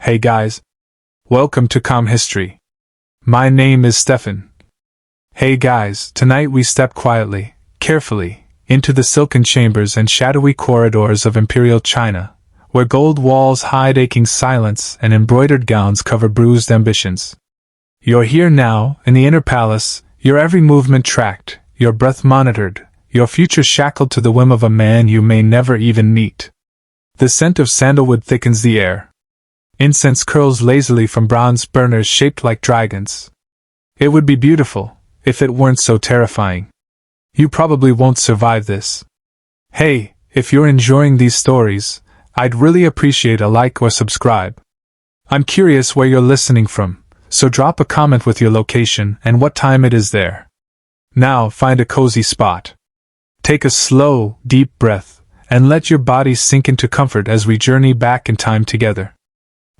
Hey guys. Welcome to Calm History. My name is Stefan. Hey guys, tonight we step quietly, carefully, into the silken chambers and shadowy corridors of Imperial China, where gold walls hide aching silence and embroidered gowns cover bruised ambitions. You're here now, in the inner palace, your every movement tracked, your breath monitored, your future shackled to the whim of a man you may never even meet. The scent of sandalwood thickens the air. Incense curls lazily from bronze burners shaped like dragons. It would be beautiful, if it weren't so terrifying. You probably won't survive this. Hey, if you're enjoying these stories, I'd really appreciate a like or subscribe. I'm curious where you're listening from, so drop a comment with your location and what time it is there. Now find a cozy spot. Take a slow, deep breath, and let your body sink into comfort as we journey back in time together.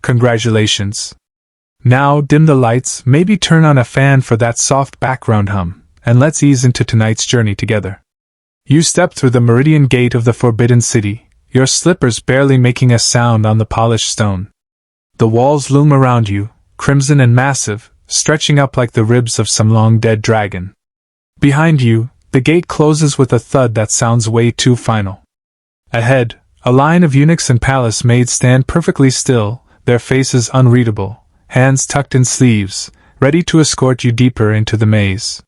Congratulations. Now dim the lights, maybe turn on a fan for that soft background hum, and let's ease into tonight's journey together. You step through the meridian gate of the Forbidden City, your slippers barely making a sound on the polished stone. The walls loom around you, crimson and massive, stretching up like the ribs of some long-dead dragon. Behind you, the gate closes with a thud that sounds way too final. Ahead, a line of eunuchs and palace maids stand perfectly still, their faces unreadable, hands tucked in sleeves, ready to escort you deeper into the maze.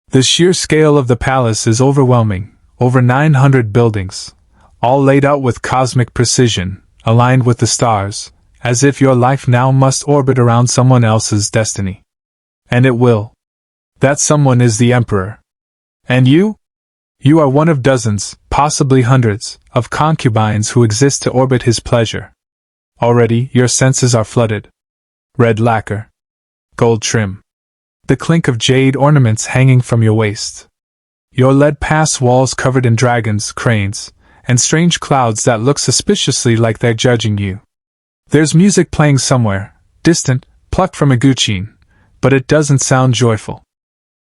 The sheer scale of the palace is overwhelming, over 900 buildings, all laid out with cosmic precision, aligned with the stars, as if your life now must orbit around someone else's destiny. And it will. That someone is the Emperor. And you? You are one of dozens, possibly hundreds, of concubines who exist to orbit his pleasure. Already, your senses are flooded. Red lacquer. Gold trim. The clink of jade ornaments hanging from your waist. You're led past walls covered in dragons, cranes, and strange clouds that look suspiciously like they're judging you. There's music playing somewhere, distant, plucked from a guillotine, but it doesn't sound joyful.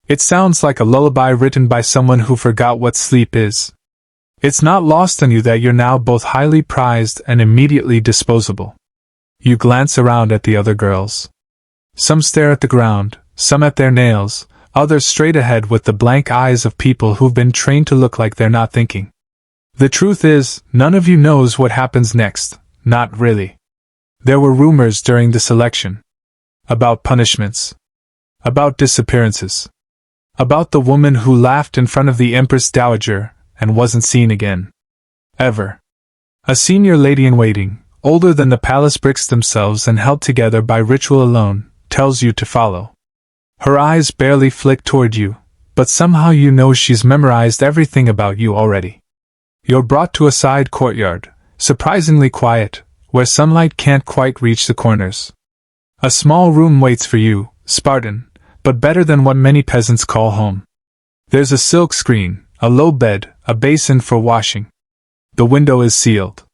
It sounds like a lullaby written by someone who forgot what sleep is. It's not lost on you that you're now both highly prized and immediately disposable. You glance around at the other girls. Some stare at the ground, some at their nails, others straight ahead with the blank eyes of people who've been trained to look like they're not thinking. The truth is, none of you knows what happens next, not really. There were rumors during the selection. About punishments. About disappearances. About the woman who laughed in front of the Empress Dowager and wasn't seen again. Ever. A senior lady-in-waiting, older than the palace bricks themselves and held together by ritual alone, tells you to follow. Her eyes barely flick toward you, but somehow you know she's memorized everything about you already. You're brought to a side courtyard, surprisingly quiet, where sunlight can't quite reach the corners. A small room waits for you, Spartan, but better than what many peasants call home. There's a silk screen, a low bed, a basin for washing. The window is sealed.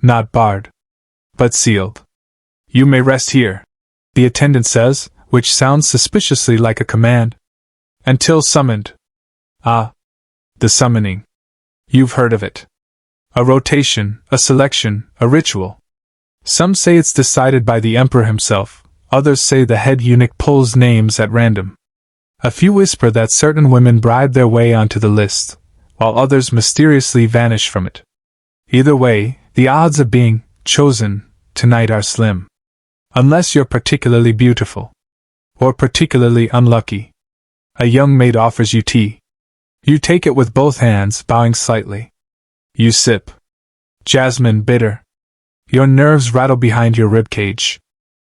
Not barred. But sealed. You may rest here, the attendant says, which sounds suspiciously like a command. Until summoned. Ah. The summoning. You've heard of it. A rotation, a selection, a ritual. Some say it's decided by the emperor himself, others say the head eunuch pulls names at random. A few whisper that certain women bribe their way onto the list, while others mysteriously vanish from it. Either way, the odds of being chosen tonight are slim. Unless you're particularly beautiful. Or particularly unlucky. A young maid offers you tea. You take it with both hands, bowing slightly. You sip. Jasmine bitter. Your nerves rattle behind your ribcage.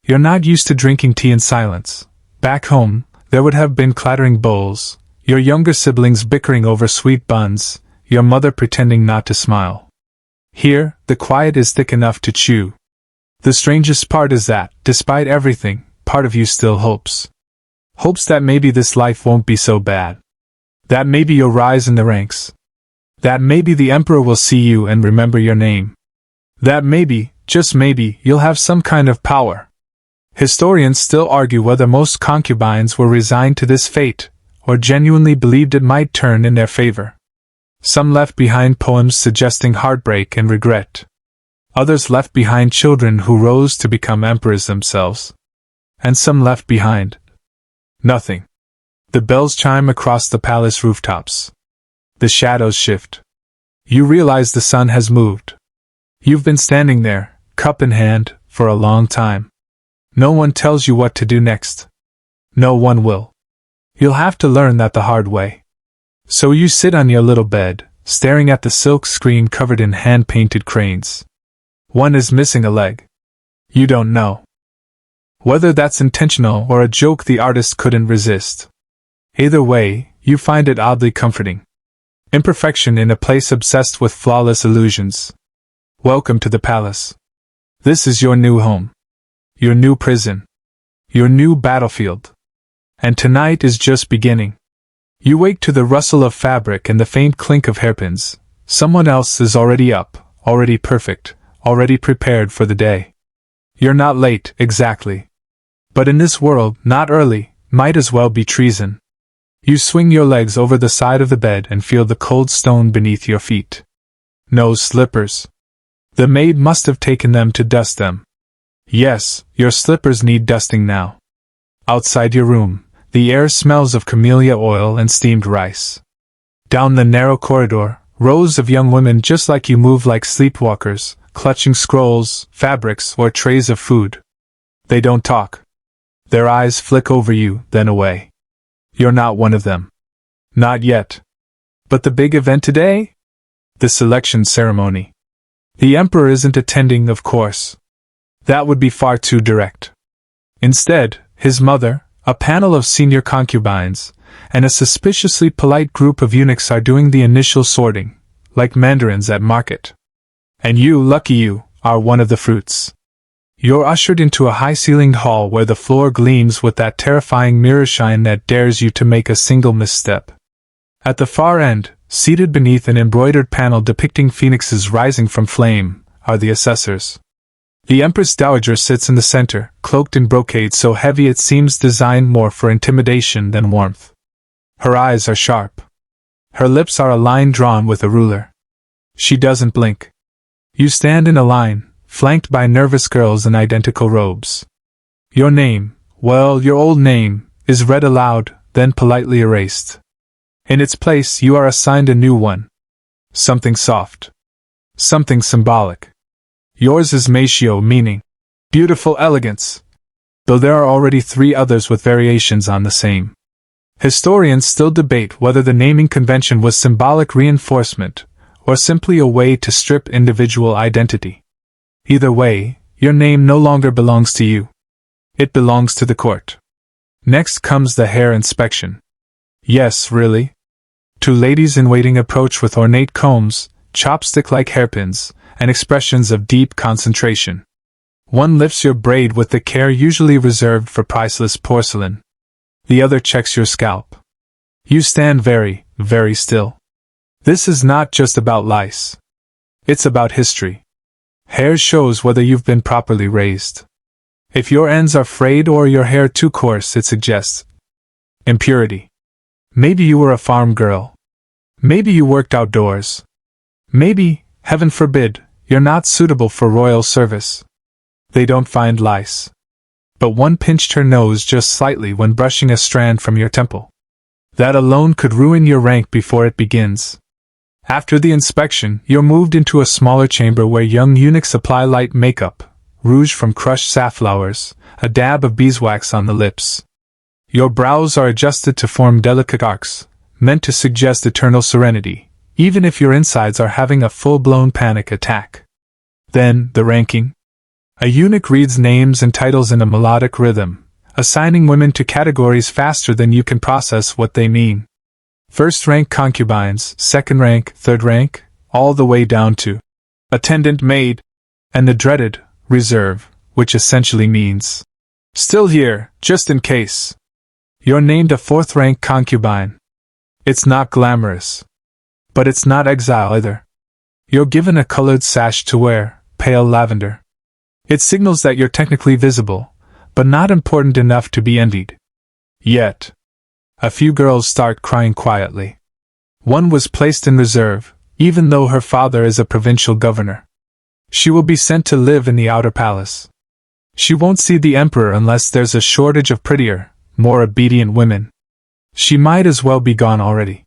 You're not used to drinking tea in silence. Back home, there would have been clattering bowls, your younger siblings bickering over sweet buns, your mother pretending not to smile. Here, the quiet is thick enough to chew. The strangest part is that, despite everything, part of you still hopes. Hopes that maybe this life won't be so bad. That maybe you'll rise in the ranks. That maybe the emperor will see you and remember your name. That maybe, just maybe, you'll have some kind of power. Historians still argue whether most concubines were resigned to this fate, or genuinely believed it might turn in their favor. Some left behind poems suggesting heartbreak and regret. Others left behind children who rose to become emperors themselves. And some left behind nothing. The bells chime across the palace rooftops. The shadows shift. You realize the sun has moved. You've been standing there, cup in hand, for a long time. No one tells you what to do next. No one will. You'll have to learn that the hard way. So you sit on your little bed, staring at the silk screen covered in hand-painted cranes. One is missing a leg. You don't know whether that's intentional or a joke the artist couldn't resist. Either way, you find it oddly comforting. Imperfection in a place obsessed with flawless illusions. Welcome to the palace. This is your new home. Your new prison. Your new battlefield. And tonight is just beginning. You wake to the rustle of fabric and the faint clink of hairpins. Someone else is already up, already perfect, already prepared for the day. You're not late, exactly. But in this world, not early, might as well be treason. You swing your legs over the side of the bed and feel the cold stone beneath your feet. No slippers. The maid must have taken them to dust them. Yes, your slippers need dusting now. Outside your room, the air smells of camellia oil and steamed rice. Down the narrow corridor, rows of young women just like you move like sleepwalkers, clutching scrolls, fabrics, or trays of food. They don't talk. Their eyes flick over you, then away. You're not one of them. Not yet. But the big event today? The selection ceremony. The emperor isn't attending, of course. That would be far too direct. Instead, his mother, a panel of senior concubines, and a suspiciously polite group of eunuchs are doing the initial sorting, like mandarins at market. And you, lucky you, are one of the fruits. You're ushered into a high-ceilinged hall where the floor gleams with that terrifying mirror shine that dares you to make a single misstep. At the far end, seated beneath an embroidered panel depicting phoenixes rising from flame, are the assessors. The Empress Dowager sits in the center, cloaked in brocade so heavy it seems designed more for intimidation than warmth. Her eyes are sharp. Her lips are a line drawn with a ruler. She doesn't blink. You stand in a line, flanked by nervous girls in identical robes. Your name, well, your old name, is read aloud, then politely erased. In its place, you are assigned a new one. Something soft. Something symbolic. Yours is Matio, meaning beautiful elegance, though there are already 3 others with variations on the same. Historians still debate whether the naming convention was symbolic reinforcement, or simply a way to strip individual identity. Either way, your name no longer belongs to you. It belongs to the court. Next comes the hair inspection. Yes, really. 2 ladies-in-waiting approach with ornate combs, chopstick-like hairpins, and expressions of deep concentration. One lifts your braid with the care usually reserved for priceless porcelain. The other checks your scalp. You stand very, very still. This is not just about lice. It's about history. Hair shows whether you've been properly raised. If your ends are frayed or your hair too coarse, it suggests impurity. Maybe you were a farm girl. Maybe you worked outdoors. Maybe, heaven forbid, you're not suitable for royal service. They don't find lice. But one pinched her nose just slightly when brushing a strand from your temple. That alone could ruin your rank before it begins. After the inspection, you're moved into a smaller chamber where young eunuchs apply light makeup, rouge from crushed safflowers, a dab of beeswax on the lips. Your brows are adjusted to form delicate arcs, meant to suggest eternal serenity, even if your insides are having a full-blown panic attack. Then, the ranking. A eunuch reads names and titles in a melodic rhythm, assigning women to categories faster than you can process what they mean. First-rank concubines, second-rank, third-rank, all the way down to attendant maid, and the dreaded reserve, which essentially means still here, just in case. You're named a 4th-rank concubine. It's not glamorous. But it's not exile either. You're given a colored sash to wear, pale lavender. It signals that you're technically visible, but not important enough to be envied. Yet. A few girls start crying quietly. One was placed in reserve, even though her father is a provincial governor. She will be sent to live in the outer palace. She won't see the emperor unless there's a shortage of prettier, more obedient women. She might as well be gone already.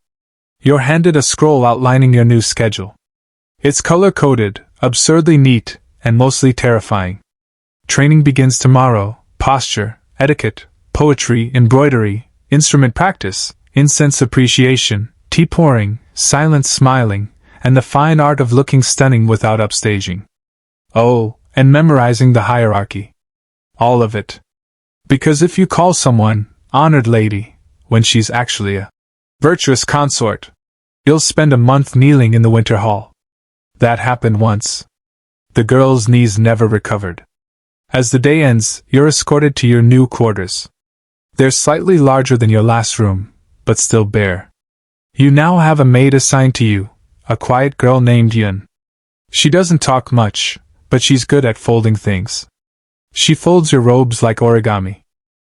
You're handed a scroll outlining your new schedule. It's color-coded, absurdly neat, and mostly terrifying. Training begins tomorrow: posture, etiquette, poetry, embroidery, instrument practice, incense appreciation, tea pouring, silent smiling, and the fine art of looking stunning without upstaging. Oh, and memorizing the hierarchy. All of it. Because if you call someone honored lady when she's actually a virtuous consort, you'll spend a month kneeling in the winter hall. That happened once. The girl's knees never recovered. As the day ends, you're escorted to your new quarters. They're slightly larger than your last room, but still bare. You now have a maid assigned to you, a quiet girl named Yun. She doesn't talk much, but she's good at folding things. She folds your robes like origami.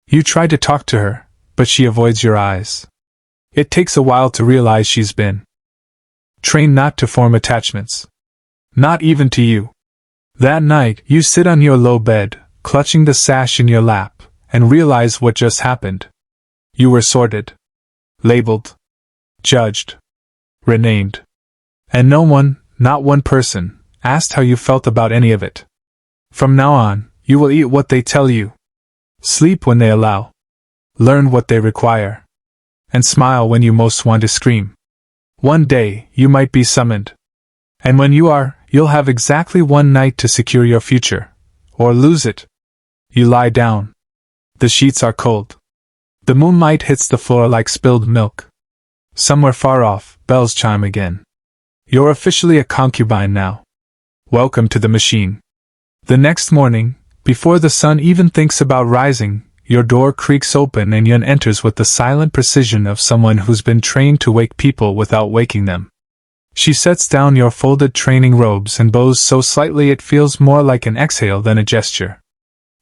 You try to talk to her, but she avoids your eyes. It takes a while to realize she's been trained not to form attachments. Not even to you. That night, you sit on your low bed, clutching the sash in your lap, and realize what just happened. You were sorted, labeled, judged, renamed. And no one, not one person, asked how you felt about any of it. From now on, you will eat what they tell you, sleep when they allow, learn what they require, and smile when you most want to scream. One day, you might be summoned. And when you are, you'll have exactly one night to secure your future, or lose it. You lie down. The sheets are cold. The moonlight hits the floor like spilled milk. Somewhere far off, bells chime again. You're officially a concubine now. Welcome to the machine. The next morning, before the sun even thinks about rising, your door creaks open and Yun enters with the silent precision of someone who's been trained to wake people without waking them. She sets down your folded training robes and bows so slightly it feels more like an exhale than a gesture.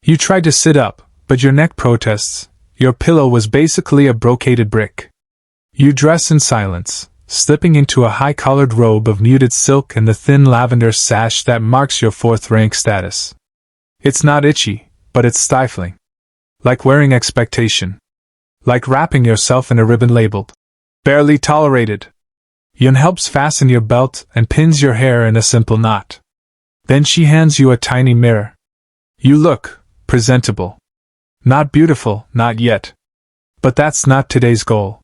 You try to sit up, but your neck protests. Your pillow was basically a brocaded brick. You dress in silence, slipping into a high-collared robe of muted silk and the thin lavender sash that marks your fourth-rank status. It's not itchy, but it's stifling. Like wearing expectation. Like wrapping yourself in a ribbon labeled barely tolerated. Yun helps fasten your belt and pins your hair in a simple knot. Then she hands you a tiny mirror. You look presentable. Not beautiful, not yet. But that's not today's goal.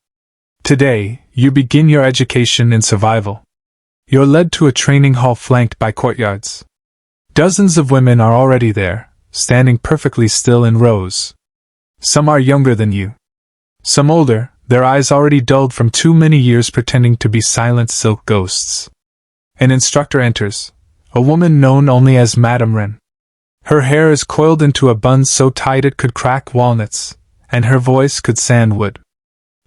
Today, you begin your education in survival. You're led to a training hall flanked by courtyards. Dozens of women are already there, standing perfectly still in rows. Some are younger than you. Some older, their eyes already dulled from too many years pretending to be silent silk ghosts. An instructor enters, a woman known only as Madame Ren. Her hair is coiled into a bun so tight it could crack walnuts, and her voice could sand wood.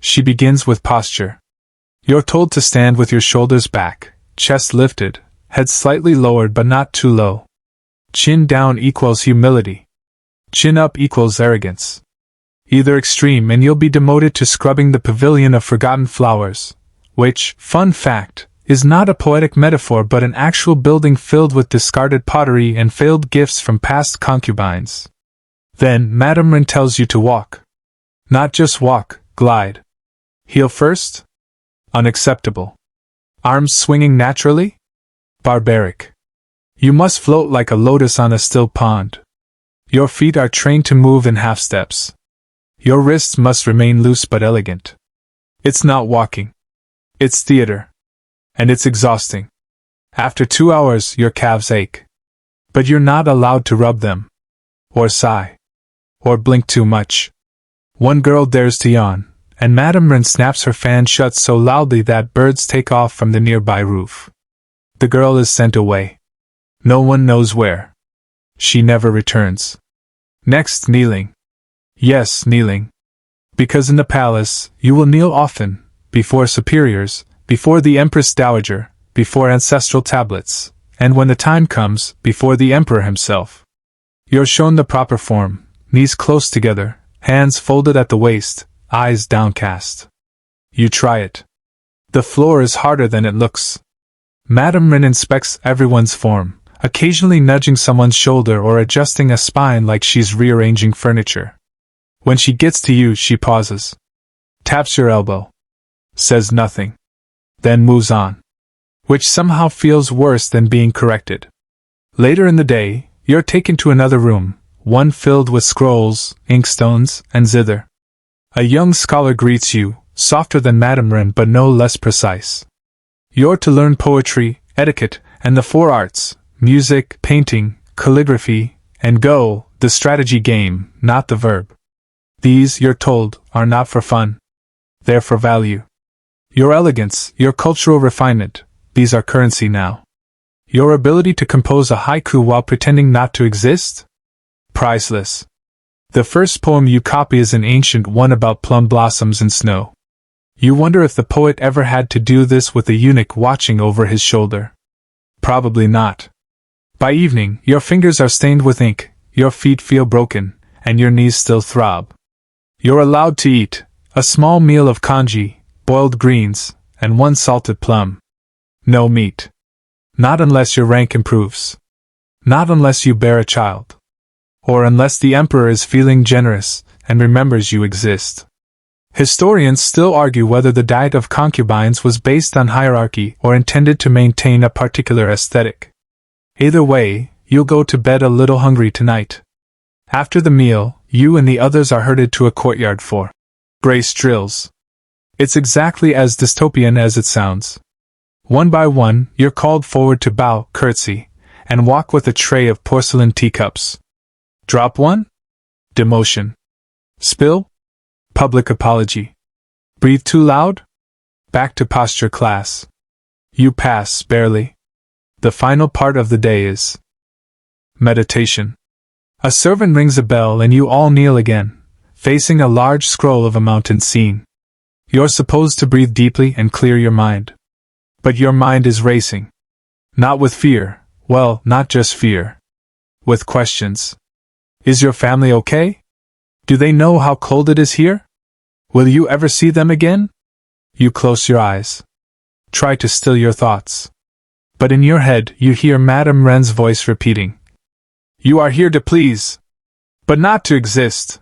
She begins with posture. You're told to stand with your shoulders back, chest lifted, head slightly lowered but not too low. Chin down equals humility. Chin up equals arrogance. Either extreme and you'll be demoted to scrubbing the pavilion of forgotten flowers, which, fun fact, is not a poetic metaphor but an actual building filled with discarded pottery and failed gifts from past concubines. Then, Madame Ren tells you to walk. Not just walk, glide. Heel first? Unacceptable. Arms swinging naturally? Barbaric. You must float like a lotus on a still pond. Your feet are trained to move in half steps. Your wrists must remain loose but elegant. It's not walking. It's theater. And it's exhausting. After 2 hours, your calves ache. But you're not allowed to rub them. Or sigh. Or blink too much. One girl dares to yawn, and Madame Ren snaps her fan shut so loudly that birds take off from the nearby roof. The girl is sent away. No one knows where. She never returns. Next, kneeling. Yes, kneeling. Because in the palace, you will kneel often, before superiors, before the Empress Dowager, before ancestral tablets, and when the time comes, before the Emperor himself. You're shown the proper form, knees close together, hands folded at the waist, eyes downcast. You try it. The floor is harder than it looks. Madame Ren inspects everyone's form, occasionally nudging someone's shoulder or adjusting a spine like she's rearranging furniture. When she gets to you, she pauses, taps your elbow, says nothing, then moves on, which somehow feels worse than being corrected. Later in the day, you're taken to another room, one filled with scrolls, inkstones, and zither. A young scholar greets you, softer than Madame Ren but no less precise. You're to learn poetry, etiquette, and the four arts, music, painting, calligraphy, and go, the strategy game, not the verb. These, you're told, are not for fun. They're for value. Your elegance, your cultural refinement, these are currency now. Your ability to compose a haiku while pretending not to exist? Priceless. The first poem you copy is an ancient one about plum blossoms and snow. You wonder if the poet ever had to do this with a eunuch watching over his shoulder. Probably not. By evening, your fingers are stained with ink, your feet feel broken, and your knees still throb. You're allowed to eat a small meal of congee, boiled greens, and one salted plum. No meat. Not unless your rank improves. Not unless you bear a child. Or unless the emperor is feeling generous and remembers you exist. Historians still argue whether the diet of concubines was based on hierarchy or intended to maintain a particular aesthetic. Either way, you'll go to bed a little hungry tonight. After the meal, you and the others are herded to a courtyard for grace drills. It's exactly as dystopian as it sounds. One by one, you're called forward to bow, curtsy, and walk with a tray of porcelain teacups. Drop one? Demotion. Spill? Public apology. Breathe too loud? Back to posture class. You pass, barely. The final part of the day is meditation. A servant rings a bell and you all kneel again, facing a large scroll of a mountain scene. You're supposed to breathe deeply and clear your mind. But your mind is racing. Not with fear, well, not just fear. With questions. Is your family okay? Do they know how cold it is here? Will you ever see them again? You close your eyes. Try to still your thoughts. But in your head you hear Madame Ren's voice repeating. You are here to please. But not to exist.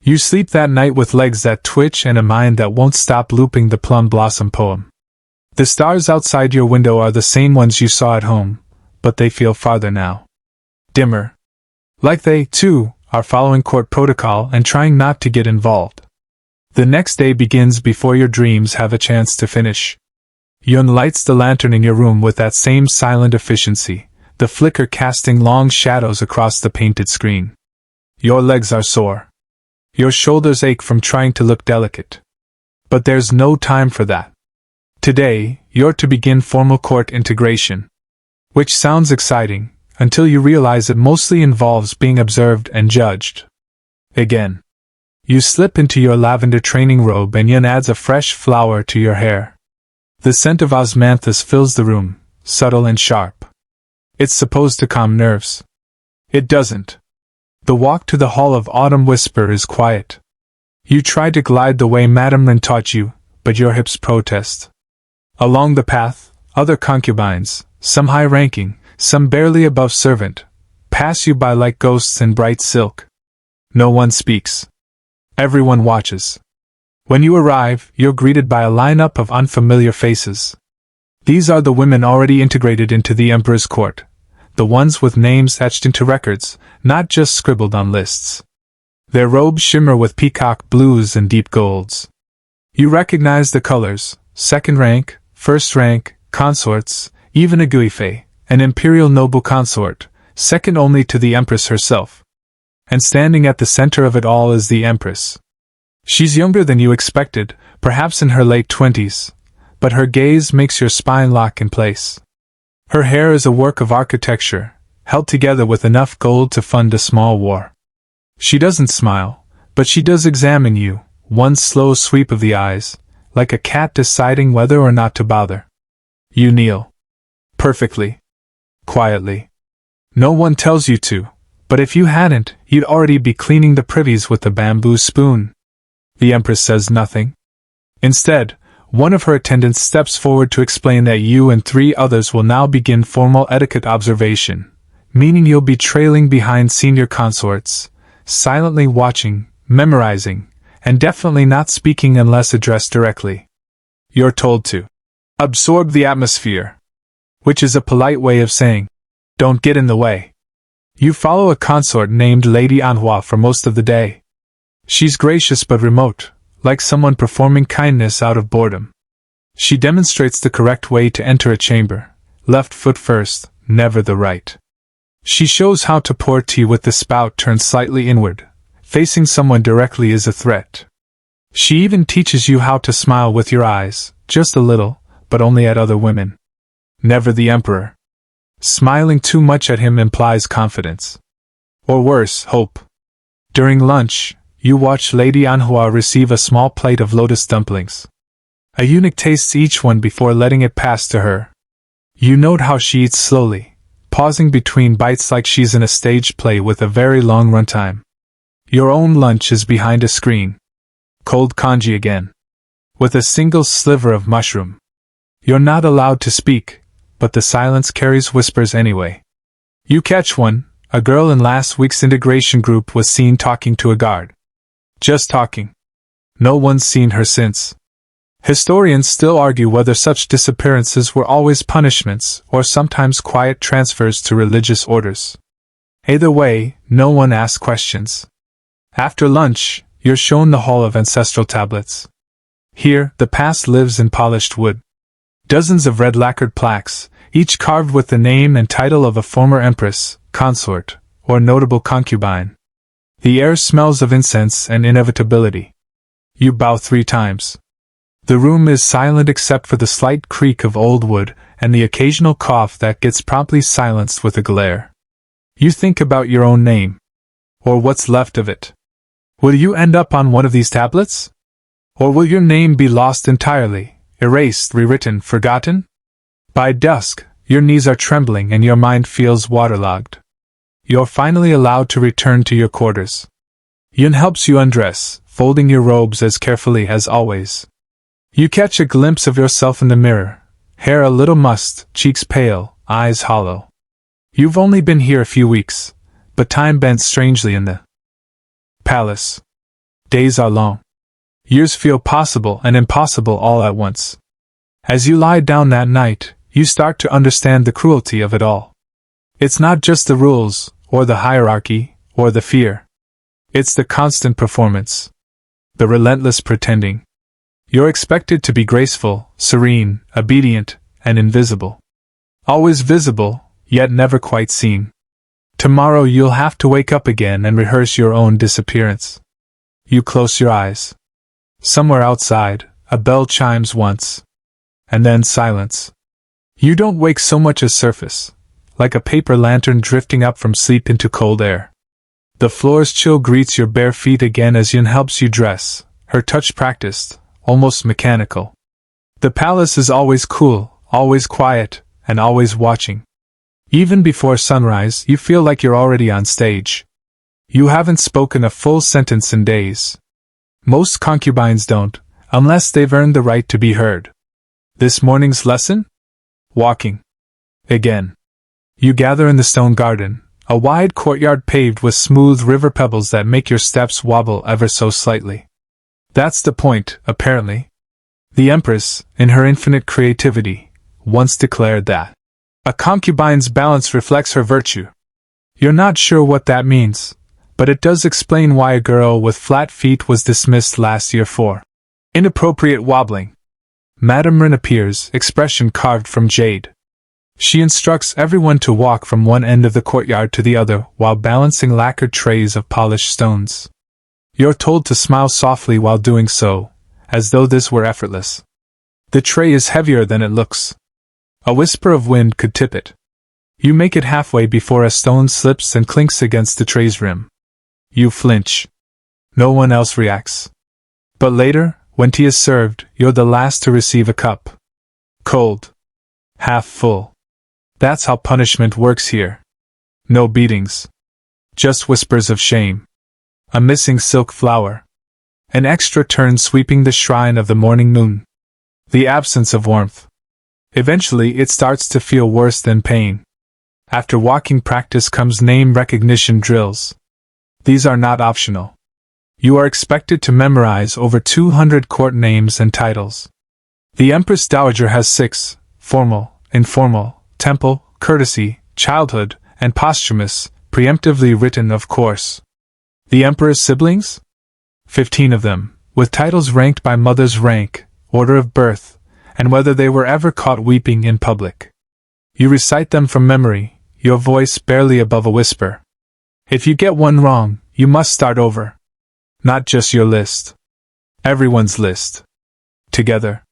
You sleep that night with legs that twitch and a mind that won't stop looping the plum blossom poem. The stars outside your window are the same ones you saw at home, but they feel farther now. Dimmer. Like they, too, are following court protocol and trying not to get involved. The next day begins before your dreams have a chance to finish. Yun lights the lantern in your room with that same silent efficiency, the flicker casting long shadows across the painted screen. Your legs are sore. Your shoulders ache from trying to look delicate. But there's no time for that. Today, you're to begin formal court integration. Which sounds exciting, until you realize it mostly involves being observed and judged. Again. You slip into your lavender training robe and Yun adds a fresh flower to your hair. The scent of osmanthus fills the room, subtle and sharp. It's supposed to calm nerves. It doesn't. The walk to the Hall of Autumn Whisper is quiet. You try to glide the way Madame Ren taught you, but your hips protest. Along the path, other concubines, some high-ranking, some barely above servant, pass you by like ghosts in bright silk. No one speaks. Everyone watches. When you arrive, you're greeted by a lineup of unfamiliar faces. These are the women already integrated into the Emperor's court, the ones with names etched into records, not just scribbled on lists. Their robes shimmer with peacock blues and deep golds. You recognize the colors: second rank, first rank, consorts, even a guife, an imperial noble consort, second only to the Empress herself. And standing at the center of it all is the Empress. She's younger than you expected, perhaps in her late 20s, but her gaze makes your spine lock in place. Her hair is a work of architecture, held together with enough gold to fund a small war. She doesn't smile, but she does examine you, one slow sweep of the eyes, like a cat deciding whether or not to bother. You kneel. Perfectly. Quietly. No one tells you to, but if you hadn't, you'd already be cleaning the privies with the bamboo spoon. The Empress says nothing. Instead, one of her attendants steps forward to explain that you and 3 others will now begin formal etiquette observation, meaning you'll be trailing behind senior consorts, silently watching, memorizing, and definitely not speaking unless addressed directly. You're told to absorb the atmosphere, which is a polite way of saying, don't get in the way. You follow a consort named Lady Anhua for most of the day. She's gracious but remote, like someone performing kindness out of boredom. She demonstrates the correct way to enter a chamber, left foot first, never the right. She shows how to pour tea with the spout turned slightly inward. Facing someone directly is a threat. She even teaches you how to smile with your eyes, just a little, but only at other women. Never the emperor. Smiling too much at him implies confidence. Or worse, hope. During lunch, you watch Lady Anhua receive a small plate of lotus dumplings. A eunuch tastes each one before letting it pass to her. You note how she eats slowly, pausing between bites like she's in a stage play with a very long runtime. Your own lunch is behind a screen. Cold congee again. With a single sliver of mushroom. You're not allowed to speak, but the silence carries whispers anyway. You catch one. A girl in last week's integration group was seen talking to a guard. Just talking. No one's seen her since. Historians still argue whether such disappearances were always punishments or sometimes quiet transfers to religious orders. Either way, no one asks questions. After lunch, you're shown the Hall of Ancestral Tablets. Here, the past lives in polished wood. Dozens of red lacquered plaques, each carved with the name and title of a former empress, consort, or notable concubine. The air smells of incense and inevitability. You bow 3 times. The room is silent except for the slight creak of old wood and the occasional cough that gets promptly silenced with a glare. You think about your own name. Or what's left of it. Will you end up on one of these tablets? Or will your name be lost entirely, erased, rewritten, forgotten? By dusk, your knees are trembling and your mind feels waterlogged. You're finally allowed to return to your quarters. Yun helps you undress, folding your robes as carefully as always. You catch a glimpse of yourself in the mirror, hair a little mussed, cheeks pale, eyes hollow. You've only been here a few weeks, but time bends strangely in the palace. Days are long. Years feel possible and impossible all at once. As you lie down that night, you start to understand the cruelty of it all. It's not just the rules, or the hierarchy, or the fear. It's the constant performance. The relentless pretending. You're expected to be graceful, serene, obedient, and invisible. Always visible, yet never quite seen. Tomorrow you'll have to wake up again and rehearse your own disappearance. You close your eyes. Somewhere outside, a bell chimes once. And then silence. You don't wake so much as surface, like a paper lantern drifting up from sleep into cold air. The floor's chill greets your bare feet again as Yun helps you dress, her touch practiced, almost mechanical. The palace is always cool, always quiet, and always watching. Even before sunrise, you feel like you're already on stage. You haven't spoken a full sentence in days. Most concubines don't, unless they've earned the right to be heard. This morning's lesson? Walking. Again. You gather in the stone garden, a wide courtyard paved with smooth river pebbles that make your steps wobble ever so slightly. That's the point, apparently. The Empress, in her infinite creativity, once declared that a concubine's balance reflects her virtue. You're not sure what that means, but it does explain why a girl with flat feet was dismissed last year for inappropriate wobbling. Madame Rin appears, expression carved from jade. She instructs everyone to walk from one end of the courtyard to the other while balancing lacquered trays of polished stones. You're told to smile softly while doing so, as though this were effortless. The tray is heavier than it looks. A whisper of wind could tip it. You make it halfway before a stone slips and clinks against the tray's rim. You flinch. No one else reacts. But later, when tea is served, you're the last to receive a cup. Cold. Half full. That's how punishment works here. No beatings. Just whispers of shame. A missing silk flower. An extra turn sweeping the shrine of the morning moon. The absence of warmth. Eventually it starts to feel worse than pain. After walking practice comes name recognition drills. These are not optional. You are expected to memorize over 200 court names and titles. The Empress Dowager has 6, formal, informal, temple, courtesy, childhood, and posthumous, preemptively written of course. The Emperor's siblings? 15 of them, with titles ranked by mother's rank, order of birth, and whether they were ever caught weeping in public. You recite them from memory, your voice barely above a whisper. If you get one wrong, you must start over. Not just your list. Everyone's list. Together.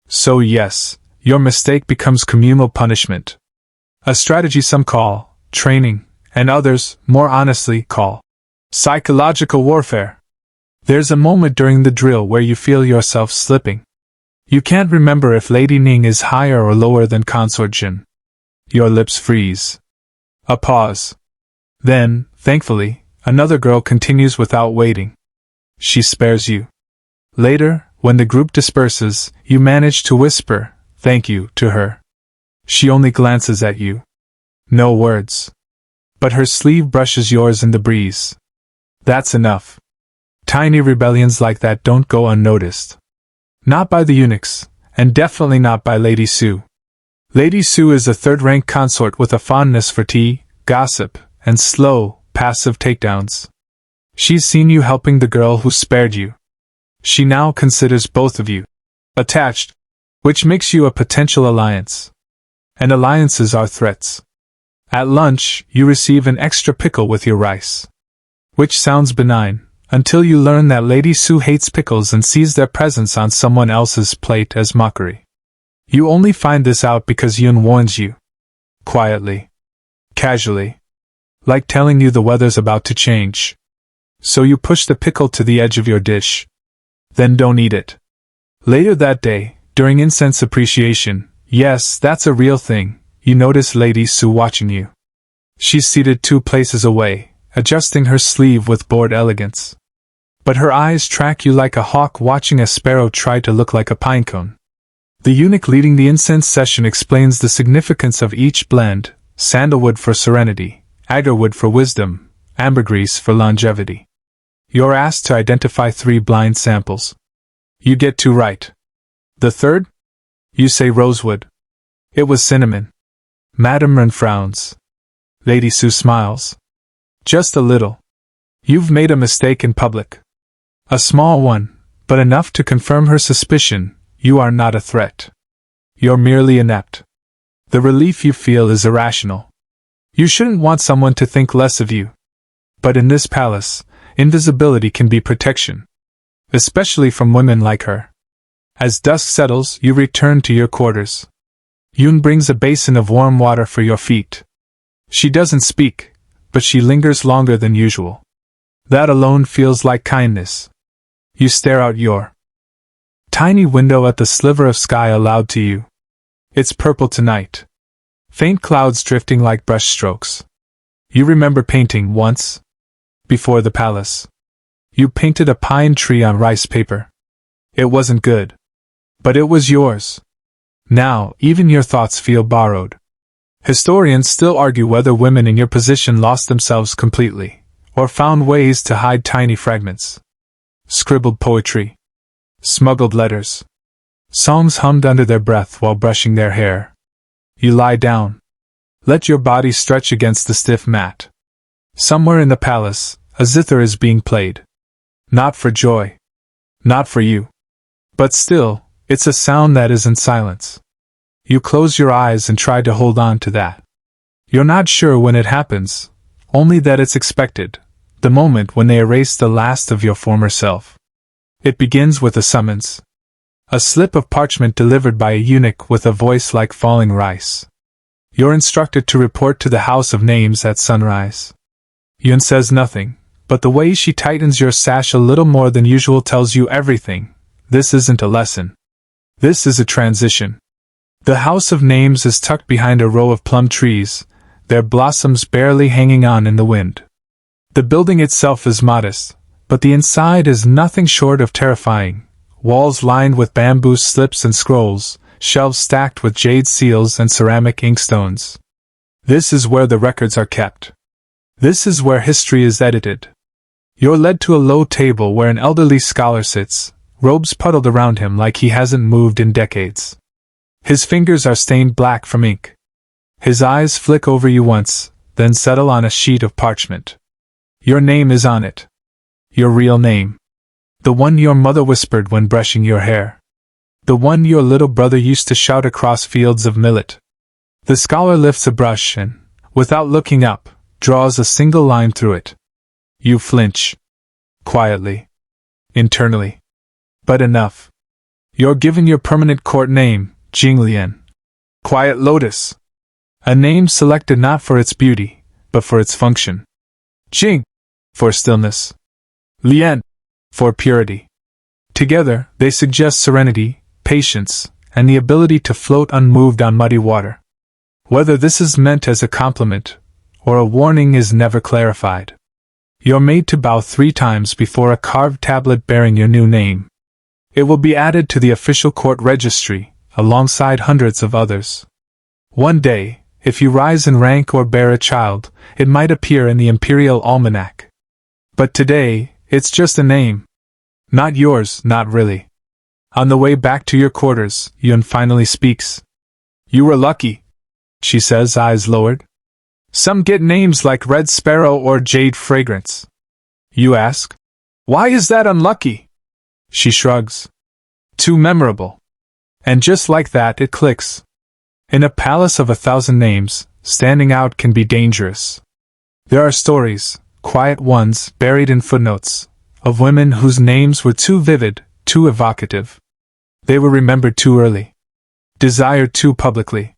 So yes, your mistake becomes communal punishment. A strategy some call training, and others, more honestly, call psychological warfare. There's a moment during the drill where you feel yourself slipping. You can't remember if Lady Ning is higher or lower than Consort Jin. Your lips freeze. A pause. Then, thankfully, another girl continues without waiting. She spares you. Later, when the group disperses, you manage to whisper, "Thank you," to her. She only glances at you. No words. But her sleeve brushes yours in the breeze. That's enough. Tiny rebellions like that don't go unnoticed. Not by the eunuchs, and definitely not by Lady Sue. Lady Sue is a third-rank consort with a fondness for tea, gossip, and slow, passive takedowns. She's seen you helping the girl who spared you. She now considers both of you attached, which makes you a potential alliance. And alliances are threats. At lunch, you receive an extra pickle with your rice. Which sounds benign, until you learn that Lady Sue hates pickles and sees their presence on someone else's plate as mockery. You only find this out because Yun warns you. Quietly. Casually. Like telling you the weather's about to change. So you push the pickle to the edge of your dish. Then don't eat it. Later that day, during incense appreciation, yes, that's a real thing, you notice Lady Sue watching you. She's seated 2 places away, adjusting her sleeve with bored elegance. But her eyes track you like a hawk watching a sparrow try to look like a pinecone. The eunuch leading the incense session explains the significance of each blend: sandalwood for serenity, agarwood for wisdom, ambergris for longevity. You're asked to identify 3 blind samples. You get 2 right. The third? You say rosewood. It was cinnamon. Madame Ren frowns. Lady Sue smiles. Just a little. You've made a mistake in public. A small one, but enough to confirm her suspicion: you are not a threat. You're merely inept. The relief you feel is irrational. You shouldn't want someone to think less of you. But in this palace, invisibility can be protection. Especially from women like her. As dusk settles, you return to your quarters. Yun brings a basin of warm water for your feet. She doesn't speak, but she lingers longer than usual. That alone feels like kindness. You stare out your tiny window at the sliver of sky allowed to you. It's purple tonight. Faint clouds drifting like brushstrokes. You remember painting once? Before the palace. You painted a pine tree on rice paper. It wasn't good. But it was yours. Now, even your thoughts feel borrowed. Historians still argue whether women in your position lost themselves completely, or found ways to hide tiny fragments. Scribbled poetry. Smuggled letters. Songs hummed under their breath while brushing their hair. You lie down. Let your body stretch against the stiff mat. Somewhere in the palace, a zither is being played. Not for joy. Not for you. But still, it's a sound that isn't silence. You close your eyes and try to hold on to that. You're not sure when it happens, only that it's expected, the moment when they erase the last of your former self. It begins with a summons. A slip of parchment delivered by a eunuch with a voice like falling rice. You're instructed to report to the House of Names at sunrise. Yun says nothing, but the way she tightens your sash a little more than usual tells you everything. This isn't a lesson. This is a transition. The House of Names is tucked behind a row of plum trees, their blossoms barely hanging on in the wind. The building itself is modest, but the inside is nothing short of terrifying. walls lined with bamboo slips and scrolls, shelves stacked with jade seals and ceramic inkstones. This is where the records are kept. This is where history is edited. You're led to a low table where an elderly scholar sits, robes puddled around him like he hasn't moved in decades. His fingers are stained black from ink. His eyes flick over you once, then settle on a sheet of parchment. Your name is on it. Your real name. The one your mother whispered when brushing your hair. The one your little brother used to shout across fields of millet. The scholar lifts a brush and, without looking up, draws a single line through it. You flinch. Quietly. Internally. But enough. You're given your permanent court name, Jinglian. Quiet Lotus. A name selected not for its beauty, but for its function. Jing, for stillness. Lian, for purity. Together, they suggest serenity, patience, and the ability to float unmoved on muddy water. Whether this is meant as a compliment or a warning is never clarified. You're made to bow 3 times before a carved tablet bearing your new name. It will be added to the official court registry, alongside hundreds of others. One day, if you rise in rank or bear a child, it might appear in the Imperial Almanac. But today, it's just a name. Not yours, not really. On the way back to your quarters, Yun finally speaks. You were lucky, she says, eyes lowered. Some get names like Red Sparrow or Jade Fragrance. You ask, why is that unlucky? She shrugs. Too memorable. And just like that it clicks. In a palace of 1,000 names, standing out can be dangerous. There are stories, quiet ones buried in footnotes, of women whose names were too vivid, too evocative. They were remembered too early. Desired too publicly.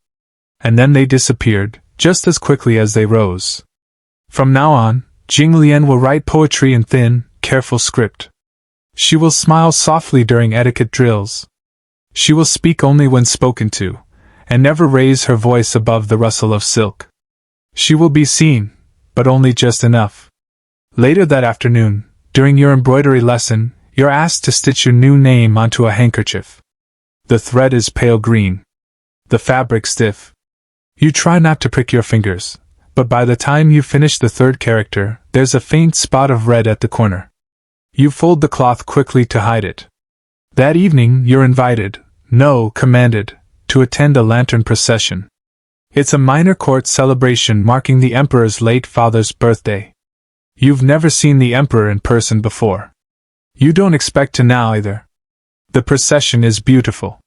And then they disappeared, just as quickly as they rose. From now on, Jinglian will write poetry in thin, careful script. She will smile softly during etiquette drills. She will speak only when spoken to, and never raise her voice above the rustle of silk. She will be seen, but only just enough. Later that afternoon, during your embroidery lesson, you're asked to stitch your new name onto a handkerchief. The thread is pale green. The fabric stiff. You try not to prick your fingers, but by the time you finish the 3rd character, there's a faint spot of red at the corner. You fold the cloth quickly to hide it. That evening you're invited, no, commanded, to attend a lantern procession. It's a minor court celebration marking the emperor's late father's birthday. You've never seen the emperor in person before. You don't expect to now either. The procession is beautiful.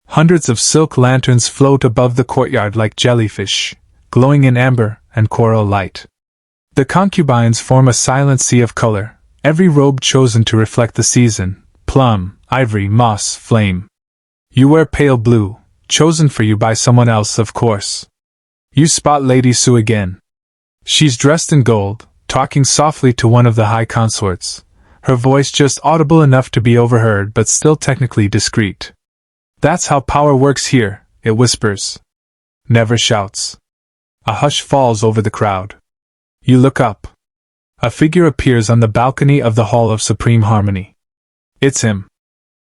Hundreds of silk lanterns float above the courtyard like jellyfish, glowing in amber and coral light. The concubines form a silent sea of color, every robe chosen to reflect the season: plum, ivory, moss, flame. You wear pale blue, chosen for you by someone else, of course. You spot Lady Su again. She's dressed in gold, talking softly to one of the high consorts, her voice just audible enough to be overheard but still technically discreet. That's how power works here, it whispers. Never shouts. A hush falls over the crowd. You look up. A figure appears on the balcony of the Hall of Supreme Harmony. It's him.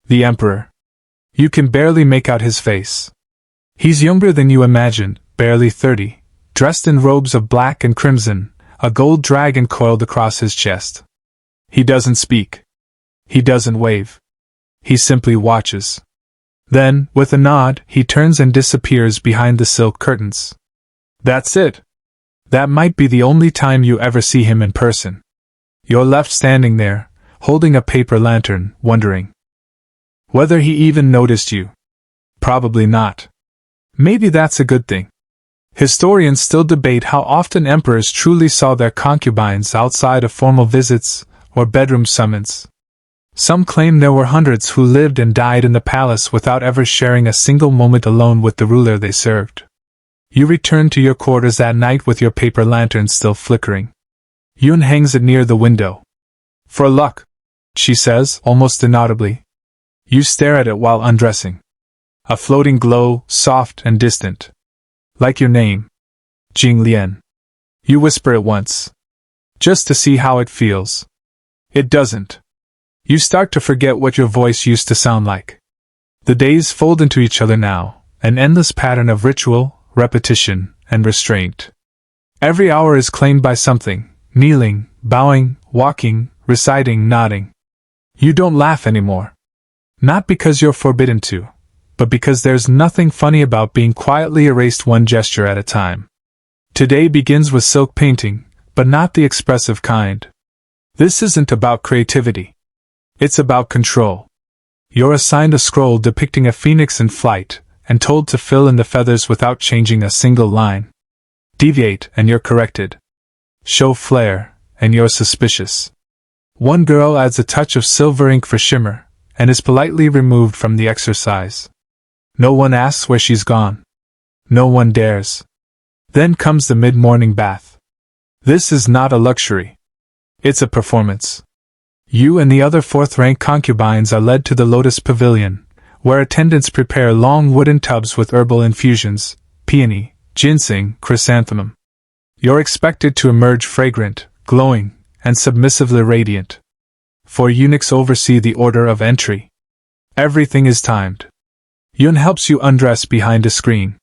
The Emperor. You can barely make out his face. He's younger than you imagined, barely 30, dressed in robes of black and crimson, a gold dragon coiled across his chest. He doesn't speak. He doesn't wave. He simply watches. Then, with a nod, he turns and disappears behind the silk curtains. That's it. That might be the only time you ever see him in person. You're left standing there, holding a paper lantern, wondering whether he even noticed you. Probably not. Maybe that's a good thing. Historians still debate how often emperors truly saw their concubines outside of formal visits or bedroom summons. Some claim there were hundreds who lived and died in the palace without ever sharing a single moment alone with the ruler they served. You return to your quarters that night with your paper lantern still flickering. Yun hangs it near the window. For luck, she says, almost inaudibly. You stare at it while undressing. A floating glow, soft and distant. Like your name. Jing Lian. You whisper it once. Just to see how it feels. It doesn't. You start to forget what your voice used to sound like. The days fold into each other now, an endless pattern of ritual, repetition, and restraint. Every hour is claimed by something, kneeling, bowing, walking, reciting, nodding. You don't laugh anymore. Not because you're forbidden to, but because there's nothing funny about being quietly erased one gesture at a time. Today begins with silk painting, but not the expressive kind. This isn't about creativity. It's about control. You're assigned a scroll depicting a phoenix in flight, and told to fill in the feathers without changing a single line. Deviate, and you're corrected. Show flair, and you're suspicious. One girl adds a touch of silver ink for shimmer, and is politely removed from the exercise. No one asks where she's gone. No one dares. Then comes the mid-morning bath. This is not a luxury. It's a performance. You and the other fourth-rank concubines are led to the Lotus Pavilion, where attendants prepare long wooden tubs with herbal infusions, peony, ginseng, chrysanthemum. You're expected to emerge fragrant, glowing, and submissively radiant. 4 eunuchs oversee the order of entry. Everything is timed. Yun helps you undress behind a screen.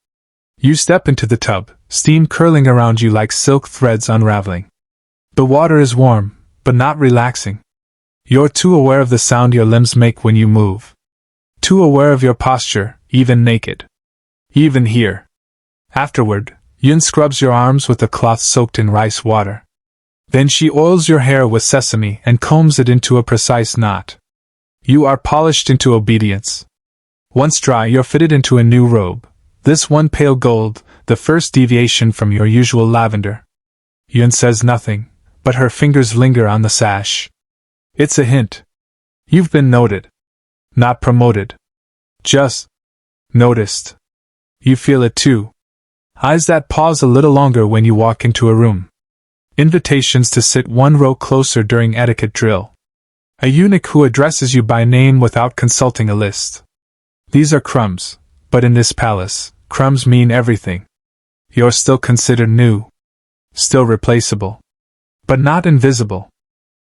You step into the tub, steam curling around you like silk threads unraveling. The water is warm, but not relaxing. You're too aware of the sound your limbs make when you move. Too aware of your posture, even naked. Even here. Afterward, Yun scrubs your arms with a cloth soaked in rice water. Then she oils your hair with sesame and combs it into a precise knot. You are polished into obedience. Once dry, you're fitted into a new robe. This one pale gold, the first deviation from your usual lavender. Yun says nothing, but her fingers linger on the sash. It's a hint. You've been noted. Not promoted. Just noticed. You feel it too. Eyes that pause a little longer when you walk into a room. Invitations to sit one row closer during etiquette drill. A eunuch who addresses you by name without consulting a list. These are crumbs, but in this palace, crumbs mean everything. You're still considered new. Still replaceable. But not invisible.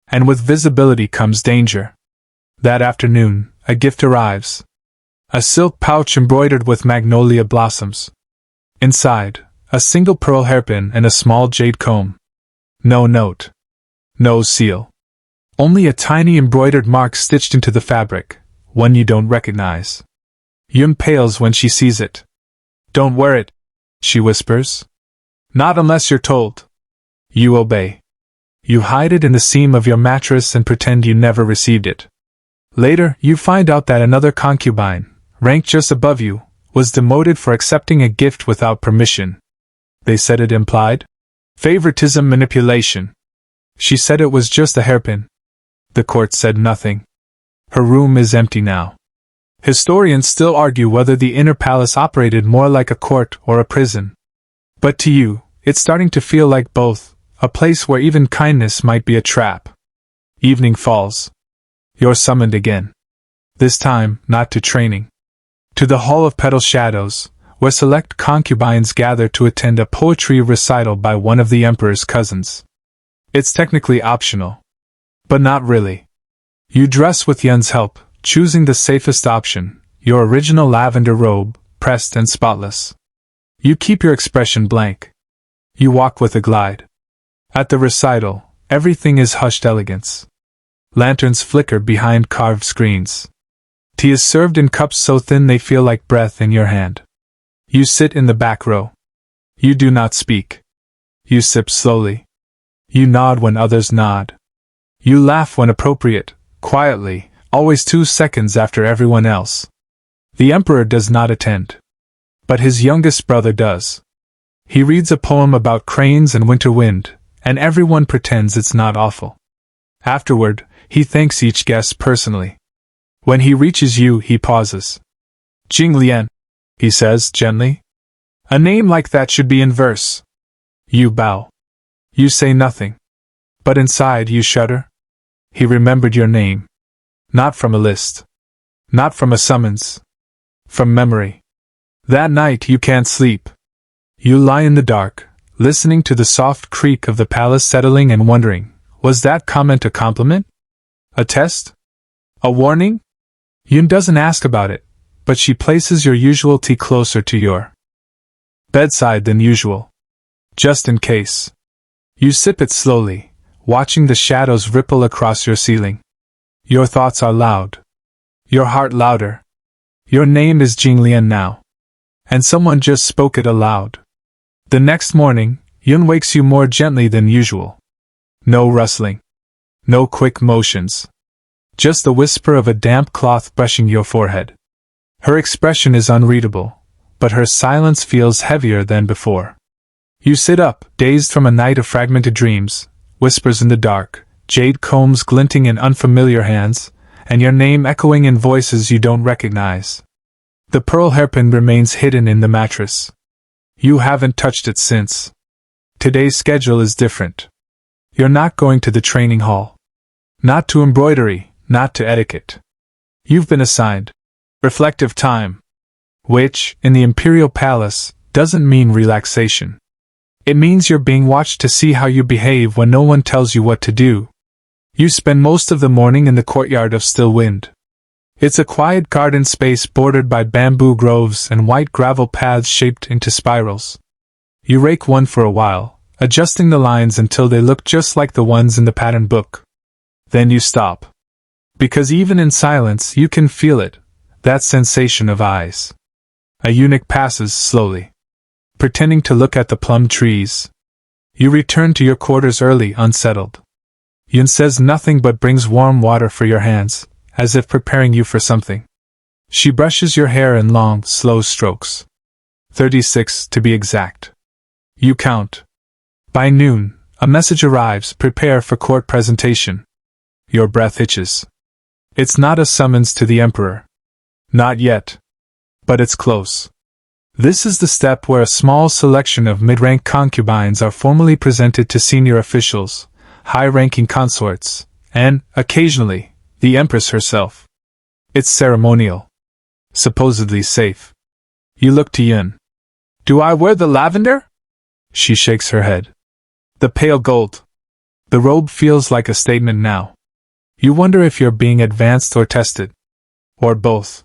And with visibility comes danger. That afternoon, a gift arrives. A silk pouch embroidered with magnolia blossoms. Inside, a single pearl hairpin and a small jade comb. No note. No seal. Only a tiny embroidered mark stitched into the fabric, one you don't recognize. Yun pales when she sees it. Don't wear it, she whispers. Not unless you're told. You obey. You hide it in the seam of your mattress and pretend you never received it. Later, you find out that another concubine, ranked just above you, was demoted for accepting a gift without permission. They said it implied favoritism manipulation. She said it was just a hairpin. The court said nothing. Her room is empty now. Historians still argue whether the inner palace operated more like a court or a prison. But to you, it's starting to feel like both. A place where even kindness might be a trap. Evening falls. You're summoned again. This time, not to training. To the Hall of Petal Shadows, where select concubines gather to attend a poetry recital by one of the Emperor's cousins. It's technically optional. But not really. You dress with Yun's help, choosing the safest option, your original lavender robe, pressed and spotless. You keep your expression blank. You walk with a glide. At the recital, everything is hushed elegance. Lanterns flicker behind carved screens. Tea is served in cups so thin they feel like breath in your hand. You sit in the back row. You do not speak. You sip slowly. You nod when others nod. You laugh when appropriate, quietly, always 2 seconds after everyone else. The Emperor does not attend. But his youngest brother does. He reads a poem about cranes and winter wind, and everyone pretends it's not awful. Afterward, he thanks each guest personally. When he reaches you, he pauses. Jing Lian, he says gently. A name like that should be in verse. You bow. You say nothing. But inside you shudder. He remembered your name. Not from a list. Not from a summons. From memory. That night you can't sleep. You lie in the dark, listening to the soft creak of the palace settling and wondering, was that comment a compliment? A test? A warning? Yun doesn't ask about it, but she places your usual tea closer to your bedside than usual. Just in case. You sip it slowly, watching the shadows ripple across your ceiling. Your thoughts are loud. Your heart louder. Your name is Jinglian now. And someone just spoke it aloud. The next morning, Yun wakes you more gently than usual. No rustling. No quick motions. Just the whisper of a damp cloth brushing your forehead. Her expression is unreadable, but her silence feels heavier than before. You sit up, dazed from a night of fragmented dreams, whispers in the dark, jade combs glinting in unfamiliar hands, and your name echoing in voices you don't recognize. The pearl hairpin remains hidden in the mattress. You haven't touched it since. Today's schedule is different. You're not going to the training hall. Not to embroidery, not to etiquette. You've been assigned reflective time, which, in the Imperial Palace, doesn't mean relaxation. It means you're being watched to see how you behave when no one tells you what to do. You spend most of the morning in the courtyard of Still Wind. It's a quiet garden space bordered by bamboo groves and white gravel paths shaped into spirals. You rake one for a while, adjusting the lines until they look just like the ones in the pattern book. Then you stop. Because even in silence you can feel it, that sensation of eyes. A eunuch passes slowly, pretending to look at the plum trees. You return to your quarters early, unsettled. Yun says nothing but brings warm water for your hands, as if preparing you for something. She brushes your hair in long, slow strokes. 36 to be exact. You count. By noon, a message arrives, prepare for court presentation. Your breath itches. It's not a summons to the emperor. Not yet. But it's close. This is the step where a small selection of mid-rank concubines are formally presented to senior officials, high-ranking consorts, and, occasionally, the empress herself. It's ceremonial. Supposedly safe. You look to Yun. Do I wear the lavender? She shakes her head. The pale gold. The robe feels like a statement now. You wonder if you're being advanced or tested. Or both.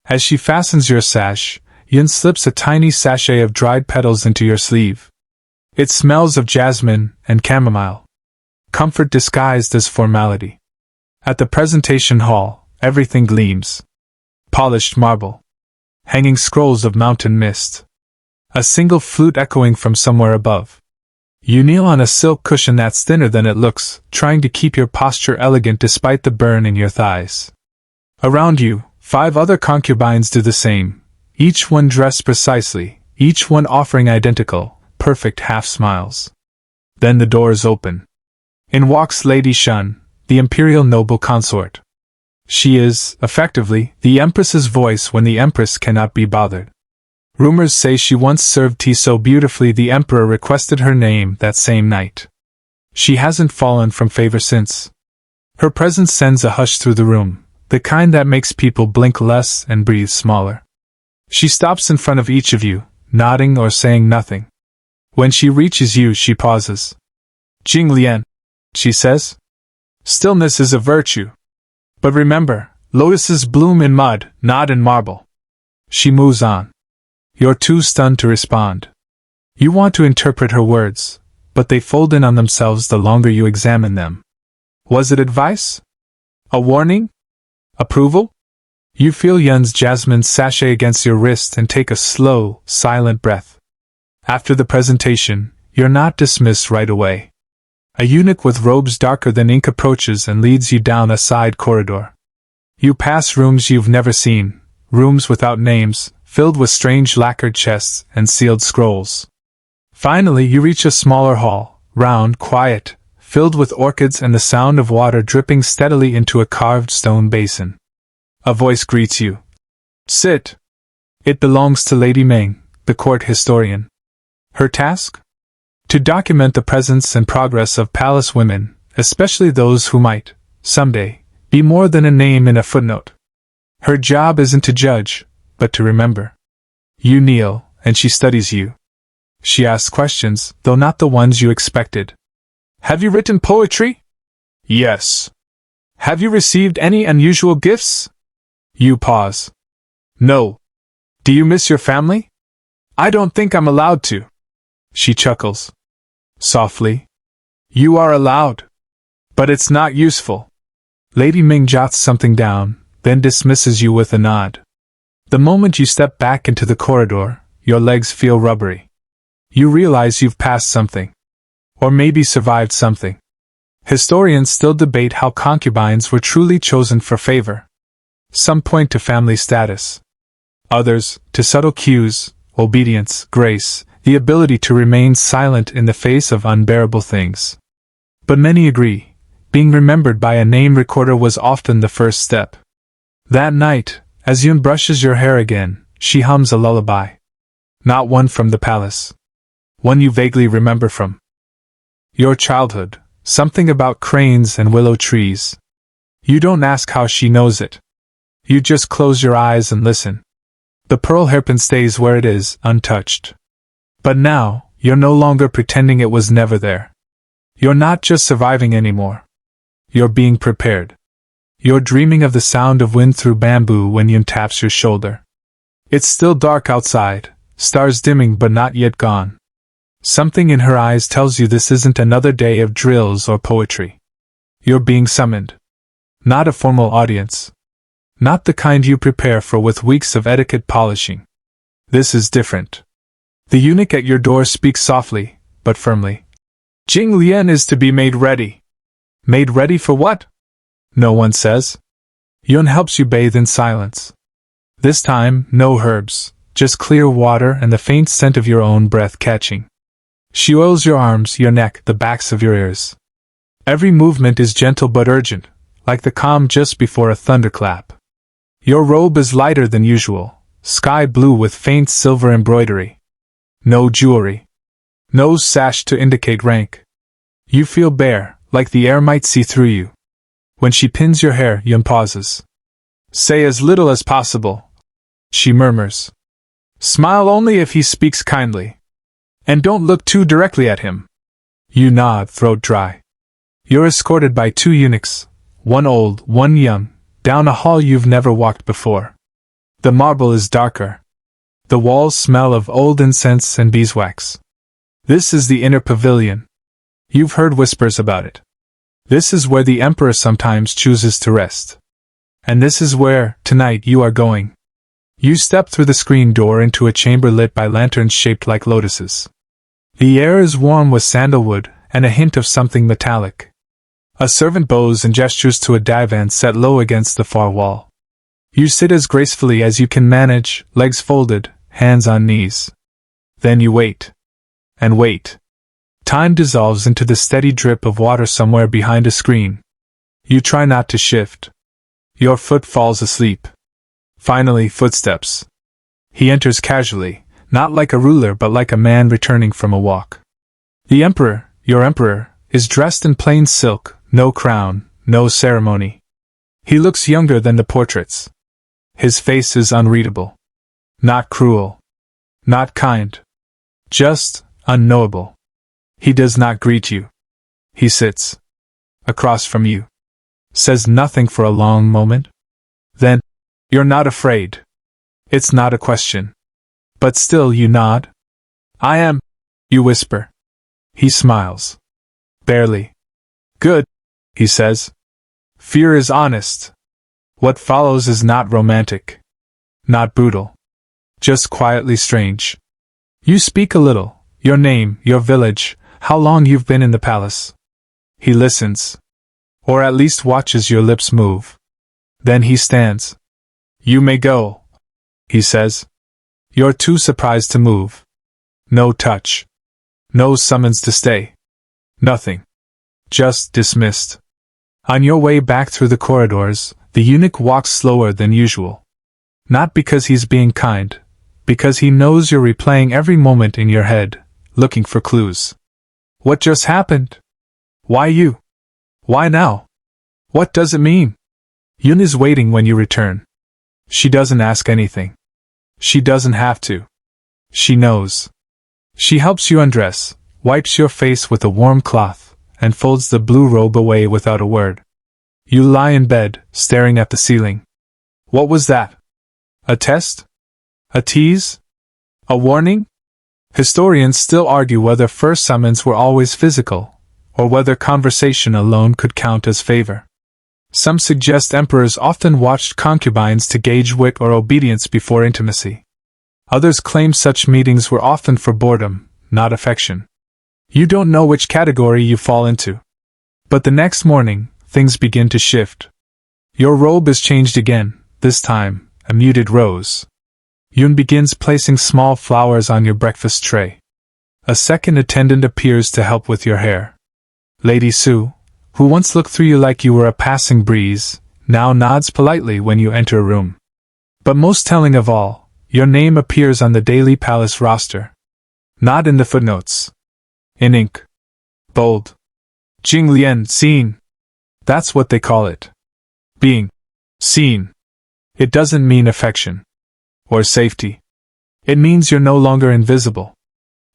As she fastens your sash, Yun slips a tiny sachet of dried petals into your sleeve. It smells of jasmine and chamomile. Comfort disguised as formality. At the presentation hall, everything gleams. Polished marble. Hanging scrolls of mountain mist. A single flute echoing from somewhere above. You kneel on a silk cushion that's thinner than it looks, trying to keep your posture elegant despite the burn in your thighs. Around you, 5 other concubines do the same, each one dressed precisely, each one offering identical, perfect half-smiles. Then the doors open. In walks Lady Shun, the imperial noble consort. She is, effectively, the empress's voice when the empress cannot be bothered. Rumors say she once served tea so beautifully the emperor requested her name that same night. She hasn't fallen from favor since. Her presence sends a hush through the room, the kind that makes people blink less and breathe smaller. She stops in front of each of you, nodding or saying nothing. When she reaches you, she pauses. Jinglian, she says. Stillness is a virtue. But remember, lotuses bloom in mud, not in marble. She moves on. You're too stunned to respond. You want to interpret her words, but they fold in on themselves the longer you examine them. Was it advice? A warning? Approval? You feel Yun's jasmine sachet against your wrist and take a slow, silent breath. After the presentation, you're not dismissed right away. A eunuch with robes darker than ink approaches and leads you down a side corridor. You pass rooms you've never seen, rooms without names, filled with strange lacquered chests and sealed scrolls. Finally, you reach a smaller hall, round, quiet, filled with orchids and the sound of water dripping steadily into a carved stone basin. A voice greets you. Sit. It belongs to Lady Meng, the court historian. Her task? To document the presence and progress of palace women, especially those who might, someday, be more than a name in a footnote. Her job isn't to judge, but to remember. You kneel, and she studies you. She asks questions, though not the ones you expected. Have you written poetry? Yes. Have you received any unusual gifts? You pause. No. Do you miss your family? I don't think I'm allowed to. She chuckles. Softly. You are allowed. But it's not useful. Lady Ming jots something down, then dismisses you with a nod. The moment you step back into the corridor, your legs feel rubbery. You realize you've passed something. Or maybe survived something. Historians still debate how concubines were truly chosen for favor. Some point to family status. Others, to subtle cues, obedience, grace, the ability to remain silent in the face of unbearable things. But many agree, being remembered by a name recorder was often the first step. That night, as Yun brushes your hair again, she hums a lullaby. Not one from the palace. One you vaguely remember from your childhood, something about cranes and willow trees. You don't ask how she knows it. You just close your eyes and listen. The pearl hairpin stays where it is, untouched. But now, you're no longer pretending it was never there. You're not just surviving anymore. You're being prepared. You're dreaming of the sound of wind through bamboo when Yun taps your shoulder. It's still dark outside, stars dimming but not yet gone. Something in her eyes tells you this isn't another day of drills or poetry. You're being summoned. Not a formal audience. Not the kind you prepare for with weeks of etiquette polishing. This is different. The eunuch at your door speaks softly, but firmly. Jing Lian is to be made ready. Made ready for what? No one says. Yun helps you bathe in silence. This time, no herbs, just clear water and the faint scent of your own breath catching. She oils your arms, your neck, the backs of your ears. Every movement is gentle but urgent, like the calm just before a thunderclap. Your robe is lighter than usual, sky blue with faint silver embroidery. No jewelry. No sash to indicate rank. You feel bare, like the air might see through you. When she pins your hair, Yun pauses. Say as little as possible, she murmurs. Smile only if he speaks kindly. And don't look too directly at him. You nod, throat dry. You're escorted by two eunuchs, one old, one young, down a hall you've never walked before. The marble is darker. The walls smell of old incense and beeswax. This is the inner pavilion. You've heard whispers about it. This is where the emperor sometimes chooses to rest. And this is where, tonight, you are going. You step through the screen door into a chamber lit by lanterns shaped like lotuses. The air is warm with sandalwood and a hint of something metallic. A servant bows and gestures to a divan set low against the far wall. You sit as gracefully as you can manage, legs folded, hands on knees. Then you wait. And wait. Time dissolves into the steady drip of water somewhere behind a screen. You try not to shift. Your foot falls asleep. Finally, footsteps. He enters casually, not like a ruler but like a man returning from a walk. The emperor, your emperor, is dressed in plain silk, no crown, no ceremony. He looks younger than the portraits. His face is unreadable. Not cruel. Not kind. Just unknowable. He does not greet you. He sits across from you. Says nothing for a long moment. Then, you're not afraid. It's not a question. But still you nod. I am, you whisper. He smiles. Barely. Good, he says. Fear is honest. What follows is not romantic. Not brutal. Just quietly strange. You speak a little, your name, your village, how long you've been in the palace. He listens. Or at least watches your lips move. Then he stands. You may go, he says. You're too surprised to move. No touch. No summons to stay. Nothing. Just dismissed. On your way back through the corridors, the eunuch walks slower than usual. Not because he's being kind, because he knows you're replaying every moment in your head, looking for clues. What just happened? Why you? Why now? What does it mean? Yun is waiting when you return. She doesn't ask anything. She doesn't have to. She knows. She helps you undress, wipes your face with a warm cloth, and folds the blue robe away without a word. You lie in bed, staring at the ceiling. What was that? A test? A tease? A warning? Historians still argue whether first summons were always physical, or whether conversation alone could count as favor. Some suggest emperors often watched concubines to gauge wit or obedience before intimacy. Others claim such meetings were often for boredom, not affection. You don't know which category you fall into. But the next morning, things begin to shift. Your robe is changed again, this time, a muted rose. Yun begins placing small flowers on your breakfast tray. A second attendant appears to help with your hair. Lady Su, who once looked through you like you were a passing breeze, now nods politely when you enter a room. But most telling of all, your name appears on the daily palace roster. Not in the footnotes. In ink. Bold. Jing Lian, seen. That's what they call it. Being seen. It doesn't mean affection. Or safety. It means you're no longer invisible.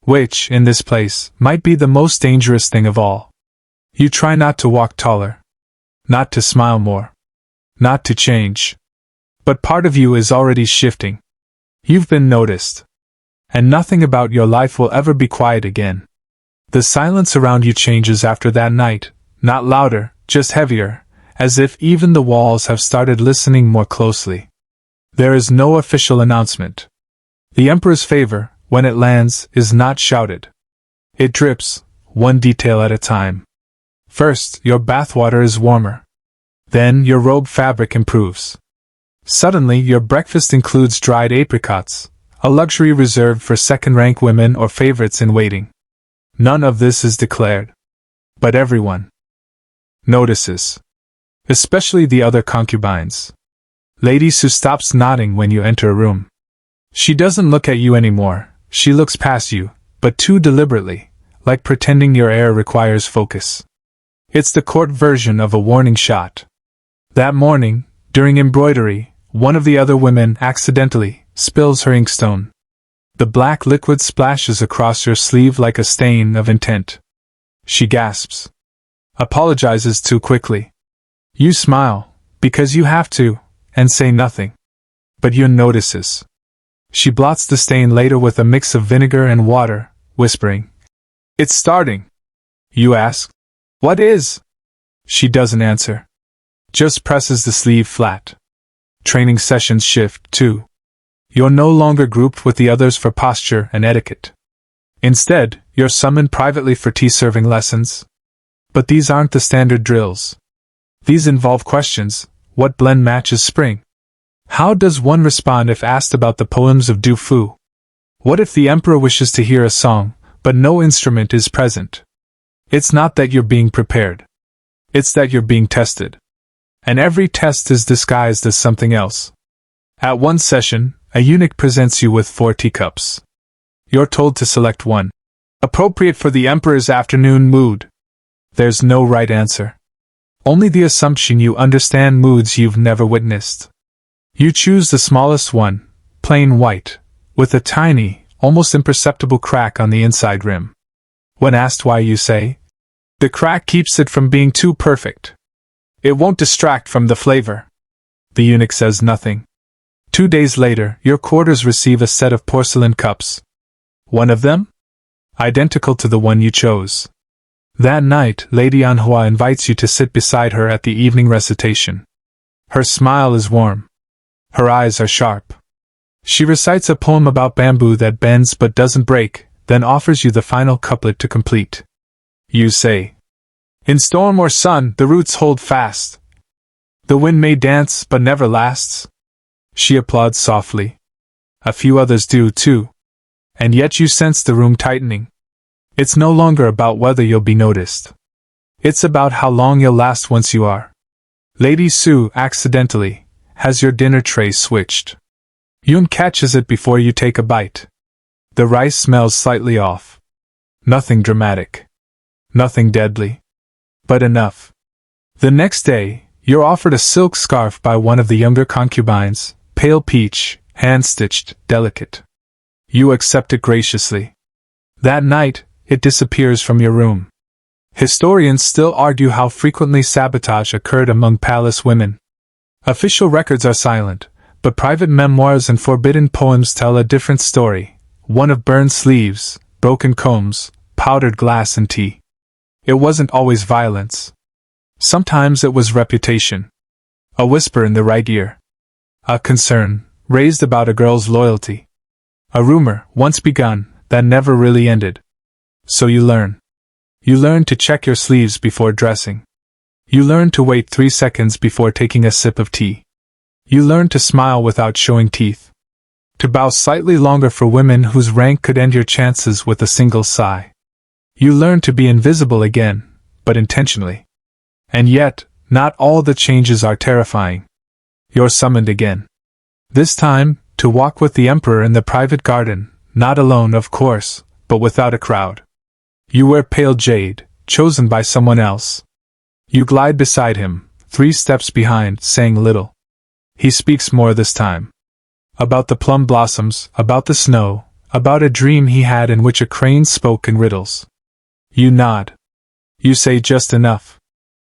Which, in this place, might be the most dangerous thing of all. You try not to walk taller. Not to smile more. Not to change. But part of you is already shifting. You've been noticed. And nothing about your life will ever be quiet again. The silence around you changes after that night, not louder, just heavier, as if even the walls have started listening more closely. There is no official announcement. The Emperor's favor, when it lands, is not shouted. It drips, one detail at a time. First, your bathwater is warmer. Then, your robe fabric improves. Suddenly, your breakfast includes dried apricots, a luxury reserved for second-rank women or favorites in waiting. None of this is declared. But everyone notices. Especially the other concubines. Lady Su stops nodding when you enter a room. She doesn't look at you anymore, she looks past you, but too deliberately, like pretending your air requires focus. It's the court version of a warning shot. That morning, during embroidery, one of the other women accidentally spills her inkstone. The black liquid splashes across your sleeve like a stain of intent. She gasps. Apologizes too quickly. You smile, because you have to, and say nothing. But Yun notices. She blots the stain later with a mix of vinegar and water, whispering, "It's starting." You ask, "What is?" She doesn't answer. Just presses the sleeve flat. Training sessions shift, too. You're no longer grouped with the others for posture and etiquette. Instead, you're summoned privately for tea-serving lessons. But these aren't the standard drills. These involve questions. What blend matches spring? How does one respond if asked about the poems of Du Fu? What if the emperor wishes to hear a song, but no instrument is present? It's not that you're being prepared. It's that you're being tested. And every test is disguised as something else. At one session, a eunuch presents you with 4 teacups. You're told to select one, appropriate for the emperor's afternoon mood. There's no right answer. Only the assumption you understand moods you've never witnessed. You choose the smallest one, plain white, with a tiny, almost imperceptible crack on the inside rim. When asked why, you say, "The crack keeps it from being too perfect. It won't distract from the flavor." The eunuch says nothing. 2 days later, your quarters receive a set of porcelain cups. One of them? Identical to the one you chose. That night, Lady Anhua invites you to sit beside her at the evening recitation. Her smile is warm. Her eyes are sharp. She recites a poem about bamboo that bends but doesn't break, then offers you the final couplet to complete. You say, "In storm or sun, the roots hold fast. The wind may dance but never lasts." She applauds softly. A few others do too. And yet you sense the room tightening. It's no longer about whether you'll be noticed. It's about how long you'll last once you are. Lady Su, accidentally, has your dinner tray switched. Yun catches it before you take a bite. The rice smells slightly off. Nothing dramatic. Nothing deadly. But enough. The next day, you're offered a silk scarf by one of the younger concubines, pale peach, hand-stitched, delicate. You accept it graciously. That night, it disappears from your room. Historians still argue how frequently sabotage occurred among palace women. Official records are silent, but private memoirs and forbidden poems tell a different story, one of burned sleeves, broken combs, powdered glass and tea. It wasn't always violence. Sometimes it was reputation. A whisper in the right ear. A concern raised about a girl's loyalty. A rumor, once begun, that never really ended. So you learn. You learn to check your sleeves before dressing. You learn to wait 3 seconds before taking a sip of tea. You learn to smile without showing teeth. To bow slightly longer for women whose rank could end your chances with a single sigh. You learn to be invisible again, but intentionally. And yet, not all the changes are terrifying. You're summoned again. This time, to walk with the emperor in the private garden, not alone of course, but without a crowd. You wear pale jade, chosen by someone else. You glide beside him, 3 steps behind, saying little. He speaks more this time. About the plum blossoms, about the snow, about a dream he had in which a crane spoke in riddles. You nod. You say just enough.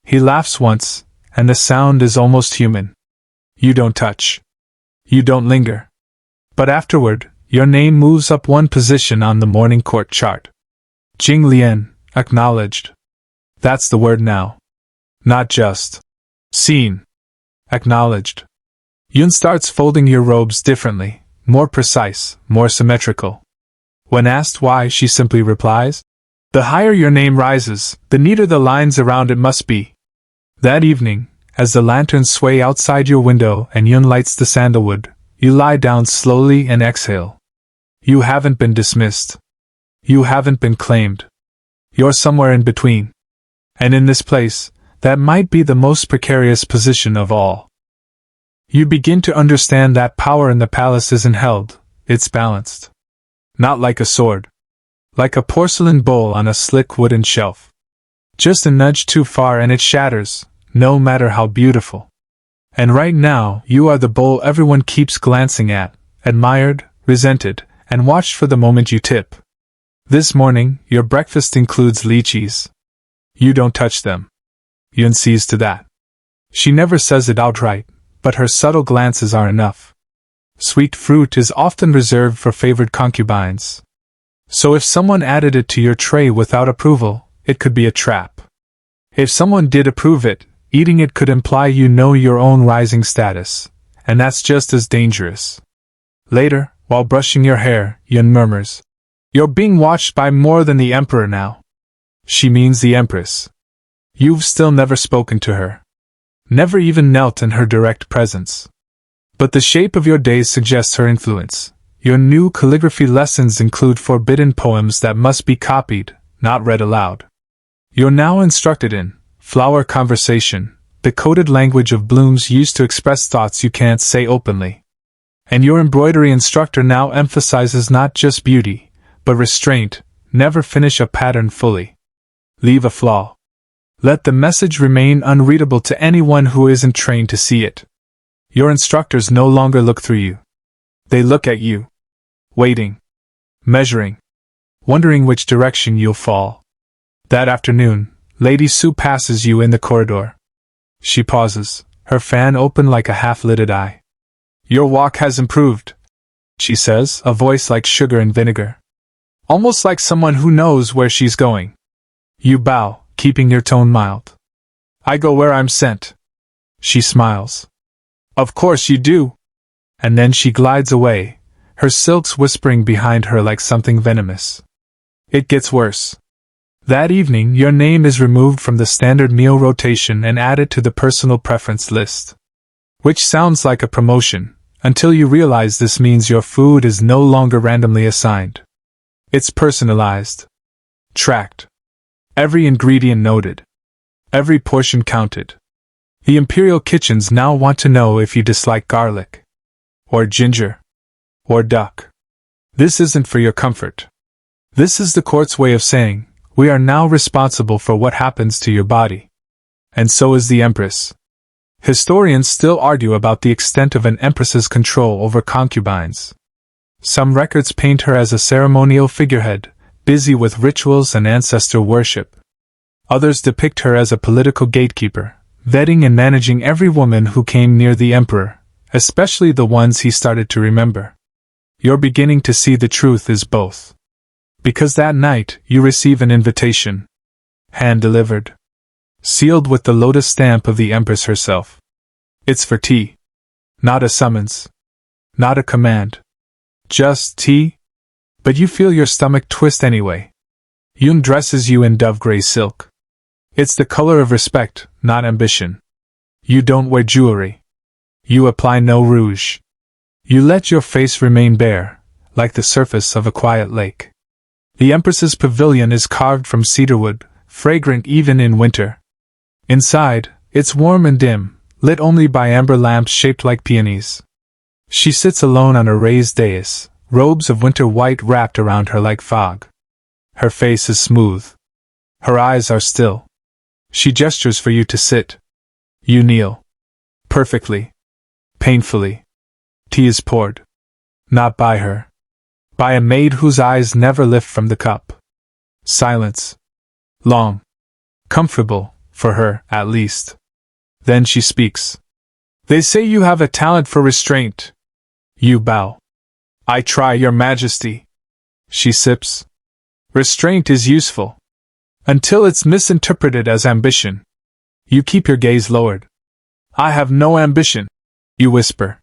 He laughs once, and the sound is almost human. You don't touch. You don't linger. But afterward, your name moves up 1 position on the morning court chart. Jing Lian, acknowledged. That's the word now. Not just seen. Acknowledged. Yun starts folding your robes differently, more precise, more symmetrical. When asked why, she simply replies, "The higher your name rises, the neater the lines around it must be." That evening, as the lanterns sway outside your window and Yun lights the sandalwood, you lie down slowly and exhale. You haven't been dismissed. You haven't been claimed. You're somewhere in between. And in this place, that might be the most precarious position of all. You begin to understand that power in the palace isn't held, it's balanced. Not like a sword. Like a porcelain bowl on a slick wooden shelf. Just a nudge too far and it shatters, no matter how beautiful. And right now, you are the bowl everyone keeps glancing at, admired, resented, and watched for the moment you tip. This morning, your breakfast includes lychees. You don't touch them. Yun sees to that. She never says it outright, but her subtle glances are enough. Sweet fruit is often reserved for favored concubines. So if someone added it to your tray without approval, it could be a trap. If someone did approve it, eating it could imply you know your own rising status, and that's just as dangerous. Later, while brushing your hair, Yun murmurs, "You're being watched by more than the emperor now." She means the empress. You've still never spoken to her. Never even knelt in her direct presence. But the shape of your days suggests her influence. Your new calligraphy lessons include forbidden poems that must be copied, not read aloud. You're now instructed in flower conversation, the coded language of blooms used to express thoughts you can't say openly. And your embroidery instructor now emphasizes not just beauty, but restraint. Never finish a pattern fully. Leave a flaw. Let the message remain unreadable to anyone who isn't trained to see it. Your instructors no longer look through you. They look at you. Waiting. Measuring. Wondering which direction you'll fall. That afternoon, Lady Sue passes you in the corridor. She pauses, her fan open like a half-lidded eye. "Your walk has improved," she says, a voice like sugar and vinegar. Almost like someone who knows where she's going. You bow, keeping your tone mild. "I go where I'm sent." She smiles. "Of course you do." And then she glides away, her silks whispering behind her like something venomous. It gets worse. That evening, your name is removed from the standard meal rotation and added to the personal preference list. Which sounds like a promotion, until you realize this means your food is no longer randomly assigned. It's personalized. Tracked. Every ingredient noted. Every portion counted. The Imperial kitchens now want to know if you dislike garlic. Or ginger. Or duck. This isn't for your comfort. This is the court's way of saying, we are now responsible for what happens to your body. And so is the Empress. Historians still argue about the extent of an empress's control over concubines. Some records paint her as a ceremonial figurehead, busy with rituals and ancestor worship. Others depict her as a political gatekeeper, vetting and managing every woman who came near the emperor, especially the ones he started to remember. You're beginning to see the truth is both. Because that night, you receive an invitation. Hand-delivered. Sealed with the lotus stamp of the empress herself. It's for tea. Not a summons. Not a command. Just tea? But you feel your stomach twist anyway. Yun dresses you in dove-gray silk. It's the color of respect, not ambition. You don't wear jewelry. You apply no rouge. You let your face remain bare, like the surface of a quiet lake. The Empress's pavilion is carved from cedarwood, fragrant even in winter. Inside, it's warm and dim, lit only by amber lamps shaped like peonies. She sits alone on a raised dais, robes of winter white wrapped around her like fog. Her face is smooth. Her eyes are still. She gestures for you to sit. You kneel. Perfectly. Painfully. Tea is poured. Not by her. By a maid whose eyes never lift from the cup. Silence. Long. Comfortable, for her, at least. Then she speaks. They say you have a talent for restraint. You bow. I try, Your Majesty. She sips. Restraint is useful. Until it's misinterpreted as ambition. You keep your gaze lowered. I have no ambition, you whisper.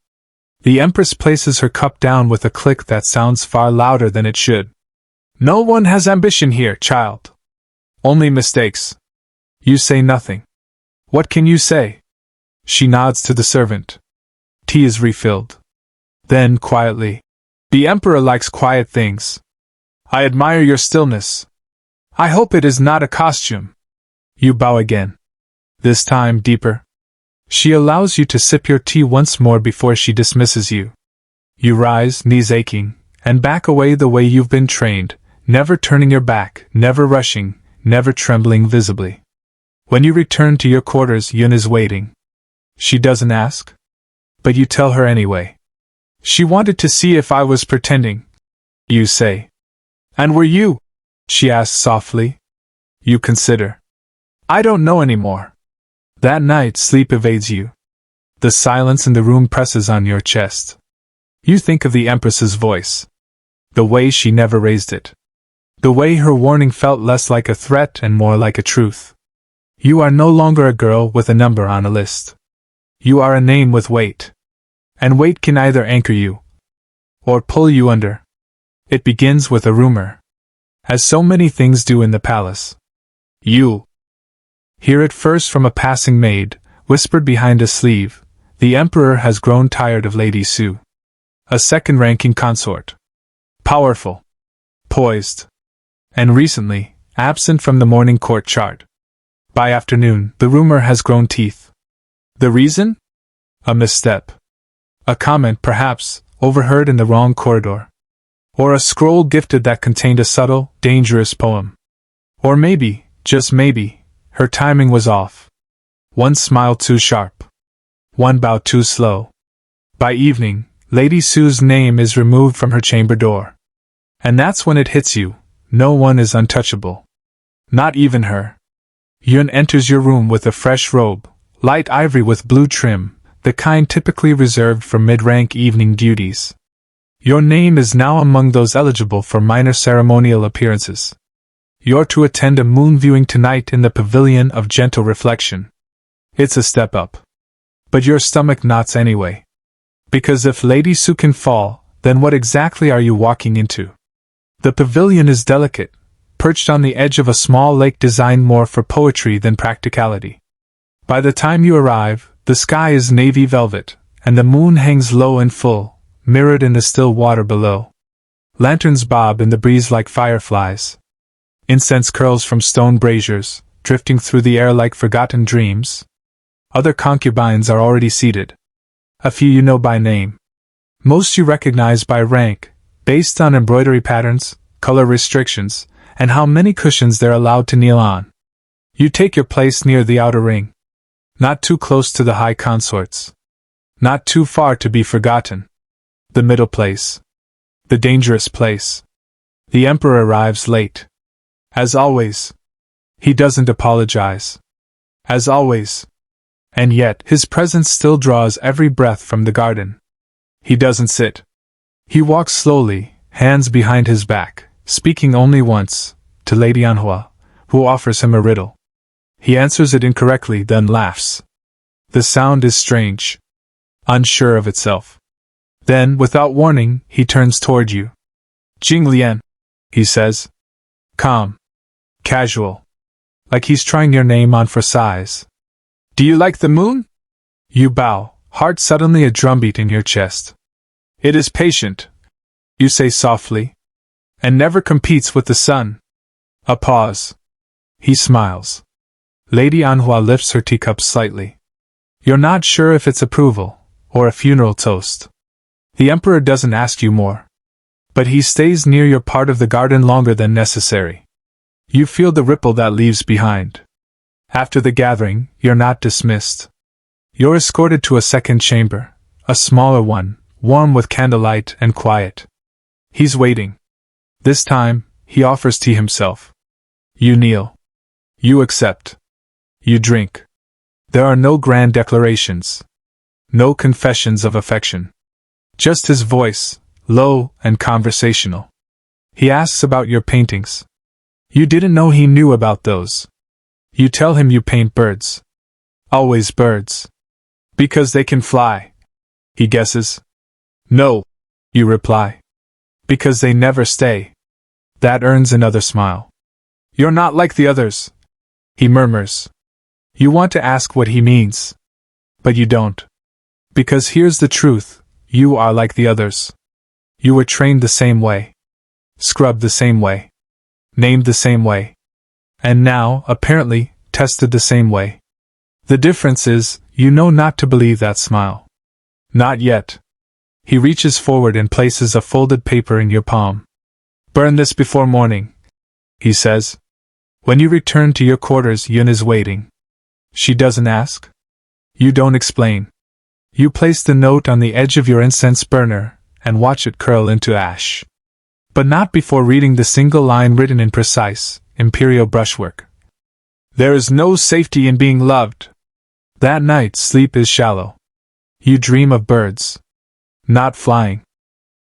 The Empress places her cup down with a click that sounds far louder than it should. No one has ambition here, child. Only mistakes. You say nothing. What can you say? She nods to the servant. Tea is refilled. Then, quietly. The Emperor likes quiet things. I admire your stillness. I hope it is not a costume. You bow again. This time deeper. She allows you to sip your tea once more before she dismisses you. You rise, knees aching, and back away the way you've been trained, never turning your back, never rushing, never trembling visibly. When you return to your quarters, Yun is waiting. She doesn't ask. But you tell her anyway. She wanted to see if I was pretending. You say. And were you? She asks softly. You consider. I don't know anymore. That night, sleep evades you. The silence in the room presses on your chest. You think of the Empress's voice. The way she never raised it. The way her warning felt less like a threat and more like a truth. You are no longer a girl with a number on a list. You are a name with weight. And weight can either anchor you or pull you under. It begins with a rumor. As so many things do in the palace. You hear it first from a passing maid, whispered behind a sleeve. The Emperor has grown tired of Lady Su. A second-ranking consort. Powerful. Poised. And recently, absent from the morning court chart. By afternoon, the rumor has grown teeth. The reason? A misstep. A comment, perhaps, overheard in the wrong corridor. Or a scroll gifted that contained a subtle, dangerous poem. Or maybe, just maybe, her timing was off. One smile too sharp. One bow too slow. By evening, Lady Su's name is removed from her chamber door. And that's when it hits you. No one is untouchable. Not even her. Yun enters your room with a fresh robe, light ivory with blue trim, the kind typically reserved for mid-rank evening duties. Your name is now among those eligible for minor ceremonial appearances. You're to attend a moon viewing tonight in the Pavilion of Gentle Reflection. It's a step up. But your stomach knots anyway. Because if Lady Su can fall, then what exactly are you walking into? The pavilion is delicate, perched on the edge of a small lake designed more for poetry than practicality. By the time you arrive, the sky is navy velvet, and the moon hangs low and full, mirrored in the still water below. Lanterns bob in the breeze like fireflies. Incense curls from stone braziers, drifting through the air like forgotten dreams. Other concubines are already seated. A few you know by name. Most you recognize by rank, based on embroidery patterns, color restrictions, and how many cushions they're allowed to kneel on. You take your place near the outer ring. Not too close to the high consorts. Not too far to be forgotten. The middle place. The dangerous place. The Emperor arrives late. As always. He doesn't apologize. As always. And yet, his presence still draws every breath from the garden. He doesn't sit. He walks slowly, hands behind his back, speaking only once, to Lady Anhua, who offers him a riddle. He answers it incorrectly, then laughs. The sound is strange. Unsure of itself. Then, without warning, he turns toward you. Jing Lian, he says. Calm. Casual. Like he's trying your name on for size. Do you like the moon? You bow, heart suddenly a drumbeat in your chest. It is patient, you say softly, and never competes with the sun. A pause. He smiles. Lady Anhua lifts her teacup slightly. You're not sure if it's approval, or a funeral toast. The Emperor doesn't ask you more. But he stays near your part of the garden longer than necessary. You feel the ripple that leaves behind. After the gathering, you're not dismissed. You're escorted to a second chamber, a smaller one, warm with candlelight and quiet. He's waiting. This time, he offers tea himself. You kneel. You accept. You drink. There are no grand declarations. No confessions of affection. Just his voice, low and conversational. He asks about your paintings. You didn't know he knew about those. You tell him you paint birds. Always birds. Because they can fly. He guesses. No, you reply. Because they never stay. That earns another smile. You're not like the others, he murmurs. You want to ask what he means. But you don't. Because here's the truth, you are like the others. You were trained the same way. Scrubbed the same way. Named the same way. And now, apparently, tested the same way. The difference is, you know not to believe that smile. Not yet. He reaches forward and places a folded paper in your palm. Burn this before morning, he says. When you return to your quarters, Yun is waiting. She doesn't ask. You don't explain. You place the note on the edge of your incense burner, and watch it curl into ash. But not before reading the single line written in precise, imperial brushwork. There is no safety in being loved. That night sleep is shallow. You dream of birds. Not flying.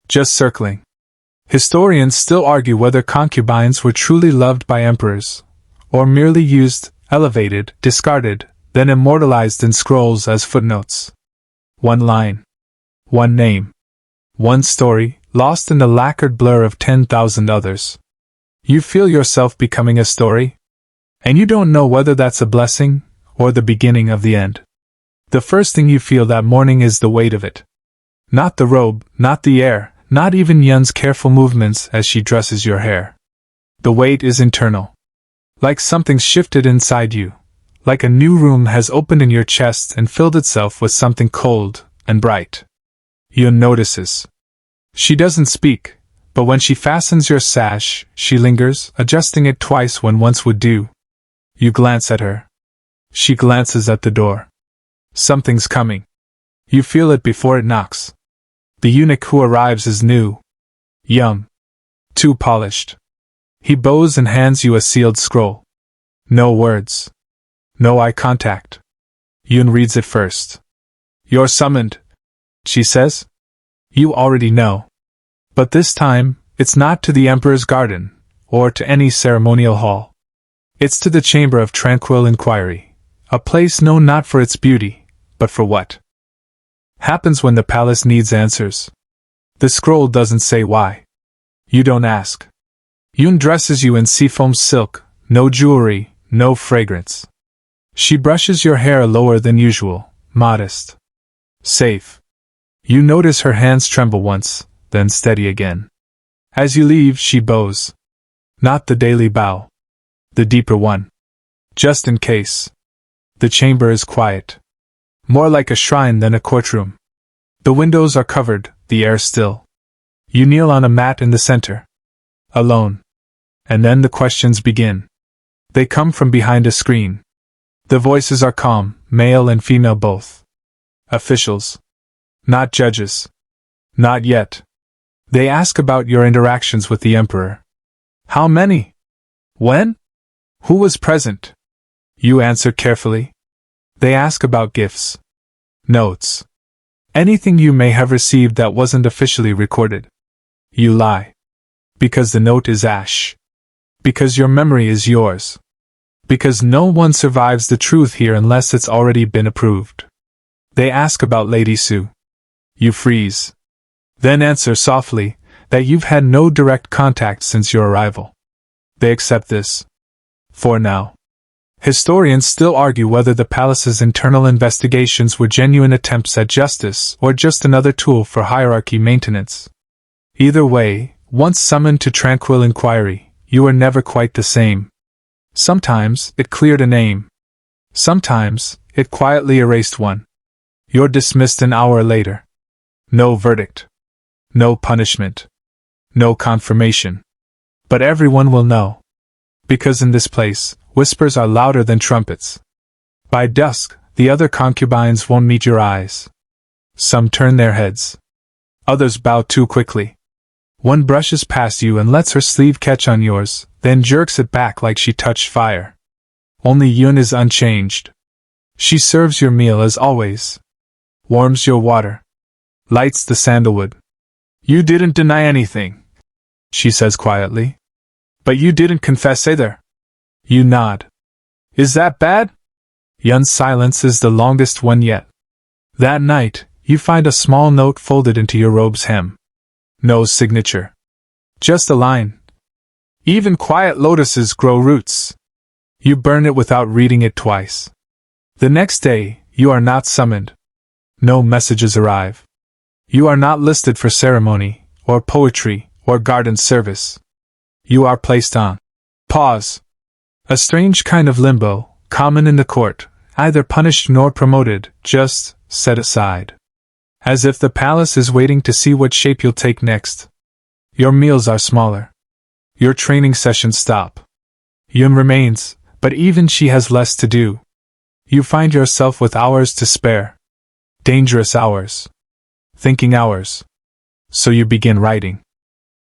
Just circling. Historians still argue whether concubines were truly loved by emperors, or merely used, elevated, discarded, then immortalized in scrolls as footnotes. One line. One name. One story, lost in the lacquered blur of 10,000 others. You feel yourself becoming a story? And you don't know whether that's a blessing, or the beginning of the end. The first thing you feel that morning is the weight of it. Not the robe, not the air, not even Yun's careful movements as she dresses your hair. The weight is internal. Like something's shifted inside you. Like a new room has opened in your chest and filled itself with something cold and bright. Yun notices. She doesn't speak, but when she fastens your sash, she lingers, adjusting it twice when once would do. You glance at her. She glances at the door. Something's coming. You feel it before it knocks. The eunuch who arrives is new. Young. Too polished. He bows and hands you a sealed scroll. No words. No eye contact. Yun reads it first. You're summoned, she says. You already know. But this time, it's not to the Emperor's garden, or to any ceremonial hall. It's to the chamber of tranquil inquiry, a place known not for its beauty, but for what happens when the palace needs answers. The scroll doesn't say why. You don't ask. Yun dresses you in seafoam silk, no jewelry, no fragrance. She brushes your hair lower than usual, modest. Safe. You notice her hands tremble once, then steady again. As you leave, she bows. Not the daily bow. The deeper one. Just in case. The chamber is quiet. More like a shrine than a courtroom. The windows are covered, the air still. You kneel on a mat in the center. Alone. And then the questions begin. They come from behind a screen. The voices are calm, male and female both. Officials. Not judges. Not yet. They ask about your interactions with the Emperor. How many? When? Who was present? You answer carefully. They ask about gifts, notes, anything you may have received that wasn't officially recorded. You lie. Because the note is ash. Because your memory is yours. Because no one survives the truth here unless it's already been approved. They ask about Lady Sue. You freeze. Then answer softly that you've had no direct contact since your arrival. They accept this. For now. Historians still argue whether the palace's internal investigations were genuine attempts at justice or just another tool for hierarchy maintenance. Either way, once summoned to tranquil inquiry, you are never quite the same. Sometimes it cleared a name. Sometimes it quietly erased one. You're dismissed an hour later. No verdict. No punishment. No confirmation. But everyone will know. Because in this place, whispers are louder than trumpets. By dusk, the other concubines won't meet your eyes. Some turn their heads. Others bow too quickly. One brushes past you and lets her sleeve catch on yours, then jerks it back like she touched fire. Only Yun is unchanged. She serves your meal as always. Warms your water. Lights the sandalwood. You didn't deny anything, she says quietly. But you didn't confess either. You nod. Is that bad? Yun's silence is the longest one yet. That night, you find a small note folded into your robe's hem. No signature. Just a line. Even quiet lotuses grow roots. You burn it without reading it twice. The next day, you are not summoned. No messages arrive. You are not listed for ceremony, or poetry, or garden service. You are placed on pause. A strange kind of limbo, common in the court, either punished nor promoted, just set aside. As if the palace is waiting to see what shape you'll take next. Your meals are smaller. Your training sessions stop. Yun remains, but even she has less to do. You find yourself with hours to spare. Dangerous hours. Thinking hours. So you begin writing.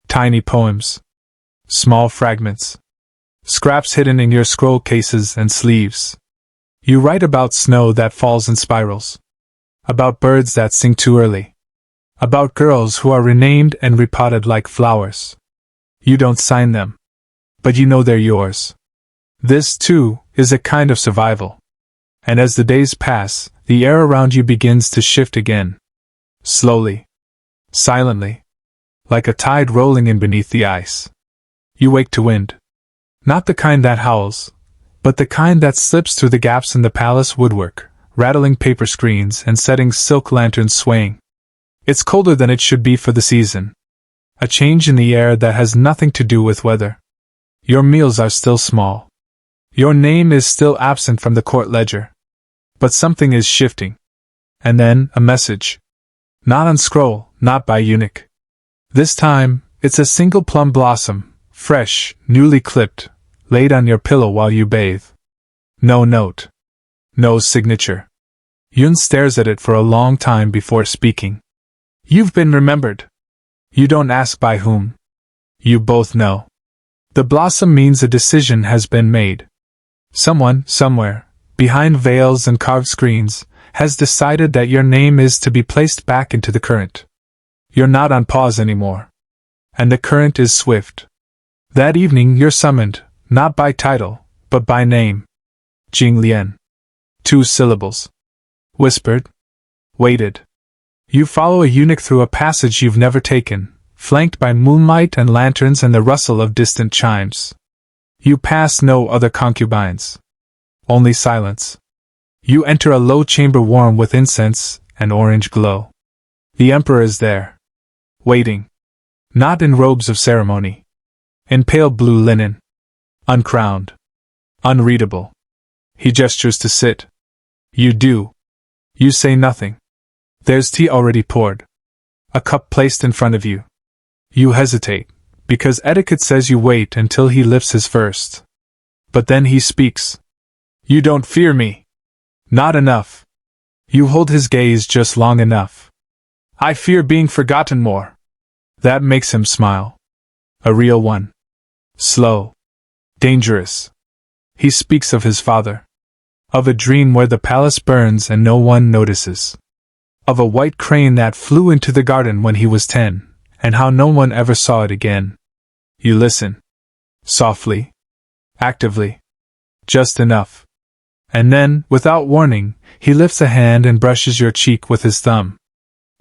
Tiny poems. Small fragments. Scraps hidden in your scroll cases and sleeves. You write about snow that falls in spirals. About birds that sing too early. About girls who are renamed and repotted like flowers. You don't sign them. But you know they're yours. This, too, is a kind of survival. And as the days pass, the air around you begins to shift again. Slowly. Silently. Like a tide rolling in beneath the ice. You wake to wind. Not the kind that howls, but the kind that slips through the gaps in the palace woodwork, rattling paper screens and setting silk lanterns swaying. It's colder than it should be for the season. A change in the air that has nothing to do with weather. Your meals are still small. Your name is still absent from the court ledger. But something is shifting. And then, a message. Not on scroll, not by eunuch. This time, it's a single plum blossom, fresh, newly clipped, laid on your pillow while you bathe. No note. No signature. Yun stares at it for a long time before speaking. You've been remembered. You don't ask by whom. You both know. The blossom means a decision has been made. Someone, somewhere, behind veils and carved screens, has decided that your name is to be placed back into the current. You're not on pause anymore. And the current is swift. That evening you're summoned, not by title, but by name. Jing Lian. 2 syllables. Whispered. Waited. You follow a eunuch through a passage you've never taken, flanked by moonlight and lanterns and the rustle of distant chimes. You pass no other concubines. Only silence. You enter a low chamber warm with incense and orange glow. The emperor is there. Waiting. Not in robes of ceremony. In pale blue linen. Uncrowned. Unreadable. He gestures to sit. You do. You say nothing. There's tea already poured. A cup placed in front of you. You hesitate, because etiquette says you wait until he lifts his first. But then he speaks. You don't fear me. Not enough. You hold his gaze just long enough. I fear being forgotten more. That makes him smile. A real one. Slow. Dangerous. He speaks of his father. Of a dream where the palace burns and no one notices. Of a white crane that flew into the garden when he was 10, and how no one ever saw it again. You listen. Softly. Actively. Just enough. And then, without warning, he lifts a hand and brushes your cheek with his thumb.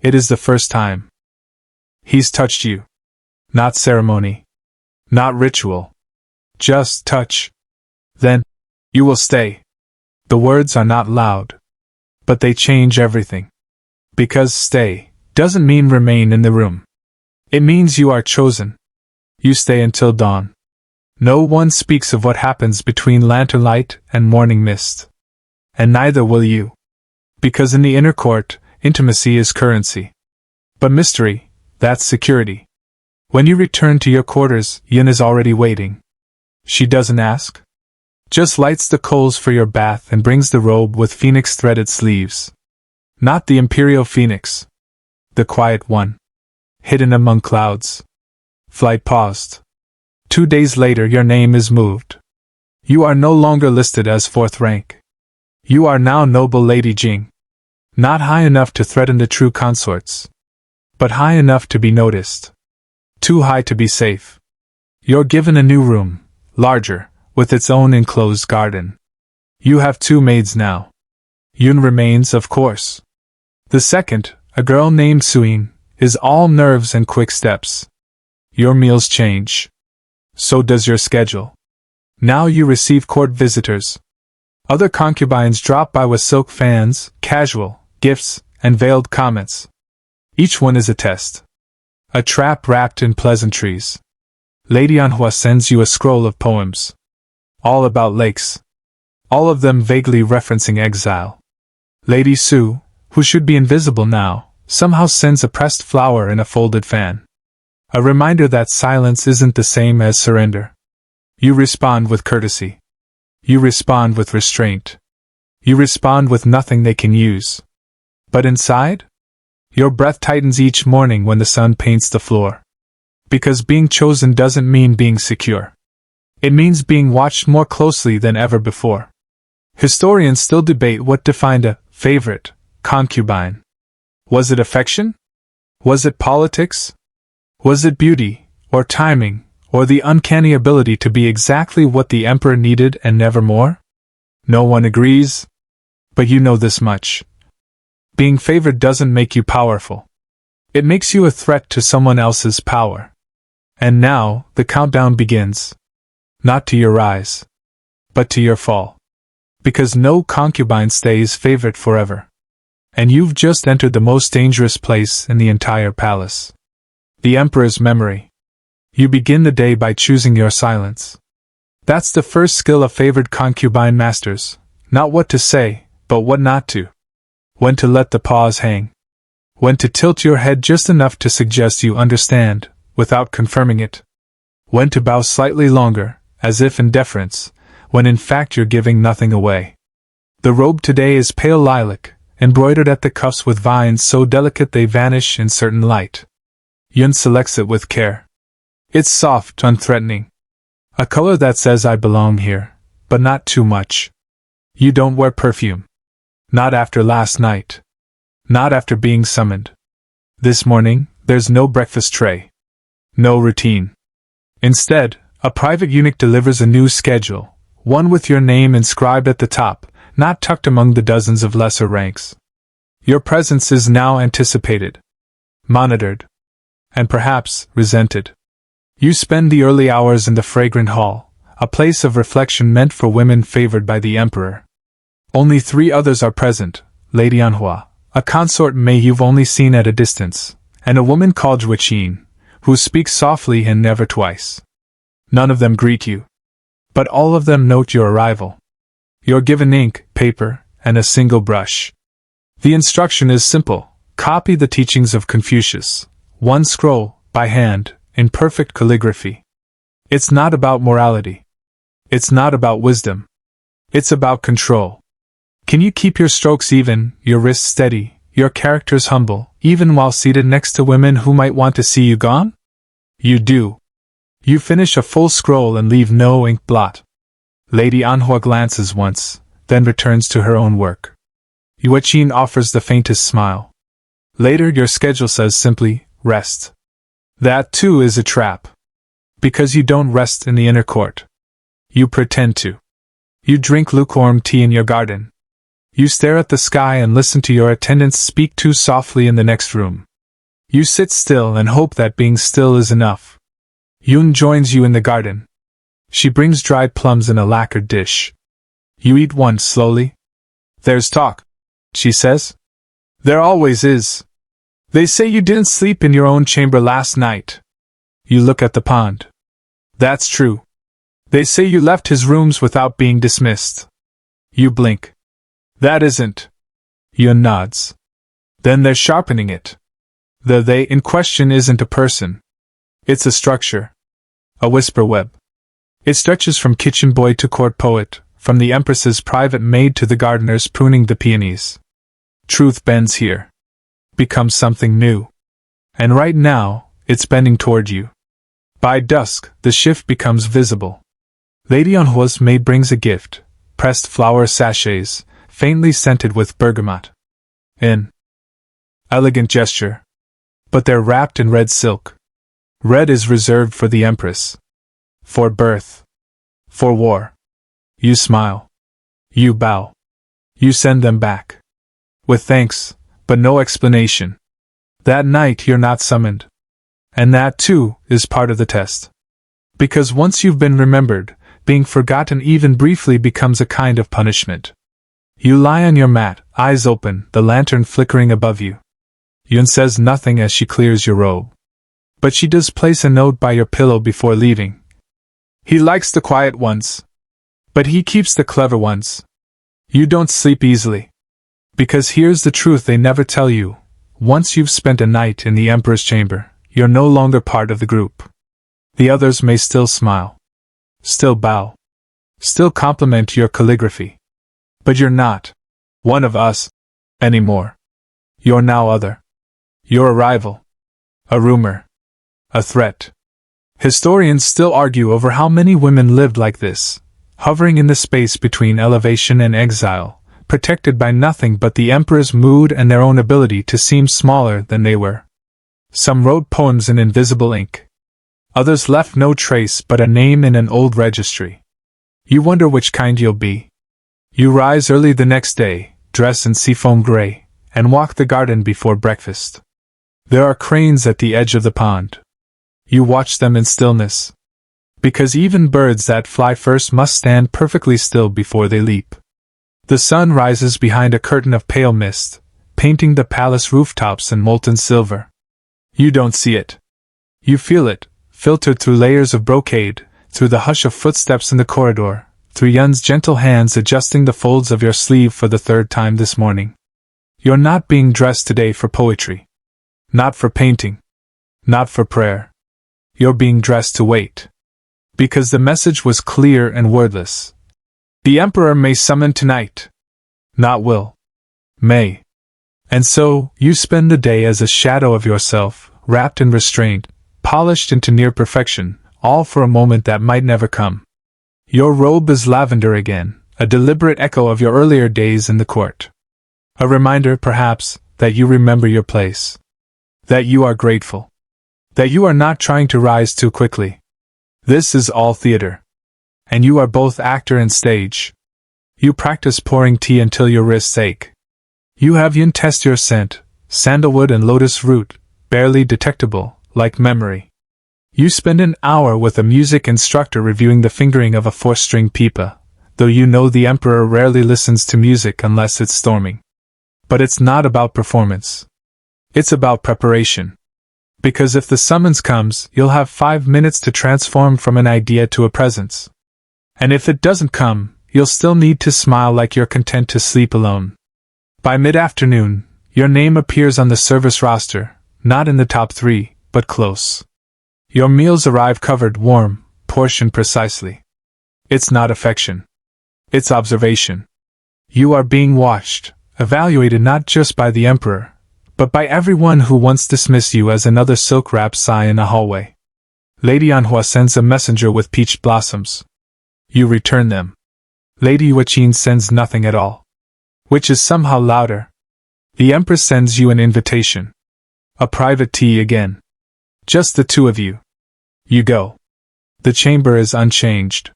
It is the first time. He's touched you. Not ceremony. Not ritual. Just touch. Then, you will stay. The words are not loud. But they change everything. Because stay doesn't mean remain in the room. It means you are chosen. You stay until dawn. No one speaks of what happens between lantern light and morning mist. And neither will you. Because in the inner court, intimacy is currency. But mystery, that's security. When you return to your quarters, Yin is already waiting. She doesn't ask. Just lights the coals for your bath and brings the robe with phoenix-threaded sleeves. Not the imperial phoenix. The quiet one. Hidden among clouds. Flight paused. 2 days later your name is moved. You are no longer listed as 4th rank. You are now noble Lady Jing. Not high enough to threaten the true consorts. But high enough to be noticed. Too high to be safe. You're given a new room, larger, with its own enclosed garden. You have 2 maids now. Yun remains, of course. The second, a girl named Suyin, is all nerves and quick steps. Your meals change. So does your schedule. Now you receive court visitors. Other concubines drop by with silk fans, casual, gifts, and veiled comments. Each one is a test. A trap wrapped in pleasantries. Lady Anhua sends you a scroll of poems. All about lakes. All of them vaguely referencing exile. Lady Su, who should be invisible now, somehow sends a pressed flower in a folded fan. A reminder that silence isn't the same as surrender. You respond with courtesy. You respond with restraint. You respond with nothing they can use. But inside? Your breath tightens each morning when the sun paints the floor. Because being chosen doesn't mean being secure. It means being watched more closely than ever before. Historians still debate what defined a favorite concubine. Was it affection? Was it politics? Was it beauty, or timing, or the uncanny ability to be exactly what the emperor needed and never more? No one agrees. But you know this much. Being favored doesn't make you powerful. It makes you a threat to someone else's power. And now, the countdown begins. Not to your rise, but to your fall. Because no concubine stays favored forever. And you've just entered the most dangerous place in the entire palace. The Emperor's memory. You begin the day by choosing your silence. That's the first skill of favored concubine masters, not what to say, but what not to. When to let the pause hang. When to tilt your head just enough to suggest you understand, without confirming it. When to bow slightly longer, as if in deference, when in fact you're giving nothing away. The robe today is pale lilac, embroidered at the cuffs with vines so delicate they vanish in certain light. Yun selects it with care. It's soft, unthreatening. A color that says I belong here, but not too much. You don't wear perfume. Not after last night. Not after being summoned. This morning, there's no breakfast tray. No routine. Instead, a private eunuch delivers a new schedule, one with your name inscribed at the top, not tucked among the dozens of lesser ranks. Your presence is now anticipated. Monitored. And perhaps resented. You spend the early hours in the fragrant hall, a place of reflection meant for women favored by the emperor. Only 3 others are present, Lady Anhua, a consort Mei you've only seen at a distance, and a woman called Zhuqin, who speaks softly and never twice. None of them greet you. But all of them note your arrival. You're given ink, paper, and a single brush. The instruction is simple: copy the teachings of Confucius. 1 scroll, by hand, in perfect calligraphy. It's not about morality. It's not about wisdom. It's about control. Can you keep your strokes even, your wrists steady, your characters humble, even while seated next to women who might want to see you gone? You do. You finish a full scroll and leave no ink blot. Lady Anhua glances once, then returns to her own work. Yuqin offers the faintest smile. Later your schedule says simply, rest. That too is a trap. Because you don't rest in the inner court. You pretend to. You drink lukewarm tea in your garden. You stare at the sky and listen to your attendants speak too softly in the next room. You sit still and hope that being still is enough. Yun joins you in the garden. She brings dried plums in a lacquered dish. You eat one slowly. There's talk, she says. There always is. They say you didn't sleep in your own chamber last night. You look at the pond. That's true. They say you left his rooms without being dismissed. You blink. That isn't. Yun nods. Then they're sharpening it. The they in question isn't a person. It's a structure. A whisper web. It stretches from kitchen boy to court poet, from the empress's private maid to the gardeners pruning the peonies. Truth bends here. Becomes something new. And right now, it's bending toward you. By dusk, the shift becomes visible. Lady Anhua's maid brings a gift, pressed flower sachets, faintly scented with bergamot. An elegant gesture. But they're wrapped in red silk. Red is reserved for the Empress. For birth. For war. You smile. You bow. You send them back. With thanks, but no explanation. That night you're not summoned. And that, too, is part of the test. Because once you've been remembered, being forgotten even briefly becomes a kind of punishment. You lie on your mat, eyes open, the lantern flickering above you. Yun says nothing as she clears your robe. But she does place a note by your pillow before leaving. He likes the quiet ones. But he keeps the clever ones. You don't sleep easily. Because here's the truth they never tell you. Once you've spent a night in the Emperor's chamber, you're no longer part of the group. The others may still smile. Still bow. Still compliment your calligraphy. But you're not one of us anymore. You're now other. You're a rival. A rumor. A threat. Historians still argue over how many women lived like this, hovering in the space between elevation and exile, protected by nothing but the emperor's mood and their own ability to seem smaller than they were. Some wrote poems in invisible ink. Others left no trace but a name in an old registry. You wonder which kind you'll be. You rise early the next day, dress in seafoam gray, and walk the garden before breakfast. There are cranes at the edge of the pond. You watch them in stillness. Because even birds that fly first must stand perfectly still before they leap. The sun rises behind a curtain of pale mist, painting the palace rooftops in molten silver. You don't see it. You feel it, filtered through layers of brocade, through the hush of footsteps in the corridor, through Yun's gentle hands adjusting the folds of your sleeve for the third time this morning. You're not being dressed today for poetry. Not for painting. Not for prayer. You're being dressed to wait. Because the message was clear and wordless. The Emperor may summon tonight. Not will. May. And so, you spend the day as a shadow of yourself, wrapped in restraint, polished into near perfection, all for a moment that might never come. Your robe is lavender again, a deliberate echo of your earlier days in the court. A reminder, perhaps, that you remember your place. That you are grateful. That you are not trying to rise too quickly. This is all theater. And you are both actor and stage. You practice pouring tea until your wrists ache. You have Yun test your scent, sandalwood and lotus root, barely detectable, like memory. You spend an hour with a music instructor reviewing the fingering of a 4-string pipa, though you know the Emperor rarely listens to music unless it's storming. But it's not about performance. It's about preparation. Because if the summons comes, you'll have 5 minutes to transform from an idea to a presence. And if it doesn't come, you'll still need to smile like you're content to sleep alone. By mid-afternoon, your name appears on the service roster, not in the top 3, but close. Your meals arrive covered, warm, portioned precisely. It's not affection. It's observation. You are being watched, evaluated not just by the Emperor, but by everyone who once dismissed you as another silk-wrapped sigh in a hallway. Lady Anhua sends a messenger with peach blossoms. You return them. Lady Yuqin sends nothing at all. Which is somehow louder. The Empress sends you an invitation. A private tea again. Just the two of you. You go. The chamber is unchanged.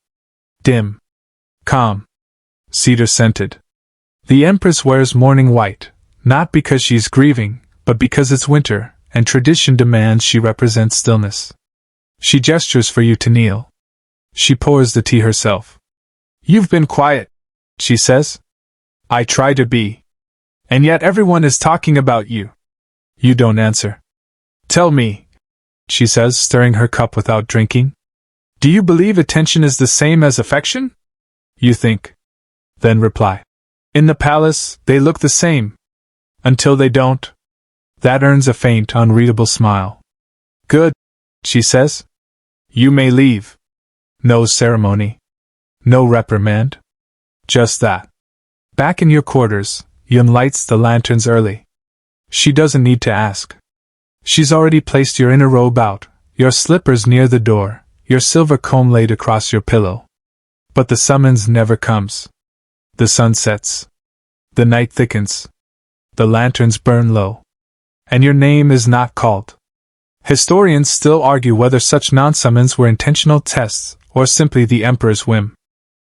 Dim. Calm. Cedar-scented. The Empress wears mourning white, not because she's grieving, but because it's winter, and tradition demands she represents stillness. She gestures for you to kneel. She pours the tea herself. You've been quiet, she says. I try to be. And yet everyone is talking about you. You don't answer. Tell me, she says, stirring her cup without drinking. Do you believe attention is the same as affection? You think. Then reply. In the palace, they look the same. Until they don't. That earns a faint, unreadable smile. Good, she says. You may leave. No ceremony. No reprimand. Just that. Back in your quarters, Yun lights the lanterns early. She doesn't need to ask. She's already placed your inner robe out, your slippers near the door, your silver comb laid across your pillow. But the summons never comes. The sun sets. The night thickens. The lanterns burn low. And your name is not called. Historians still argue whether such non-summons were intentional tests, or simply the Emperor's whim.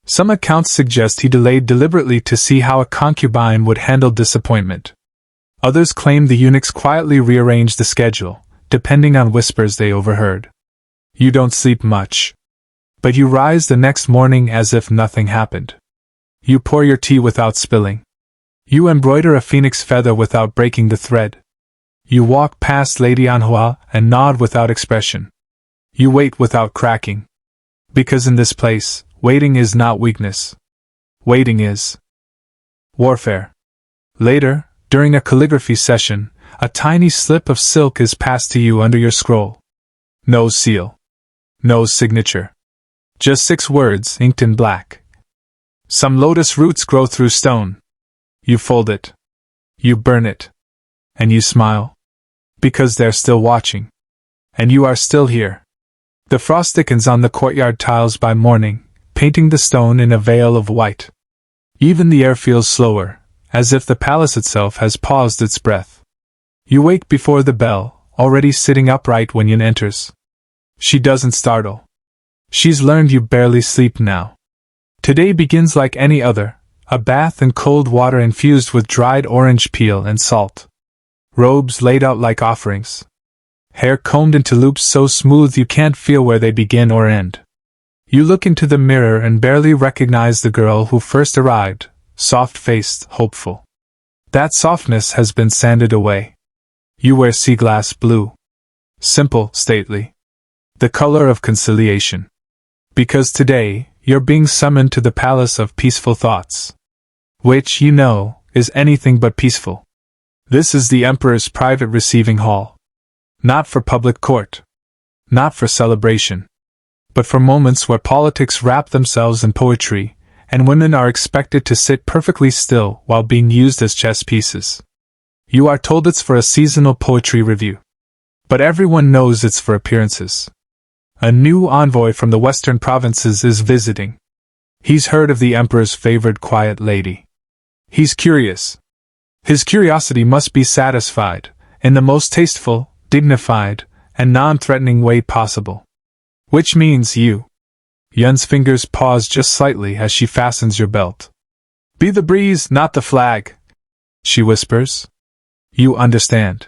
Some accounts suggest he delayed deliberately to see how a concubine would handle disappointment. Others claim the eunuchs quietly rearranged the schedule, depending on whispers they overheard. You don't sleep much. But you rise the next morning as if nothing happened. You pour your tea without spilling. You embroider a phoenix feather without breaking the thread. You walk past Lady Anhua and nod without expression. You wait without cracking. Because in this place, waiting is not weakness. Waiting is warfare. Later, during a calligraphy session, a tiny slip of silk is passed to you under your scroll. No seal. No signature. Just 6 words inked in black. Some lotus roots grow through stone. You fold it. You burn it. And you smile. Because they're still watching. And you are still here. The frost thickens on the courtyard tiles by morning, painting the stone in a veil of white. Even the air feels slower, as if the palace itself has paused its breath. You wake before the bell, already sitting upright when Yun enters. She doesn't startle. She's learned you barely sleep now. Today begins like any other, a bath in cold water infused with dried orange peel and salt. Robes laid out like offerings. Hair combed into loops so smooth you can't feel where they begin or end. You look into the mirror and barely recognize the girl who first arrived, soft-faced, hopeful. That softness has been sanded away. You wear sea glass blue. Simple, stately. The color of conciliation. Because today, you're being summoned to the palace of peaceful thoughts. Which, you know, is anything but peaceful. This is the Emperor's private receiving hall. Not for public court. Not for celebration. But for moments where politics wrap themselves in poetry, and women are expected to sit perfectly still while being used as chess pieces. You are told it's for a seasonal poetry review. But everyone knows it's for appearances. A new envoy from the western provinces is visiting. He's heard of the Emperor's favored quiet lady. He's curious. His curiosity must be satisfied, in the most tasteful, dignified, and non-threatening way possible. Which means you. Yun's fingers pause just slightly as she fastens your belt. Be the breeze, not the flag, she whispers. You understand.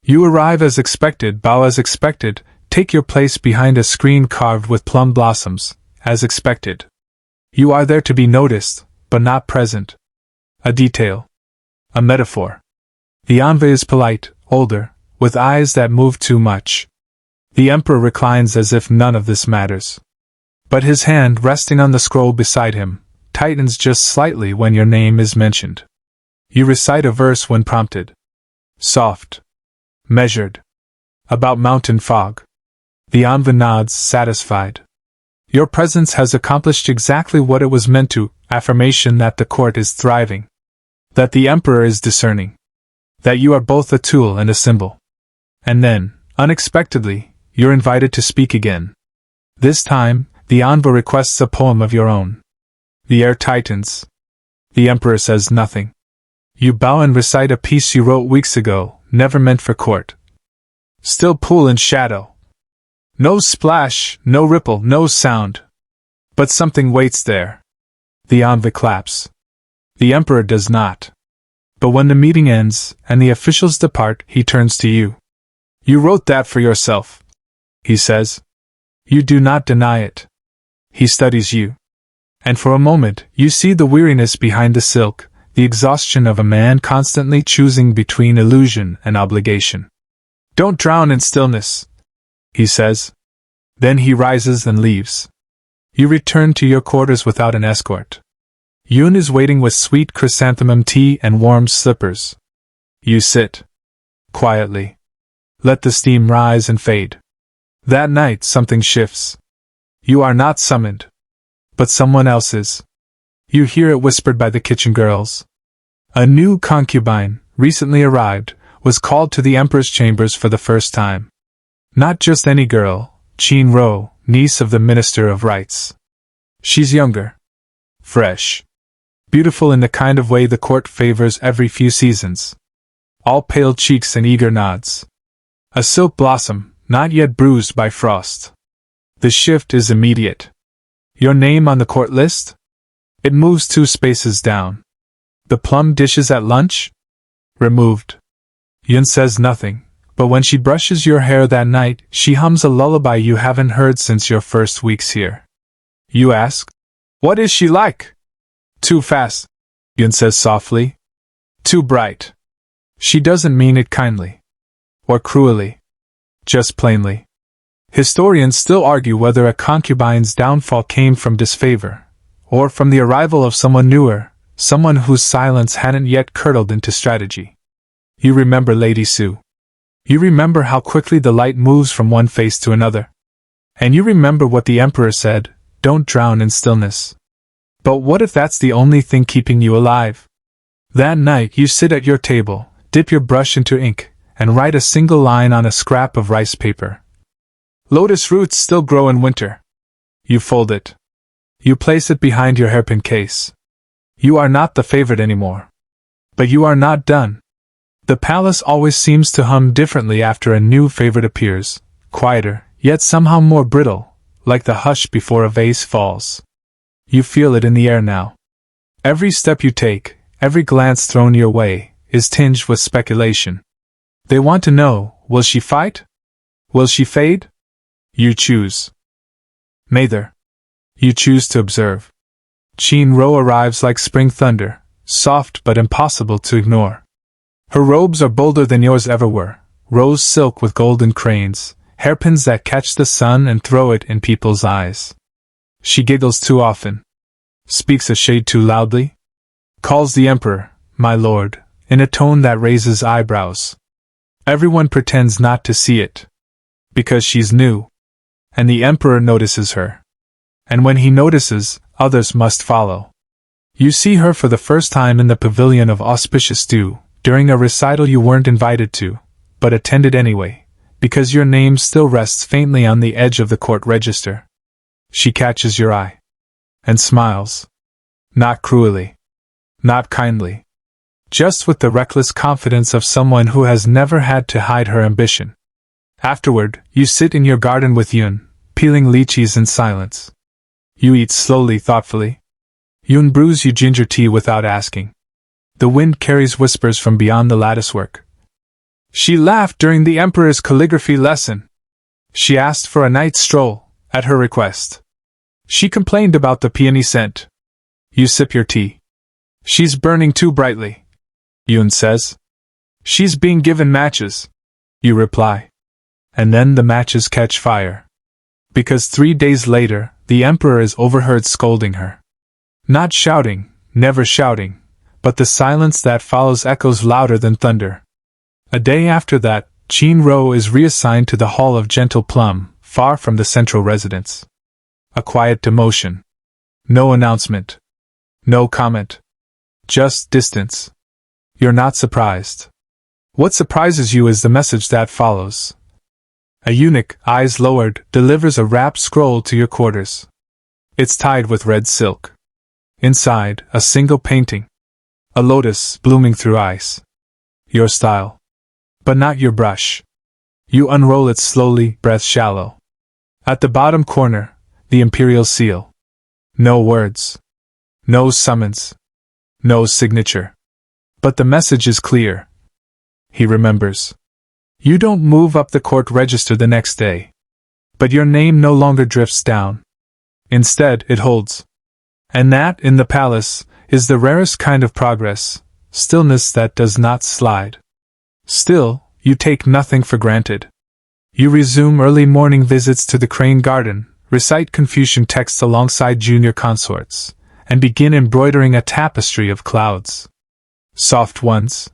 You arrive as expected, bow as expected, take your place behind a screen carved with plum blossoms, as expected. You are there to be noticed, but not present. A detail. A metaphor. The envoy is polite, older, with eyes that move too much. The Emperor reclines as if none of this matters. But his hand resting on the scroll beside him, tightens just slightly when your name is mentioned. You recite a verse when prompted. Soft. Measured. About mountain fog. The envoy nods, satisfied. Your presence has accomplished exactly what it was meant to, affirmation that the court is thriving. That the Emperor is discerning. That you are both a tool and a symbol. And then, unexpectedly, you're invited to speak again. This time, the envoy requests a poem of your own. The air tightens. The emperor says nothing. You bow and recite a piece you wrote weeks ago, never meant for court. Still pool and shadow. No splash, no ripple, no sound. But something waits there. The envoy claps. The emperor does not. But when the meeting ends, and the officials depart, he turns to you. You wrote that for yourself, he says. You do not deny it. He studies you. And for a moment, you see the weariness behind the silk, the exhaustion of a man constantly choosing between illusion and obligation. Don't drown in stillness, he says. Then he rises and leaves. You return to your quarters without an escort. Yun is waiting with sweet chrysanthemum tea and warm slippers. You sit. Quietly. Let the steam rise and fade. That night something shifts. You are not summoned. But someone else is. You hear it whispered by the kitchen girls. A new concubine, recently arrived, was called to the emperor's chambers for the first time. Not just any girl, Qin Ro, niece of the Minister of Rights. She's younger. Fresh. Beautiful in the kind of way the court favors every few seasons. All pale cheeks and eager nods. A silk blossom, not yet bruised by frost. The shift is immediate. Your name on the court list? It moves 2 spaces down. The plum dishes at lunch? Removed. Yun says nothing, but when she brushes your hair that night, she hums a lullaby you haven't heard since your first weeks here. You ask, what is she like? Too fast, Yun says softly. Too bright. She doesn't mean it kindly. Or cruelly. Just plainly. Historians still argue whether a concubine's downfall came from disfavor, or from the arrival of someone newer, someone whose silence hadn't yet curdled into strategy. You remember Lady Su. You remember how quickly the light moves from one face to another. And you remember what the emperor said, don't drown in stillness. But what if that's the only thing keeping you alive? That night you sit at your table, dip your brush into ink, and write a single line on a scrap of rice paper. Lotus roots still grow in winter. You fold it. You place it behind your hairpin case. You are not the favorite anymore. But you are not done. The palace always seems to hum differently after a new favorite appears, quieter, yet somehow more brittle, like the hush before a vase falls. You feel it in the air now. Every step you take, every glance thrown your way, is tinged with speculation. They want to know, will she fight? Will she fade? You choose. Mather. You choose to observe. Qin Ro arrives like spring thunder, soft but impossible to ignore. Her robes are bolder than yours ever were, rose silk with golden cranes, hairpins that catch the sun and throw it in people's eyes. She giggles too often. Speaks a shade too loudly. Calls the emperor, my lord, in a tone that raises eyebrows. Everyone pretends not to see it. Because she's new. And the emperor notices her. And when he notices, others must follow. You see her for the first time in the pavilion of auspicious dew, during a recital you weren't invited to, but attended anyway, because your name still rests faintly on the edge of the court register. She catches your eye. And smiles. Not cruelly. Not kindly. Just with the reckless confidence of someone who has never had to hide her ambition. Afterward, you sit in your garden with Yun, peeling lychees in silence. You eat slowly, thoughtfully. Yun brews you ginger tea without asking. The wind carries whispers from beyond the latticework. She laughed during the emperor's calligraphy lesson. She asked for a night stroll, at her request. She complained about the peony scent. You sip your tea. She's burning too brightly, Yun says. She's being given matches, you reply. And then the matches catch fire. Because 3 days later, the emperor is overheard scolding her. Not shouting, never shouting, but the silence that follows echoes louder than thunder. A day after that, Qin Ro is reassigned to the Hall of Gentle Plum, far from the central residence. A quiet demotion. No announcement. No comment. Just distance. You're not surprised. What surprises you is the message that follows. A eunuch, eyes lowered, delivers a wrapped scroll to your quarters. It's tied with red silk. Inside, a single painting. A lotus blooming through ice. Your style. But not your brush. You unroll it slowly, breath shallow. At the bottom corner, the imperial seal. No words. No summons. No signature. But the message is clear. He remembers. You don't move up the court register the next day. But your name no longer drifts down. Instead, it holds. And that, in the palace, is the rarest kind of progress, stillness that does not slide. Still, you take nothing for granted. You resume early morning visits to the Crane Garden, recite Confucian texts alongside junior consorts, and begin embroidering a tapestry of clouds. Soft ones.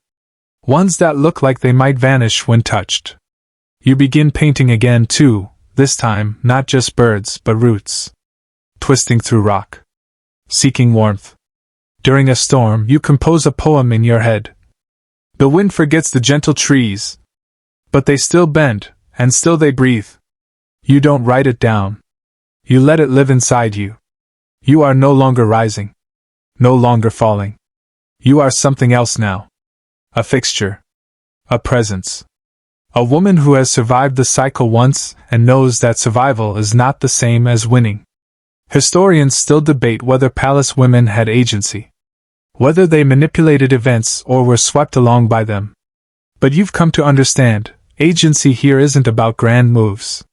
Ones that look like they might vanish when touched. You begin painting again too, this time not just birds but roots. Twisting through rock. Seeking warmth. During a storm, you compose a poem in your head. The wind forgets the gentle trees. But they still bend, and still they breathe. You don't write it down. You let it live inside you. You are no longer rising. No longer falling. You are something else now. A fixture. A presence. A woman who has survived the cycle once and knows that survival is not the same as winning. Historians still debate whether palace women had agency. Whether they manipulated events or were swept along by them. But you've come to understand, agency here isn't about grand moves.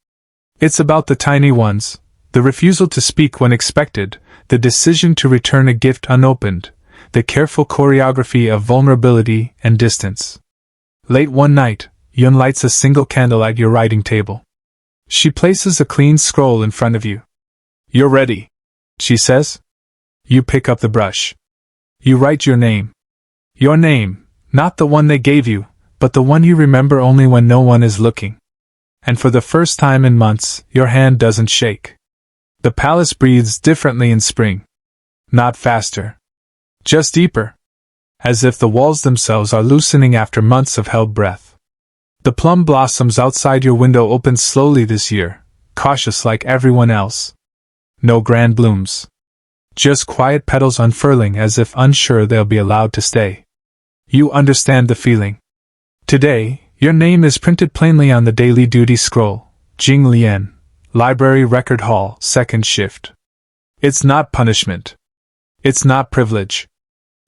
It's about the tiny ones, the refusal to speak when expected, the decision to return a gift unopened, the careful choreography of vulnerability and distance. Late one night, Yun lights a single candle at your writing table. She places a clean scroll in front of you. You're ready, she says. You pick up the brush. You write your name. Your name, not the one they gave you, but the one you remember only when no one is looking. And for the first time in months, your hand doesn't shake. The palace breathes differently in spring. Not faster. Just deeper. As if the walls themselves are loosening after months of held breath. The plum blossoms outside your window open slowly this year, cautious like everyone else. No grand blooms. Just quiet petals unfurling as if unsure they'll be allowed to stay. You understand the feeling. Today, your name is printed plainly on the daily duty scroll, Jing Lian, Library Record Hall, second shift. It's not punishment. It's not privilege.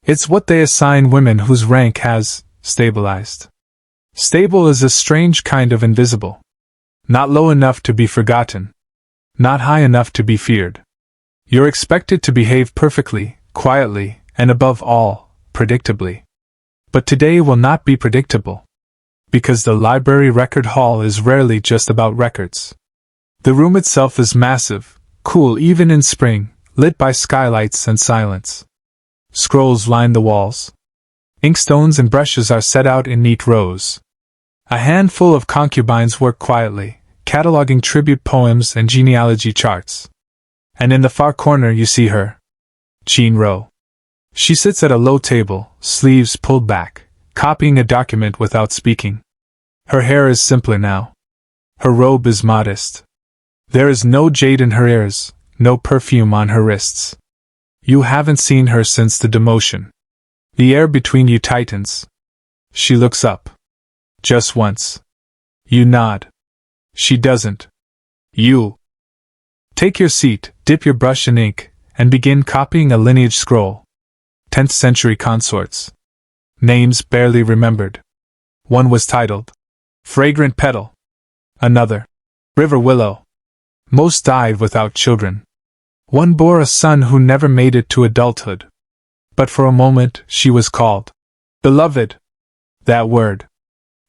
It's what they assign women whose rank has stabilized. Stable is a strange kind of invisible. Not low enough to be forgotten. Not high enough to be feared. You're expected to behave perfectly, quietly, and above all, predictably. But today will not be predictable. Because the library record hall is rarely just about records. The room itself is massive, cool even in spring, lit by skylights and silence. Scrolls line the walls. Inkstones and brushes are set out in neat rows. A handful of concubines work quietly, cataloging tribute poems and genealogy charts. And in the far corner you see her. Jean Ro. She sits at a low table, sleeves pulled back, copying a document without speaking. Her hair is simpler now. Her robe is modest. There is no jade in her ears, no perfume on her wrists. You haven't seen her since the demotion. The air between you tightens. She looks up. Just once. You nod. She doesn't. You. Take your seat, dip your brush in ink, and begin copying a lineage scroll. 10th century consorts. Names barely remembered. One was titled Fragrant Petal. Another, River Willow. Most died without children. One bore a son who never made it to adulthood. But for a moment she was called Beloved. That word.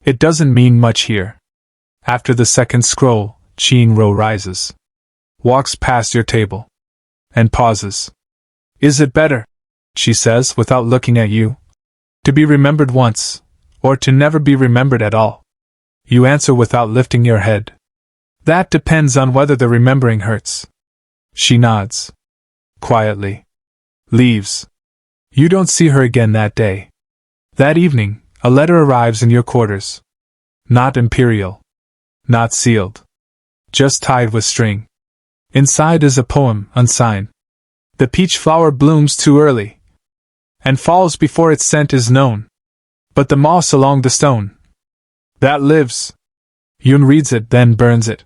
It doesn't mean much here. After the second scroll, Jean Ro rises. Walks past your table. And pauses. Is it better, she says without looking at you, to be remembered once, or to never be remembered at all? You answer without lifting your head. That depends on whether the remembering hurts. She nods. Quietly. Leaves. You don't see her again that day. That evening, a letter arrives in your quarters. Not imperial. Not sealed. Just tied with string. Inside is a poem, unsigned. The peach flower blooms too early, and falls before its scent is known. But the moss along the stone, that lives. Yun reads it, then burns it.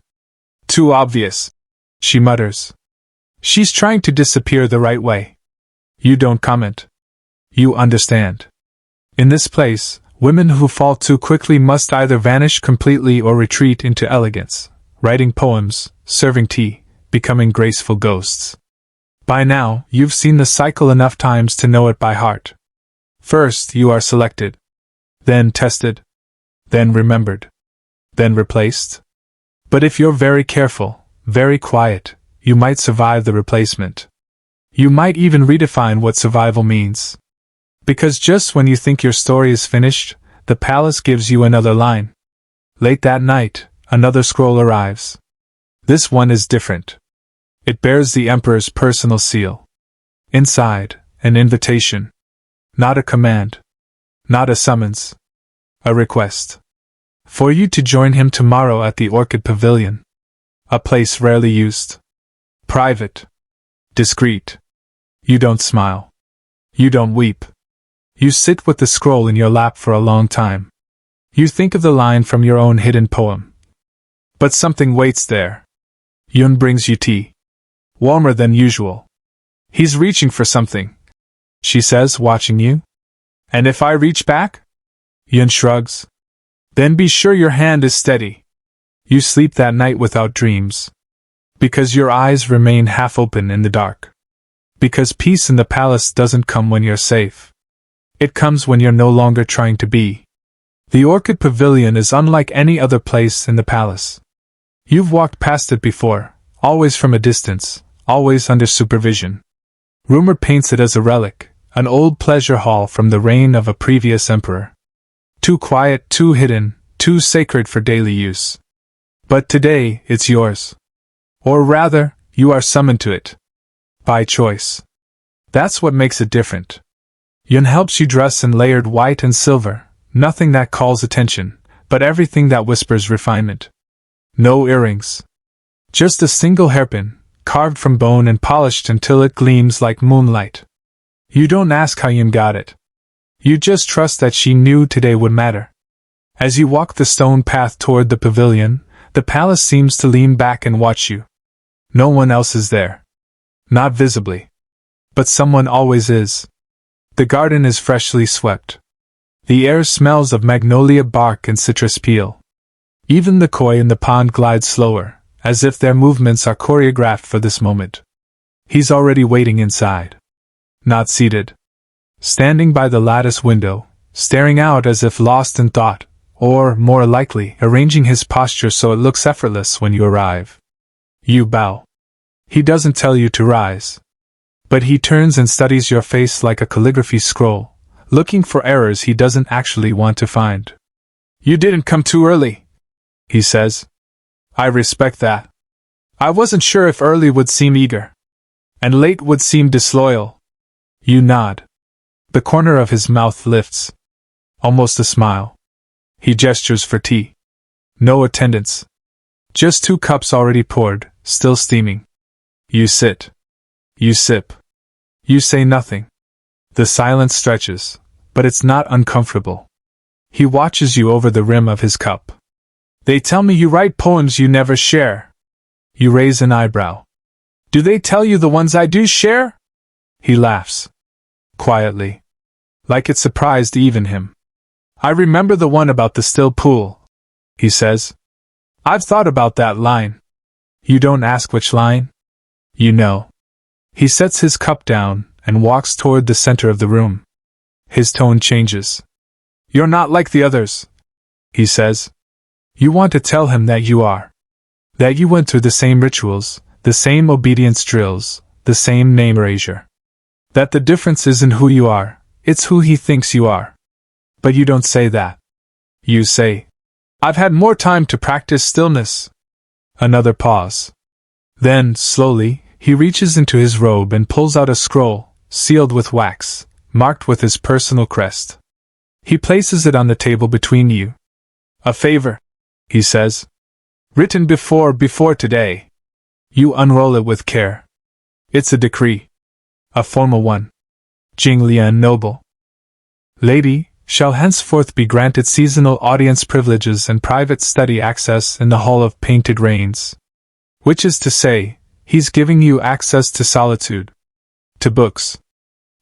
Too obvious, she mutters. She's trying to disappear the right way. You don't comment. You understand. In this place, women who fall too quickly must either vanish completely or retreat into elegance, writing poems, serving tea, becoming graceful ghosts. By now, you've seen the cycle enough times to know it by heart. First, you are selected, then tested, then remembered, then replaced. But if you're very careful, very quiet, you might survive the replacement. You might even redefine what survival means. Because just when you think your story is finished, the palace gives you another line. Late that night, another scroll arrives. This one is different. It bears the emperor's personal seal. Inside, an invitation. Not a command. Not a summons. A request. For you to join him tomorrow at the Orchid Pavilion. A place rarely used. Private. Discreet. You don't smile. You don't weep. You sit with the scroll in your lap for a long time. You think of the line from your own hidden poem. But something waits there. Yun brings you tea. Warmer than usual. He's reaching for something, she says, watching you. And if I reach back? Yun shrugs. Then be sure your hand is steady. You sleep that night without dreams. Because your eyes remain half open in the dark. Because peace in the palace doesn't come when you're safe. It comes when you're no longer trying to be. The Orchid Pavilion is unlike any other place in the palace. You've walked past it before, always from a distance, always under supervision. Rumor paints it as a relic, an old pleasure hall from the reign of a previous emperor. Too quiet, too hidden, too sacred for daily use. But today, it's yours. Or rather, you are summoned to it. By choice. That's what makes it different. Yun helps you dress in layered white and silver, nothing that calls attention, but everything that whispers refinement. No earrings. Just a single hairpin, carved from bone and polished until it gleams like moonlight. You don't ask how Yun got it. You just trust that she knew today would matter. As you walk the stone path toward the pavilion, the palace seems to lean back and watch you. No one else is there. Not visibly. But someone always is. The garden is freshly swept. The air smells of magnolia bark and citrus peel. Even the koi in the pond glides slower, as if their movements are choreographed for this moment. He's already waiting inside. Not seated. Standing by the lattice window, staring out as if lost in thought, or, more likely, arranging his posture so it looks effortless when you arrive. You bow. He doesn't tell you to rise. But he turns and studies your face like a calligraphy scroll, looking for errors he doesn't actually want to find. You didn't come too early, he says. I respect that. I wasn't sure if early would seem eager, and late would seem disloyal. You nod. The corner of his mouth lifts. Almost a smile. He gestures for tea. No attendance. Just 2 cups already poured, still steaming. You sit. You sip. You say nothing. The silence stretches, but it's not uncomfortable. He watches you over the rim of his cup. They tell me you write poems you never share. You raise an eyebrow. Do they tell you the ones I do share? He laughs. Quietly. Like it surprised even him. I remember the one about the still pool, he says. I've thought about that line. You don't ask which line? You know. He sets his cup down and walks toward the center of the room. His tone changes. You're not like the others, he says. You want to tell him that you are. That you went through the same rituals, the same obedience drills, the same name erasure. That the difference isn't who you are, it's who he thinks you are. But you don't say that. You say, I've had more time to practice stillness. Another pause. Then, slowly, he reaches into his robe and pulls out a scroll, sealed with wax, marked with his personal crest. He places it on the table between you. A favor, he says. Written before today. You unroll it with care. It's a decree. A formal one. Jing Lian Noble. Lady, shall henceforth be granted seasonal audience privileges and private study access in the Hall of Painted Rains. Which is to say, he's giving you access to solitude. To books.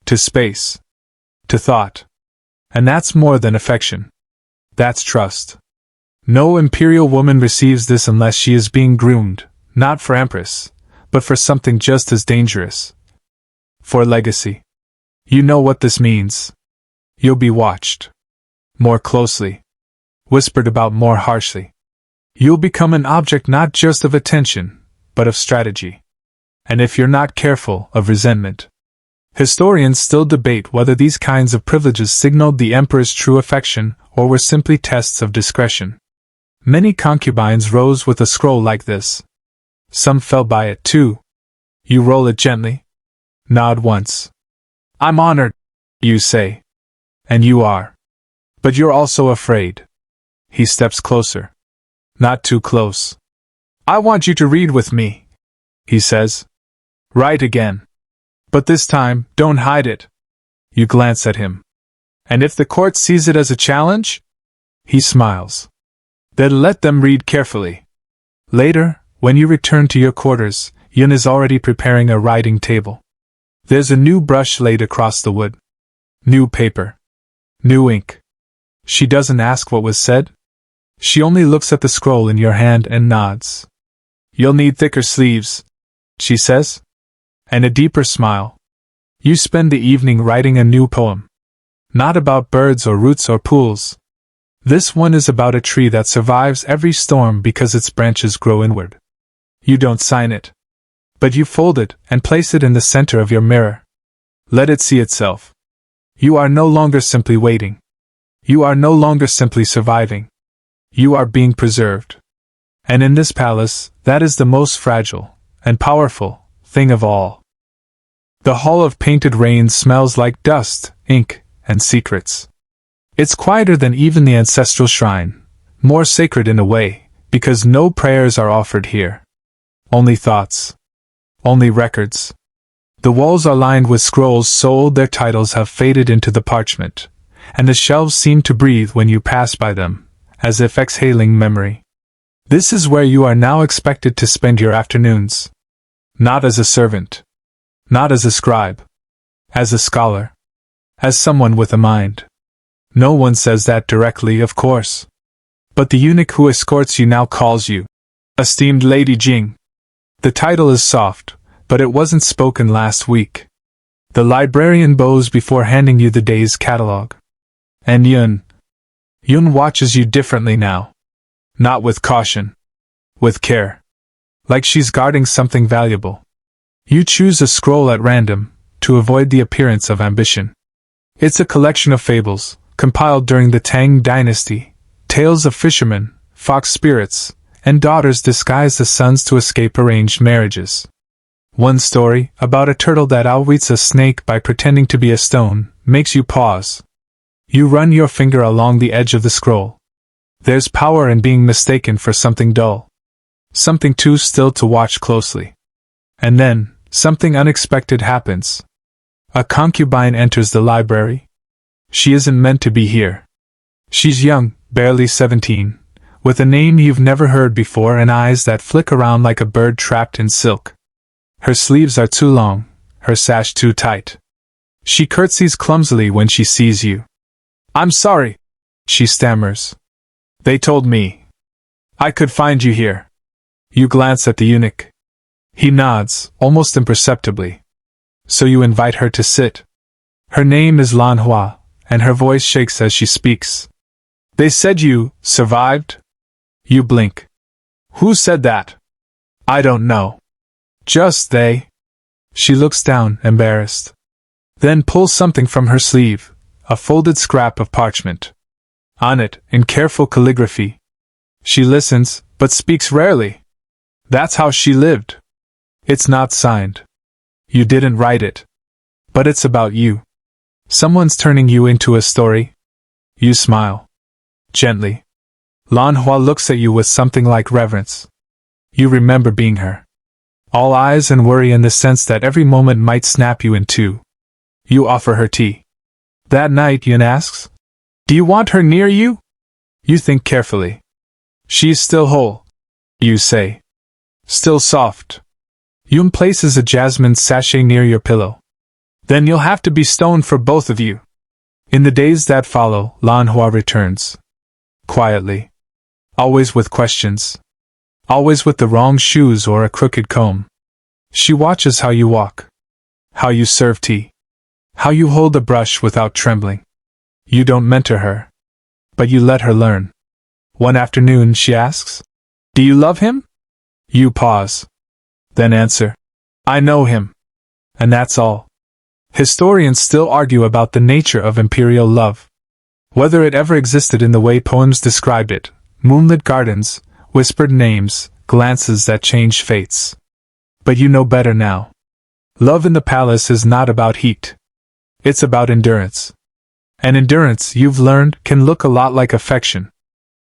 To space. To thought. And that's more than affection. That's trust. No imperial woman receives this unless she is being groomed, not for empress, but for something just as dangerous. For legacy. You know what this means. You'll be watched. More closely. Whispered about more harshly. You'll become an object not just of attention, but of strategy. And if you're not careful, of resentment. Historians still debate whether these kinds of privileges signaled the emperor's true affection or were simply tests of discretion. Many concubines rose with a scroll like this. Some fell by it too. You roll it gently. Nod once. I'm honored, you say. And you are. But you're also afraid. He steps closer. Not too close. I want you to read with me, he says. Write again. But this time, don't hide it. You glance at him. And if the court sees it as a challenge? He smiles. Then let them read carefully. Later, when you return to your quarters, Yun is already preparing a writing table. There's a new brush laid across the wood. New paper. New ink. She doesn't ask what was said. She only looks at the scroll in your hand and nods. You'll need thicker sleeves, she says. And a deeper smile. You spend the evening writing a new poem. Not about birds or roots or pools. This one is about a tree that survives every storm because its branches grow inward. You don't sign it. But you fold it and place it in the center of your mirror. Let it see itself. You are no longer simply waiting. You are no longer simply surviving. You are being preserved. And in this palace, that is the most fragile and powerful thing of all. The Hall of Painted Rains smells like dust, ink, and secrets. It's quieter than even the ancestral shrine, more sacred in a way, because no prayers are offered here. Only thoughts. Only records. The walls are lined with scrolls so old their titles have faded into the parchment, and the shelves seem to breathe when you pass by them, as if exhaling memory. This is where you are now expected to spend your afternoons. Not as a servant. Not as a scribe. As a scholar. As someone with a mind. No one says that directly, of course. But the eunuch who escorts you now calls you Esteemed Lady Jing. The title is soft, but it wasn't spoken last week. The librarian bows before handing you the day's catalogue. And Yun watches you differently now. Not with caution. With care. Like she's guarding something valuable. You choose a scroll at random, to avoid the appearance of ambition. It's a collection of fables, compiled during the Tang dynasty, tales of fishermen, fox spirits, and daughters disguised as sons to escape arranged marriages. One story, about a turtle that outwits a snake by pretending to be a stone, makes you pause. You run your finger along the edge of the scroll. There's power in being mistaken for something dull. Something too still to watch closely. And then, something unexpected happens. A concubine enters the library. She isn't meant to be here. She's young, barely 17, with a name you've never heard before and eyes that flick around like a bird trapped in silk. Her sleeves are too long, her sash too tight. She curtsies clumsily when she sees you. I'm sorry, she stammers. They told me I could find you here. You glance at the eunuch. He nods, almost imperceptibly. So you invite her to sit. Her name is Lan Hua, and her voice shakes as she speaks. They said you survived? You blink. Who said that? I don't know. Just they. She looks down, embarrassed. Then pulls something from her sleeve, a folded scrap of parchment. On it, in careful calligraphy. She listens, but speaks rarely. That's how she lived. It's not signed. You didn't write it. But it's about you. Someone's turning you into a story. You smile. Gently. Lan Hua looks at you with something like reverence. You remember being her. All eyes and worry in the sense that every moment might snap you in two. You offer her tea. That night, Yun asks, "Do you want her near you?" You think carefully. "She is still whole," you say. "Still soft." Yun places a jasmine sachet near your pillow. "Then you'll have to be stoned for both of you." In the days that follow, Lan Hua returns. Quietly. Always with questions. Always with the wrong shoes or a crooked comb. She watches how you walk. How you serve tea. How you hold a brush without trembling. You don't mentor her. But you let her learn. One afternoon she asks, "Do you love him?" You pause. Then answer, "I know him." And that's all. Historians still argue about the nature of imperial love. Whether it ever existed in the way poems described it, moonlit gardens, whispered names, glances that changed fates. But you know better now. Love in the palace is not about heat. It's about endurance. And endurance, you've learned, can look a lot like affection.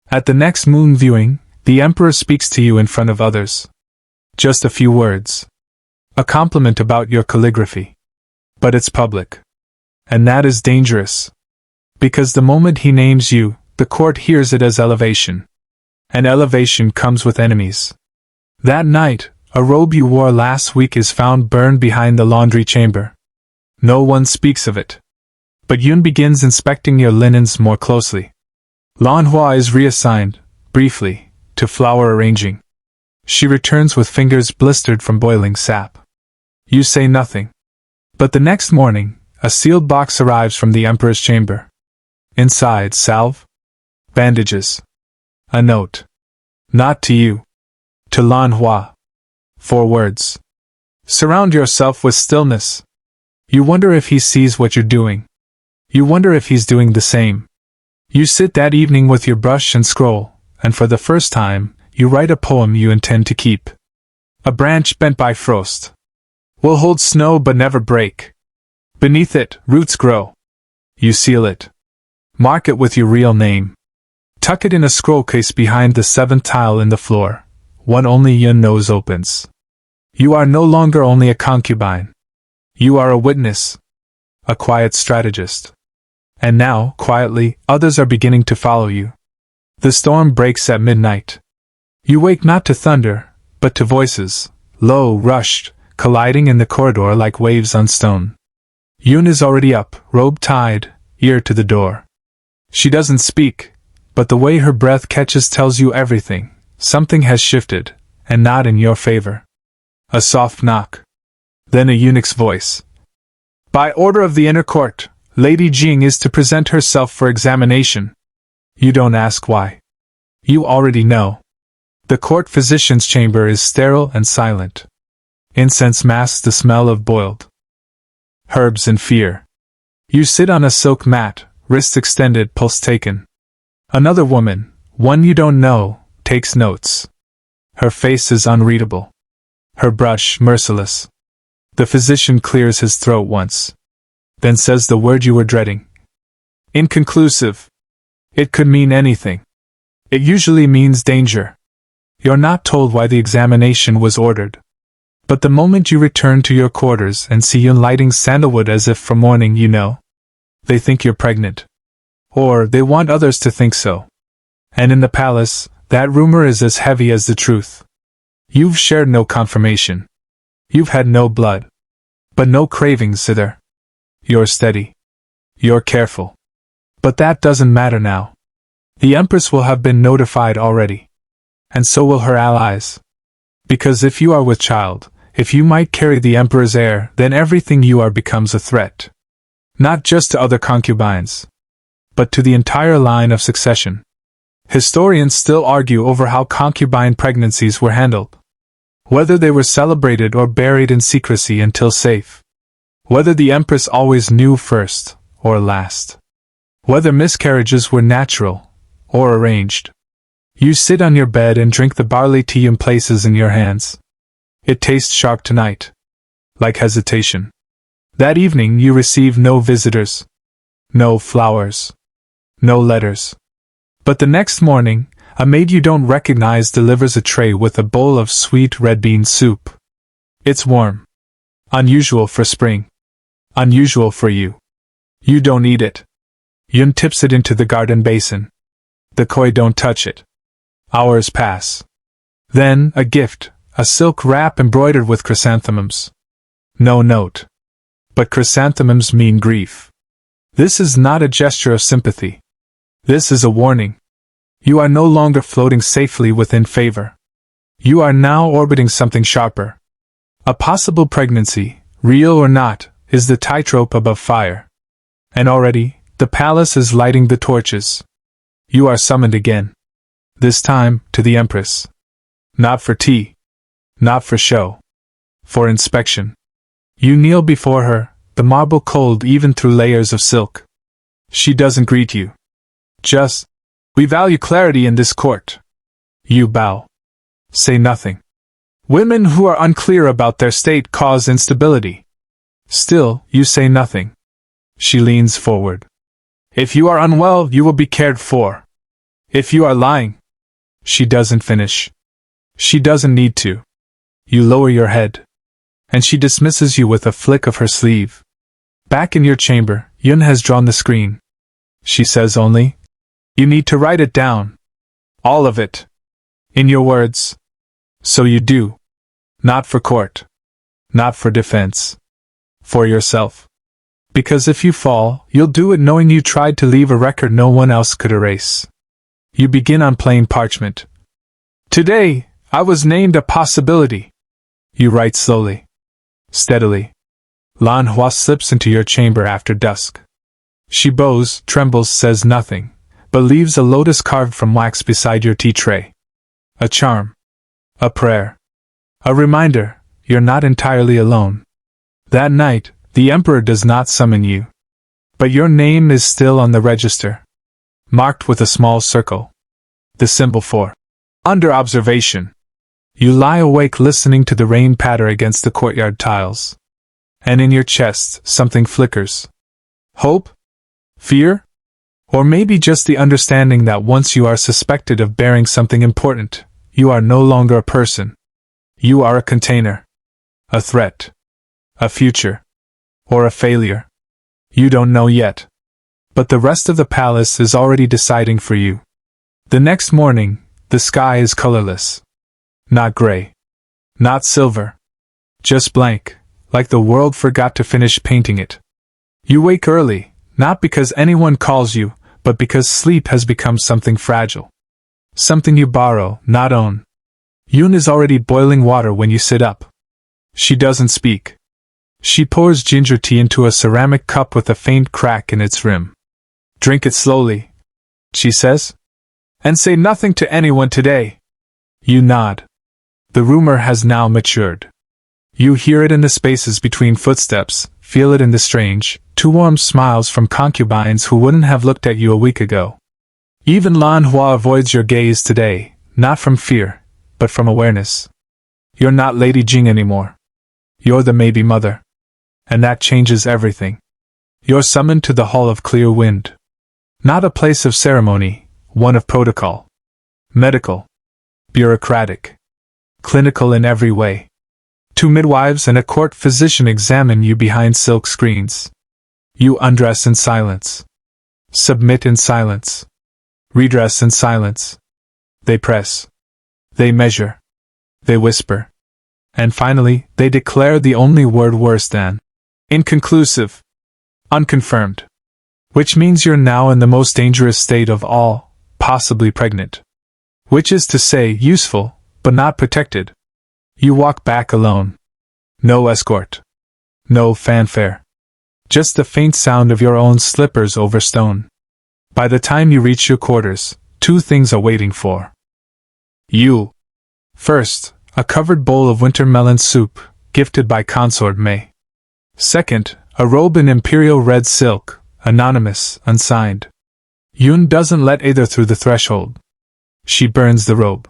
At the next moon viewing, the emperor speaks to you in front of others. Just a few words. A compliment about your calligraphy. But it's public. And that is dangerous. Because the moment he names you, the court hears it as elevation. And elevation comes with enemies. That night, a robe you wore last week is found burned behind the laundry chamber. No one speaks of it. But Yun begins inspecting your linens more closely. Lan Hua is reassigned, briefly, to flower arranging. She returns with fingers blistered from boiling sap. You say nothing. But the next morning, a sealed box arrives from the emperor's chamber. Inside, salve, bandages, a note. Not to you. To Lan Hua. 4 words. Surround yourself with stillness. You wonder if he sees what you're doing. You wonder if he's doing the same. You sit that evening with your brush and scroll, and for the first time, you write a poem you intend to keep. A branch bent by frost. Will hold snow but never break. Beneath it, roots grow. You seal it. Mark it with your real name. Tuck it in a scroll case behind the 7th tile in the floor. One only Yun knows opens. You are no longer only a concubine. You are a witness. A quiet strategist. And now, quietly, others are beginning to follow you. The storm breaks at midnight. You wake not to thunder, but to voices, low, rushed, colliding in the corridor like waves on stone. Yun is already up, robe tied, ear to the door. She doesn't speak, but the way her breath catches tells you everything. Something has shifted, and not in your favor. A soft knock. Then a eunuch's voice. By order of the inner court, Lady Jing is to present herself for examination. You don't ask why. You already know. The court physician's chamber is sterile and silent. Incense masks the smell of boiled herbs and fear. You sit on a silk mat, wrists extended, pulse taken. Another woman, one you don't know, takes notes. Her face is unreadable. Her brush merciless. The physician clears his throat once. Then says the word you were dreading. Inconclusive. It could mean anything. It usually means danger. You're not told why the examination was ordered. But the moment you return to your quarters and see Yun lighting sandalwood as if for morning, you know. They think you're pregnant. Or they want others to think so. And in the palace, that rumor is as heavy as the truth. You've shared no confirmation. You've had no blood. But no cravings either. You're steady. You're careful. But that doesn't matter now. The Empress will have been notified already. And so will her allies. Because if you are with child, if you might carry the Emperor's heir, then everything you are becomes a threat. Not just to other concubines, but to the entire line of succession. Historians still argue over how concubine pregnancies were handled. Whether they were celebrated or buried in secrecy until safe. Whether the Empress always knew first or last. Whether miscarriages were natural or arranged. You sit on your bed and drink the barley tea Yun places in your hands. It tastes sharp tonight. Like hesitation. That evening you receive no visitors. No flowers. No letters. But the next morning, a maid you don't recognize delivers a tray with a bowl of sweet red bean soup. It's warm. Unusual for spring. Unusual for you. You don't eat it. Yun tips it into the garden basin. The koi don't touch it. Hours pass. Then, a gift, a silk wrap embroidered with chrysanthemums. No note. But chrysanthemums mean grief. This is not a gesture of sympathy. This is a warning. You are no longer floating safely within favor. You are now orbiting something sharper. A possible pregnancy, real or not, is the tightrope above fire. And already, the palace is lighting the torches. You are summoned again. This time, to the Empress. Not for tea. Not for show. For inspection. You kneel before her, the marble cold even through layers of silk. She doesn't greet you. Just, "We value clarity in this court." You bow. Say nothing. Women who are unclear about their state cause instability. Still, you say nothing. She leans forward. "If you are unwell, you will be cared for. If you are lying." She doesn't finish. She doesn't need to. You lower your head. And she dismisses you with a flick of her sleeve. Back in your chamber, Yun has drawn the screen. She says only, "You need to write it down. All of it. In your words." So you do. Not for court. Not for defense. For yourself. Because if you fall, you'll do it knowing you tried to leave a record no one else could erase. You begin on plain parchment. "Today, I was named a possibility." You write slowly. Steadily. Lan Hua slips into your chamber after dusk. She bows, trembles, says nothing, but leaves a lotus carved from wax beside your tea tray. A charm. A prayer. A reminder, you're not entirely alone. That night, the Emperor does not summon you. But your name is still on the register. Marked with a small circle. The symbol for under observation. You lie awake listening to the rain patter against the courtyard tiles. And in your chest, something flickers. Hope? Fear? Or maybe just the understanding that once you are suspected of bearing something important, you are no longer a person. You are a container. A threat. A future. Or a failure. You don't know yet. But the rest of the palace is already deciding for you. The next morning, the sky is colorless. Not gray. Not silver. Just blank, like the world forgot to finish painting it. You wake early, not because anyone calls you, but because sleep has become something fragile. Something you borrow, not own. Yun is already boiling water when you sit up. She doesn't speak. She pours ginger tea into a ceramic cup with a faint crack in its rim. "Drink it slowly," she says. "And say nothing to anyone today." You nod. The rumor has now matured. You hear it in the spaces between footsteps, feel it in the strange, too warm smiles from concubines who wouldn't have looked at you a week ago. Even Lan Hua avoids your gaze today, not from fear, but from awareness. You're not Lady Jing anymore. You're the maybe mother. And that changes everything. You're summoned to the Hall of Clear Wind. Not a place of ceremony, one of protocol. Medical. Bureaucratic. Clinical in every way. 2 midwives and a court physician examine you behind silk screens. You undress in silence. Submit in silence. Redress in silence. They press. They measure. They whisper. And finally, they declare the only word worse than inconclusive. Unconfirmed. Which means you're now in the most dangerous state of all, possibly pregnant. Which is to say, useful, but not protected. You walk back alone. No escort. No fanfare. Just the faint sound of your own slippers over stone. By the time you reach your quarters, 2 things are waiting for you. First, a covered bowl of winter melon soup, gifted by Consort May. Second, a robe in imperial red silk, anonymous, unsigned. Yun doesn't let either through the threshold. She burns the robe.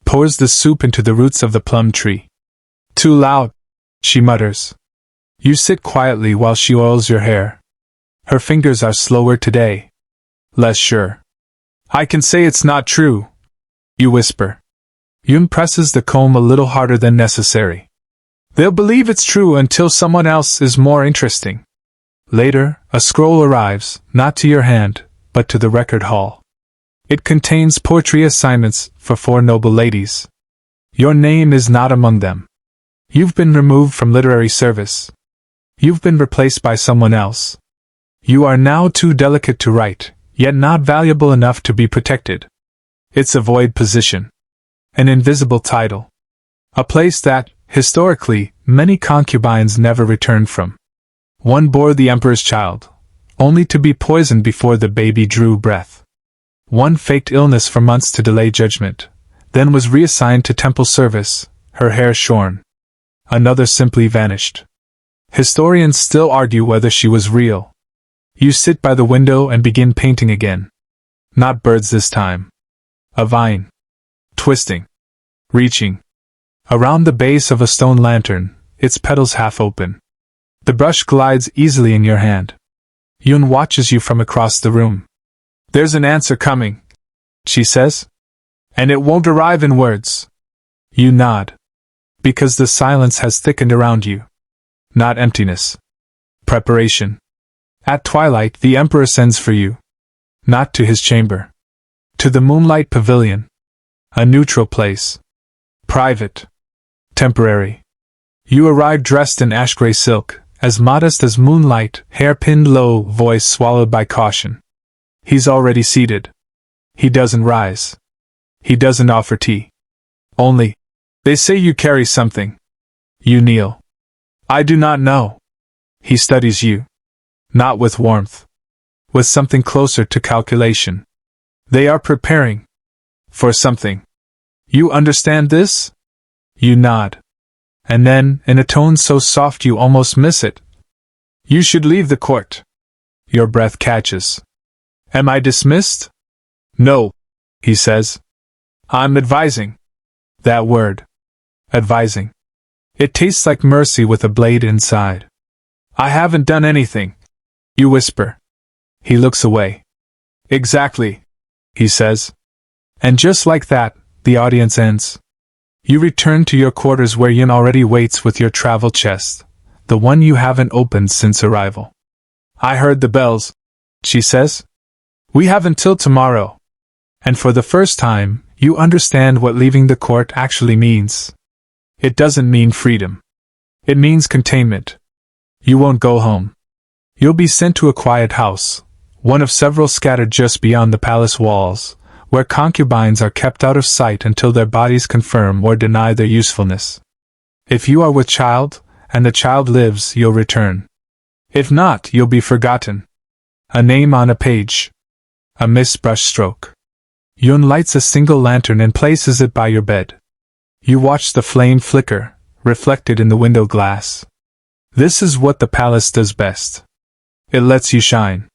Pours the soup into the roots of the plum tree. "Too loud," she mutters. You sit quietly while she oils your hair. Her fingers are slower today. Less sure. "I can say it's not true," you whisper. Yun presses the comb a little harder than necessary. They'll believe it's true until someone else is more interesting. Later, a scroll arrives, not to your hand, but to the record hall. It contains poetry assignments for 4 noble ladies. Your name is not among them. You've been removed from literary service. You've been replaced by someone else. You are now too delicate to write, yet not valuable enough to be protected. It's a void position. An invisible title. A place that, historically, many concubines never returned from. One bore the emperor's child, only to be poisoned before the baby drew breath. One faked illness for months to delay judgment, then was reassigned to temple service, her hair shorn. Another simply vanished. Historians still argue whether she was real. You sit by the window and begin painting again. Not birds this time. A vine. Twisting. Reaching. Around the base of a stone lantern, its petals half open. The brush glides easily in your hand. Yun watches you from across the room. There's an answer coming, she says. And it won't arrive in words. You nod. Because the silence has thickened around you. Not emptiness. Preparation. At twilight, the emperor sends for you. Not to his chamber. To the moonlight pavilion. A neutral place. Private. Temporary. You arrive dressed in ash-gray silk, as modest as moonlight, hair pinned low, voice swallowed by caution. He's already seated. He doesn't rise. He doesn't offer tea. Only, they say you carry something. You kneel. I do not know. He studies you. Not with warmth. With something closer to calculation. They are preparing. For something. You understand this? You nod. And then, in a tone so soft you almost miss it. You should leave the court. Your breath catches. Am I dismissed? No, he says. I'm advising. That word. Advising. It tastes like mercy with a blade inside. I haven't done anything. You whisper. He looks away. Exactly, he says. And just like that, the audience ends. You return to your quarters where Yin already waits with your travel chest, the one you haven't opened since arrival. I heard the bells, she says. We have until tomorrow. And for the first time, you understand what leaving the court actually means. It doesn't mean freedom. It means containment. You won't go home. You'll be sent to a quiet house, one of several scattered just beyond the palace walls, where concubines are kept out of sight until their bodies confirm or deny their usefulness. If you are with child, and the child lives, you'll return. If not, you'll be forgotten. A name on a page. A missed brush stroke. Yun lights a single lantern and places it by your bed. You watch the flame flicker, reflected in the window glass. This is what the palace does best. It lets you shine.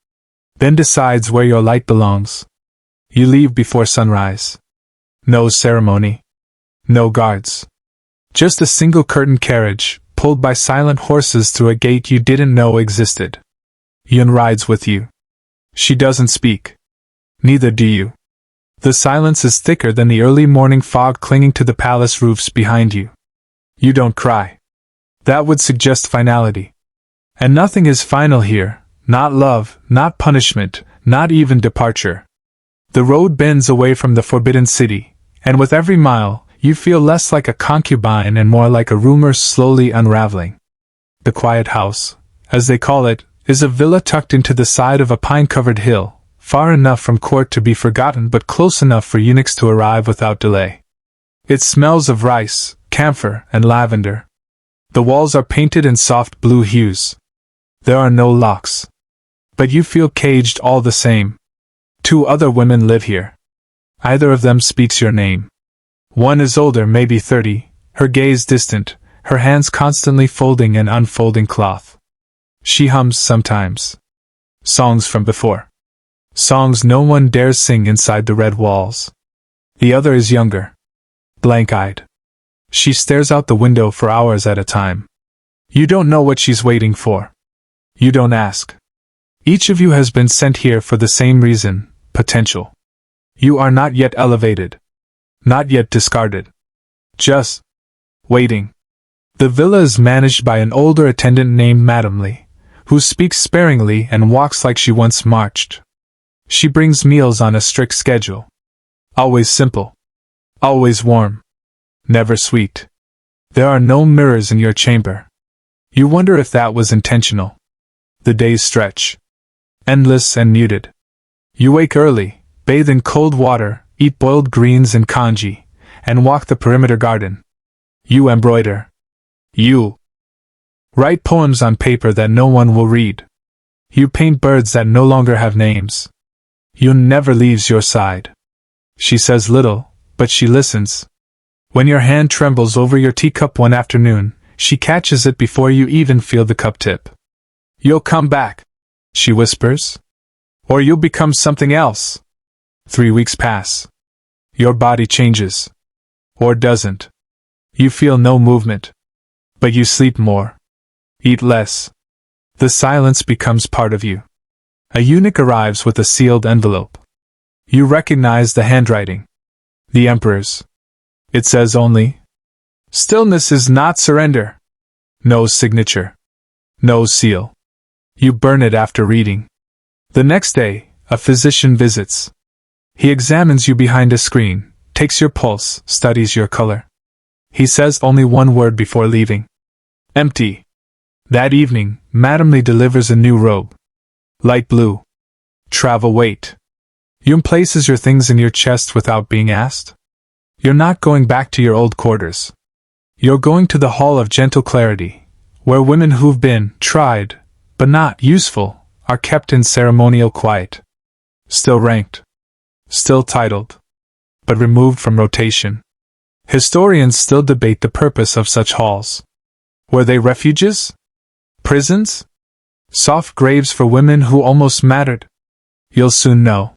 Then decides where your light belongs. You leave before sunrise. No ceremony. No guards. Just a single curtain carriage, pulled by silent horses through a gate you didn't know existed. Yun rides with you. She doesn't speak. Neither do you. The silence is thicker than the early morning fog clinging to the palace roofs behind you. You don't cry. That would suggest finality. And nothing is final here, not love, not punishment, not even departure. The road bends away from the forbidden city, and with every mile, you feel less like a concubine and more like a rumor slowly unraveling. The quiet house, as they call it, is a villa tucked into the side of a pine-covered hill, far enough from court to be forgotten but close enough for eunuchs to arrive without delay. It smells of rice, camphor, and lavender. The walls are painted in soft blue hues. There are no locks. But you feel caged all the same. 2 other women live here. Either of them speaks your name. One is older, maybe 30, her gaze distant, her hands constantly folding and unfolding cloth. She hums sometimes. Songs from before. Songs no one dares sing inside the red walls. The other is younger. Blank-eyed. She stares out the window for hours at a time. You don't know what she's waiting for. You don't ask. Each of you has been sent here for the same reason, potential. You are not yet elevated. Not yet discarded. Just waiting. The villa is managed by an older attendant named Madame Lee, who speaks sparingly and walks like she once marched. She brings meals on a strict schedule. Always simple. Always warm. Never sweet. There are no mirrors in your chamber. You wonder if that was intentional. The days stretch. Endless and muted. You wake early, bathe in cold water, eat boiled greens and congee, and walk the perimeter garden. You embroider. You write poems on paper that no one will read. You paint birds that no longer have names. Yun never leaves your side. She says little, but she listens. When your hand trembles over your teacup one afternoon, she catches it before you even feel the cup tip. You'll come back, she whispers. Or you'll become something else. 3 weeks pass. Your body changes. Or doesn't. You feel no movement. But you sleep more. Eat less. The silence becomes part of you. A eunuch arrives with a sealed envelope. You recognize the handwriting. The Emperor's. It says only, "Stillness is not surrender." No signature. No seal. You burn it after reading. The next day, a physician visits. He examines you behind a screen, takes your pulse, studies your color. He says only one word before leaving. Empty. That evening, Madame Lee delivers a new robe. Light blue. Travel weight. Yun places your things in your chest without being asked. You're not going back to your old quarters. You're going to the Hall of Gentle Clarity, where women who've been tried, but not useful, are kept in ceremonial quiet. Still ranked. Still titled. But removed from rotation. Historians still debate the purpose of such halls. Were they refuges? Prisons? Soft graves for women who almost mattered? You'll soon know.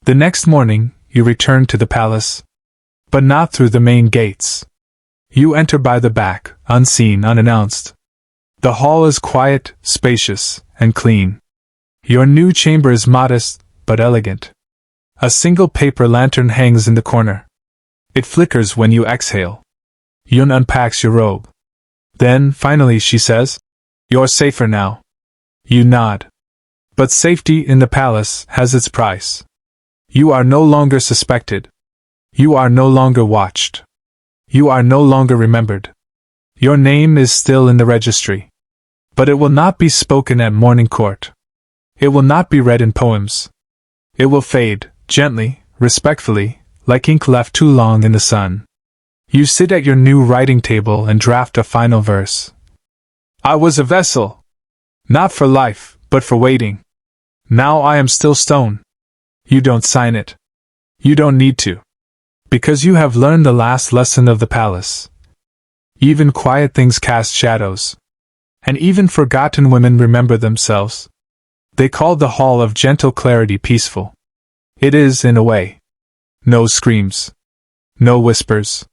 The next morning, you return to the palace. But not through the main gates. You enter by the back, unseen, unannounced. The hall is quiet, spacious, and clean. Your new chamber is modest, but elegant. A single paper lantern hangs in the corner. It flickers when you exhale. Yun unpacks your robe. Then, finally, she says, "You're safer now." You nod. But safety in the palace has its price. You are no longer suspected. You are no longer watched. You are no longer remembered. Your name is still in the registry. But it will not be spoken at morning court. It will not be read in poems. It will fade, gently, respectfully, like ink left too long in the sun. You sit at your new writing table and draft a final verse. I was a vessel. Not for life, but for waiting. Now I am still stone. You don't sign it. You don't need to. Because you have learned the last lesson of the palace. Even quiet things cast shadows. And even forgotten women remember themselves. They call the Hall of Gentle Clarity peaceful. It is, in a way. No screams. No whispers.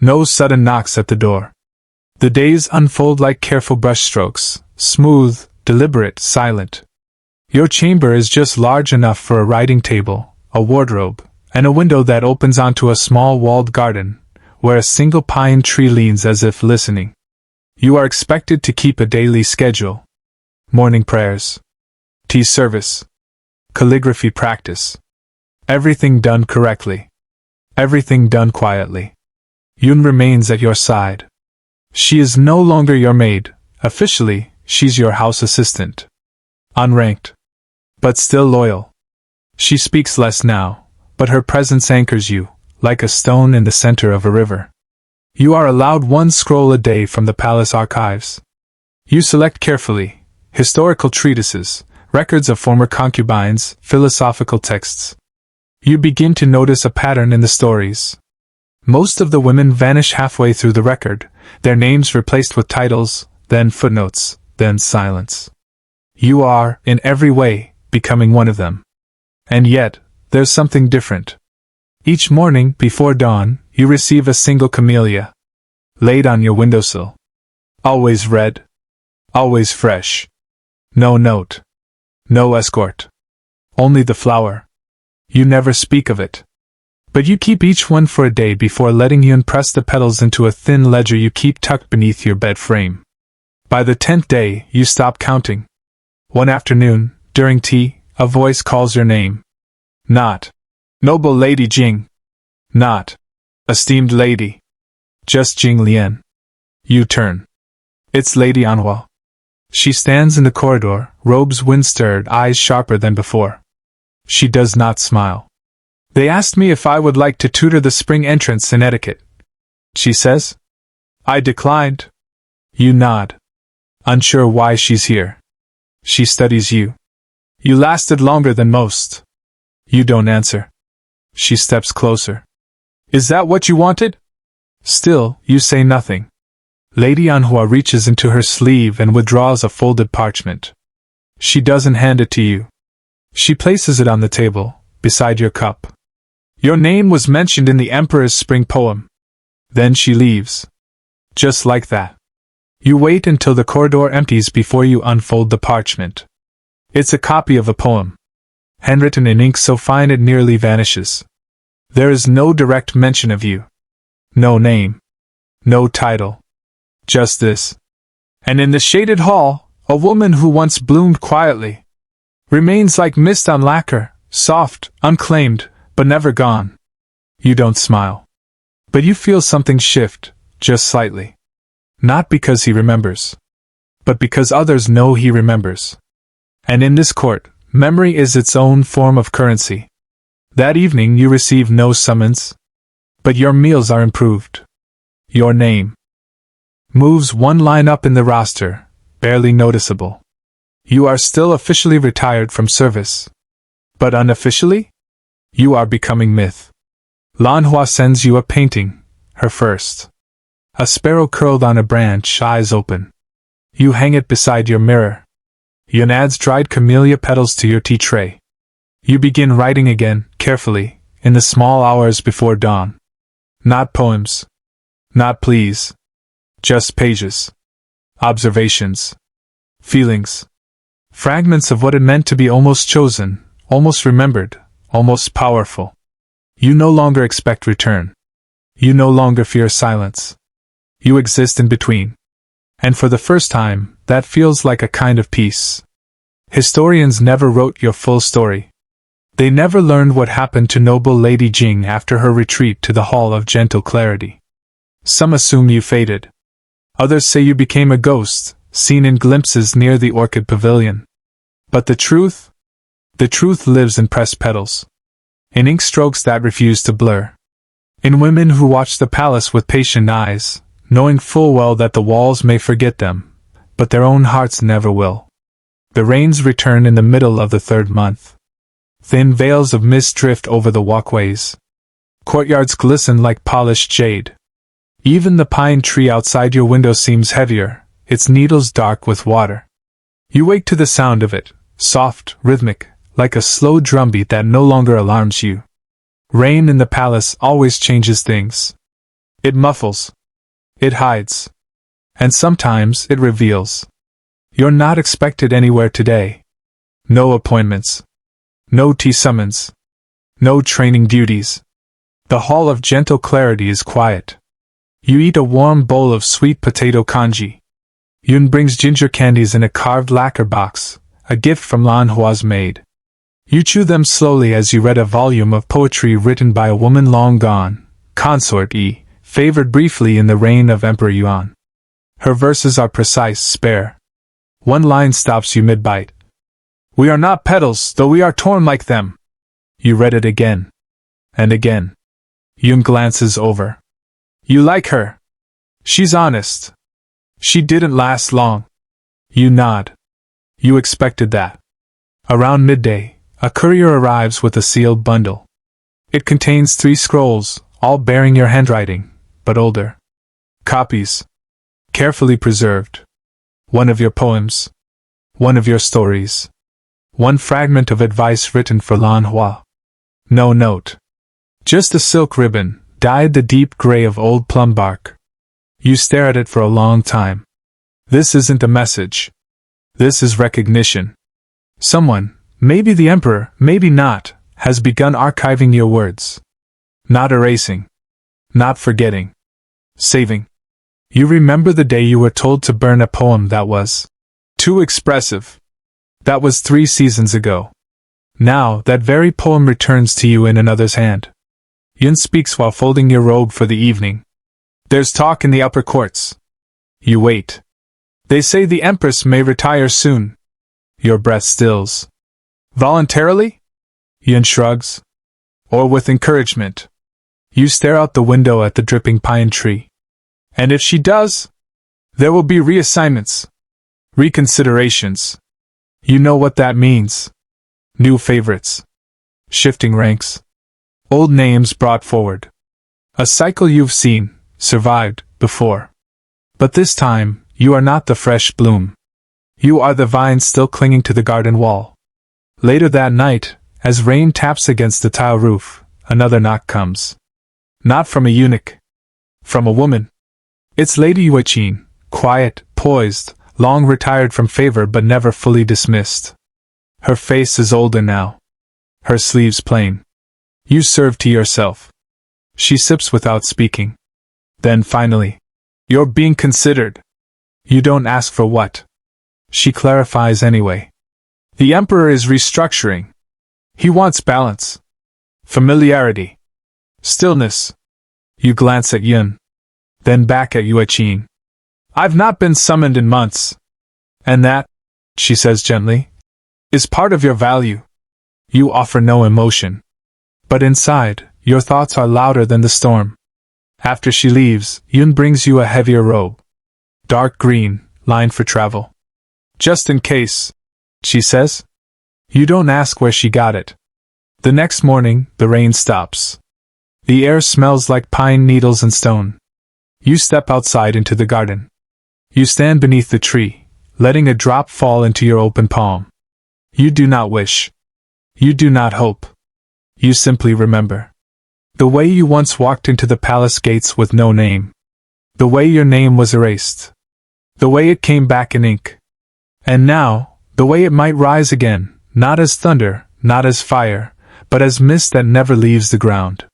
No sudden knocks at the door. The days unfold like careful brushstrokes, smooth, deliberate, silent. Your chamber is just large enough for a writing table, a wardrobe, and a window that opens onto a small walled garden, where a single pine tree leans as if listening. You are expected to keep a daily schedule. Morning prayers. Tea service. Calligraphy practice. Everything done correctly. Everything done quietly. Yun remains at your side. She is no longer your maid. Officially, she's your house assistant. Unranked. But still loyal. She speaks less now, but her presence anchors you, like a stone in the center of a river. You are allowed one scroll a day from the palace archives. You select carefully: historical treatises, records of former concubines, philosophical texts. You begin to notice a pattern in the stories. Most of the women vanish halfway through the record, their names replaced with titles, then footnotes, then silence. You are, in every way, becoming one of them. And yet, there's something different. Each morning, before dawn, you receive a single camellia. Laid on your windowsill. Always red. Always fresh. No note. No escort. Only the flower. You never speak of it. But you keep each one for a day before letting you impress the petals into a thin ledger you keep tucked beneath your bed frame. By the 10th day, you stop counting. One afternoon, during tea, a voice calls your name. Not noble Lady Jing. Not esteemed lady. Just Jing Lian. You turn. It's Lady Anhua. She stands in the corridor, robes wind-stirred, eyes sharper than before. She does not smile. They asked me if I would like to tutor the spring entrance in etiquette, she says. I declined. You nod. Unsure why she's here. She studies you. You lasted longer than most. You don't answer. She steps closer. Is that what you wanted? Still, you say nothing. Lady Anhua reaches into her sleeve and withdraws a folded parchment. She doesn't hand it to you. She places it on the table, beside your cup. Your name was mentioned in the Emperor's spring poem. Then she leaves. Just like that. You wait until the corridor empties before you unfold the parchment. It's a copy of a poem. Handwritten in ink so fine it nearly vanishes. There is no direct mention of you. No name. No title. Just this. And in the shaded hall, a woman who once bloomed quietly remains like mist on lacquer, soft, unclaimed, but never gone. You don't smile. But you feel something shift, just slightly. Not because he remembers, but because others know he remembers. And in this court, memory is its own form of currency. That evening you receive no summons, but your meals are improved. Your name moves one line up in the roster, barely noticeable. You are still officially retired from service. But unofficially? You are becoming myth. Lanhua sends you a painting, her first. A sparrow curled on a branch, eyes open. You hang it beside your mirror. Yun adds dried camellia petals to your tea tray. You begin writing again, carefully, in the small hours before dawn. Not poems. Not pleas. Just pages. Observations. Feelings. Fragments of what it meant to be almost chosen, almost remembered, almost powerful. You no longer expect return. You no longer fear silence. You exist in between. And for the first time, that feels like a kind of peace. Historians never wrote your full story. They never learned what happened to noble Lady Jing after her retreat to the Hall of Gentle Clarity. Some assume you faded. Others say you became a ghost, seen in glimpses near the orchid pavilion. But the truth? The truth lives in pressed petals. In ink strokes that refuse to blur. In women who watch the palace with patient eyes, knowing full well that the walls may forget them, but their own hearts never will. The rains return in the middle of the 3rd month. Thin veils of mist drift over the walkways. Courtyards glisten like polished jade. Even the pine tree outside your window seems heavier, its needles dark with water. You wake to the sound of it, soft, rhythmic, like a slow drumbeat that no longer alarms you. Rain in the palace always changes things. It muffles. It hides. And sometimes it reveals. You're not expected anywhere today. No appointments. No tea summons. No training duties. The Hall of Gentle Clarity is quiet. You eat a warm bowl of sweet potato congee. Yun brings ginger candies in a carved lacquer box, a gift from Lanhua's maid. You chew them slowly as you read a volume of poetry written by a woman long gone, Consort Yi, favored briefly in the reign of Emperor Yuan. Her verses are precise, spare. One line stops you mid-bite. We are not petals, though we are torn like them. You read it again. And again. Yun glances over. You like her. She's honest. She didn't last long. You nod. You expected that. Around midday, a courier arrives with a sealed bundle. It contains 3 scrolls, all bearing your handwriting, but older. Copies. Carefully preserved. One of your poems. One of your stories. One fragment of advice written for Lanhua. No note. Just a silk ribbon, dyed the deep gray of old plum bark. You stare at it for a long time. This isn't a message. This is recognition. Someone, maybe the Emperor, maybe not, has begun archiving your words. Not erasing. Not forgetting. Saving. You remember the day you were told to burn a poem that was too expressive. That was 3 seasons ago. Now, that very poem returns to you in another's hand. Yun speaks while folding your robe for the evening. There's talk in the upper courts. You wait. They say the Empress may retire soon. Your breath stills. Voluntarily? Yun shrugs. Or with encouragement. You stare out the window at the dripping pine tree. And if she does, there will be reassignments. Reconsiderations. You know what that means. New favorites. Shifting ranks. Old names brought forward. A cycle you've seen, survived, before. But this time, you are not the fresh bloom. You are the vine still clinging to the garden wall. Later that night, as rain taps against the tile roof, another knock comes. Not from a eunuch. From a woman. It's Lady Yueqin, quiet, poised, long retired from favor but never fully dismissed. Her face is older now. Her sleeves plain. You serve tea yourself. She sips without speaking. Then finally, you're being considered. You don't ask for what. She clarifies anyway. The Emperor is restructuring. He wants balance. Familiarity. Stillness. You glance at Yun. Then back at Yueqin. I've not been summoned in months. And that, she says gently, is part of your value. You offer no emotion. But inside, your thoughts are louder than the storm. After she leaves, Yun brings you a heavier robe. Dark green, lined for travel. Just in case, she says. You don't ask where she got it. The next morning, the rain stops. The air smells like pine needles and stone. You step outside into the garden. You stand beneath the tree, letting a drop fall into your open palm. You do not wish. You do not hope. You simply remember. The way you once walked into the palace gates with no name. The way your name was erased. The way it came back in ink. And now, the way it might rise again, not as thunder, not as fire, but as mist that never leaves the ground.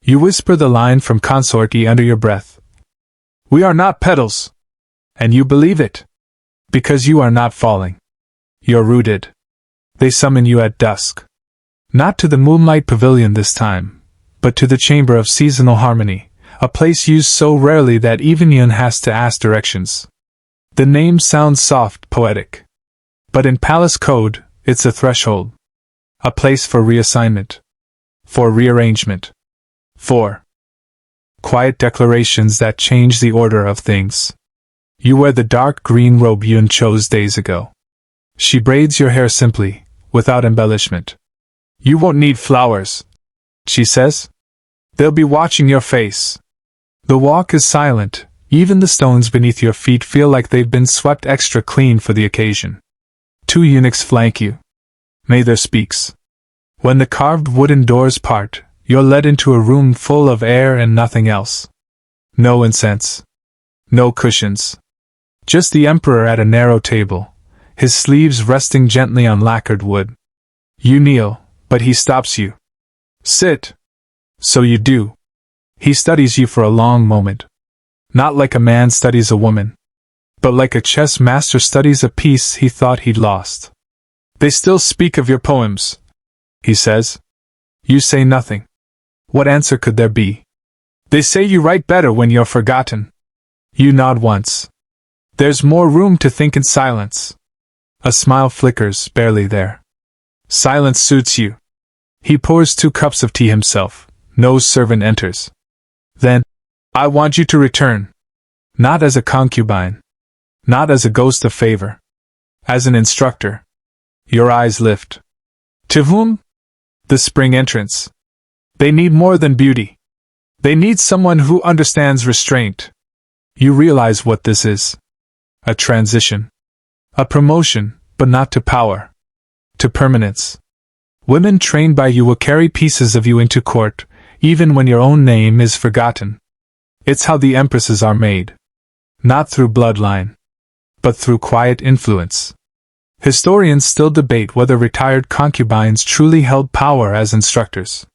You whisper the line from Consort E under your breath. We are not petals. And you believe it. Because you are not falling. You're rooted. They summon you at dusk. Not to the moonlight pavilion this time, but to the chamber of seasonal harmony, a place used so rarely that even Yun has to ask directions. The name sounds soft, poetic. But in palace code, it's a threshold. A place for reassignment. For rearrangement. For quiet declarations that change the order of things. You wear the dark green robe Yun chose days ago. She braids your hair simply, without embellishment. You won't need flowers, she says. They'll be watching your face. The walk is silent, even the stones beneath your feet feel like they've been swept extra clean for the occasion. 2 eunuchs flank you. Neither speaks. When the carved wooden doors part, you're led into a room full of air and nothing else. No incense. No cushions. Just the Emperor at a narrow table, his sleeves resting gently on lacquered wood. You kneel, but he stops you. Sit. So you do. He studies you for a long moment. Not like a man studies a woman, but like a chess master studies a piece he thought he'd lost. They still speak of your poems, he says. You say nothing. What answer could there be? They say you write better when you're forgotten. You nod once. There's more room to think in silence. A smile flickers, barely there. Silence suits you. He pours 2 cups of tea himself. No servant enters. Then, I want you to return. Not as a concubine. Not as a ghost of favor. As an instructor. Your eyes lift. To whom? The spring entrance. They need more than beauty. They need someone who understands restraint. You realize what this is. A transition. A promotion, but not to power. To permanence. Women trained by you will carry pieces of you into court, even when your own name is forgotten. It's how the empresses are made. Not through bloodline, but through quiet influence. Historians still debate whether retired concubines truly held power as instructors.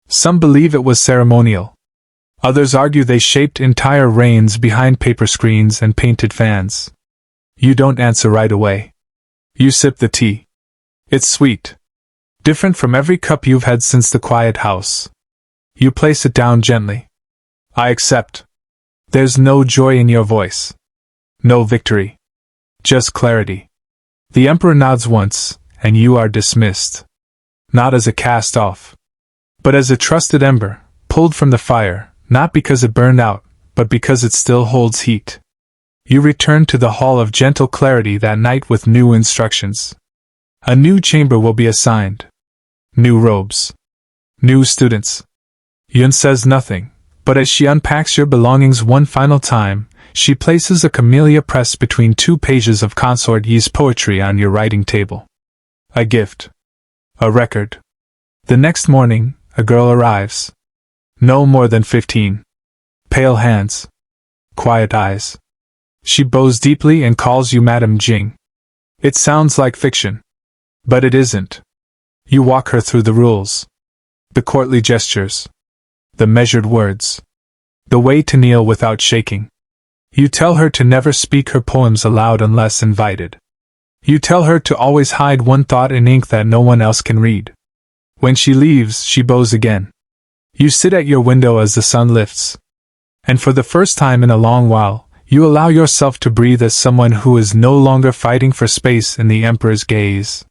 Some believe it was ceremonial. Others argue they shaped entire reigns behind paper screens and painted fans. You don't answer right away. You sip the tea. It's sweet. Different from every cup you've had since the quiet house. You place it down gently. I accept. There's no joy in your voice. No victory. Just clarity. The Emperor nods once, and you are dismissed. Not as a cast-off, but as a trusted ember, pulled from the fire, not because it burned out, but because it still holds heat. You return to the Hall of Gentle Clarity that night with new instructions. A new chamber will be assigned. New robes. New students. Yun says nothing, but as she unpacks your belongings one final time, she places a camellia press between 2 pages of Consort Yi's poetry on your writing table. A gift. A record. The next morning, a girl arrives. No more than 15. Pale hands. Quiet eyes. She bows deeply and calls you Madam Jing. It sounds like fiction. But it isn't. You walk her through the rules. The courtly gestures. The measured words. The way to kneel without shaking. You tell her to never speak her poems aloud unless invited. You tell her to always hide one thought in ink that no one else can read. When she leaves, she bows again. You sit at your window as the sun lifts. And for the first time in a long while, you allow yourself to breathe as someone who is no longer fighting for space in the Emperor's gaze.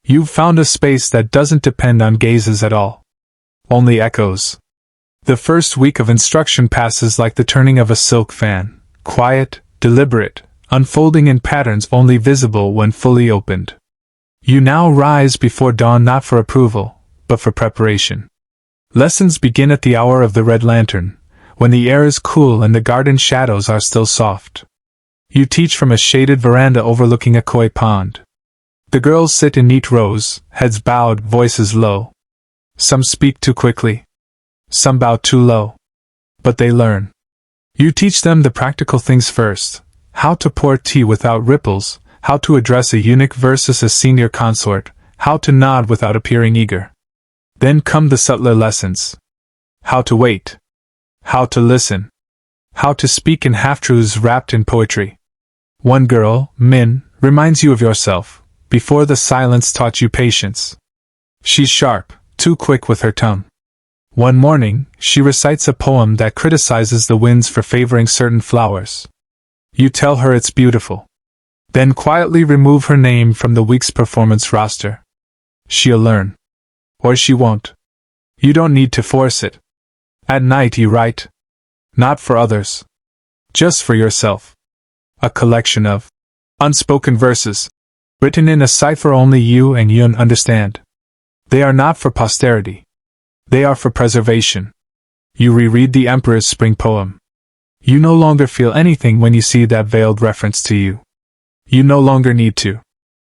You've found a space that doesn't depend on gazes at all. Only echoes. The first week of instruction passes like the turning of a silk fan, quiet, deliberate, unfolding in patterns only visible when fully opened. You now rise before dawn not for approval, but for preparation. Lessons begin at the hour of the red lantern, when the air is cool and the garden shadows are still soft. You teach from a shaded veranda overlooking a koi pond. The girls sit in neat rows, heads bowed, voices low. Some speak too quickly. Some bow too low. But they learn. You teach them the practical things first, how to pour tea without ripples, how to address a eunuch versus a senior consort, how to nod without appearing eager. Then come the subtler lessons. How to wait. How to listen. How to speak in half-truths wrapped in poetry. One girl, Min, reminds you of yourself, before the silence taught you patience. She's sharp, too quick with her tongue. One morning, she recites a poem that criticizes the winds for favoring certain flowers. You tell her it's beautiful. Then quietly remove her name from the week's performance roster. She'll learn. Or she won't. You don't need to force it. At night you write. Not for others. Just for yourself. A collection of unspoken verses, written in a cipher only you and Yun understand. They are not for posterity. They are for preservation. You reread the Emperor's spring poem. You no longer feel anything when you see that veiled reference to you. You no longer need to.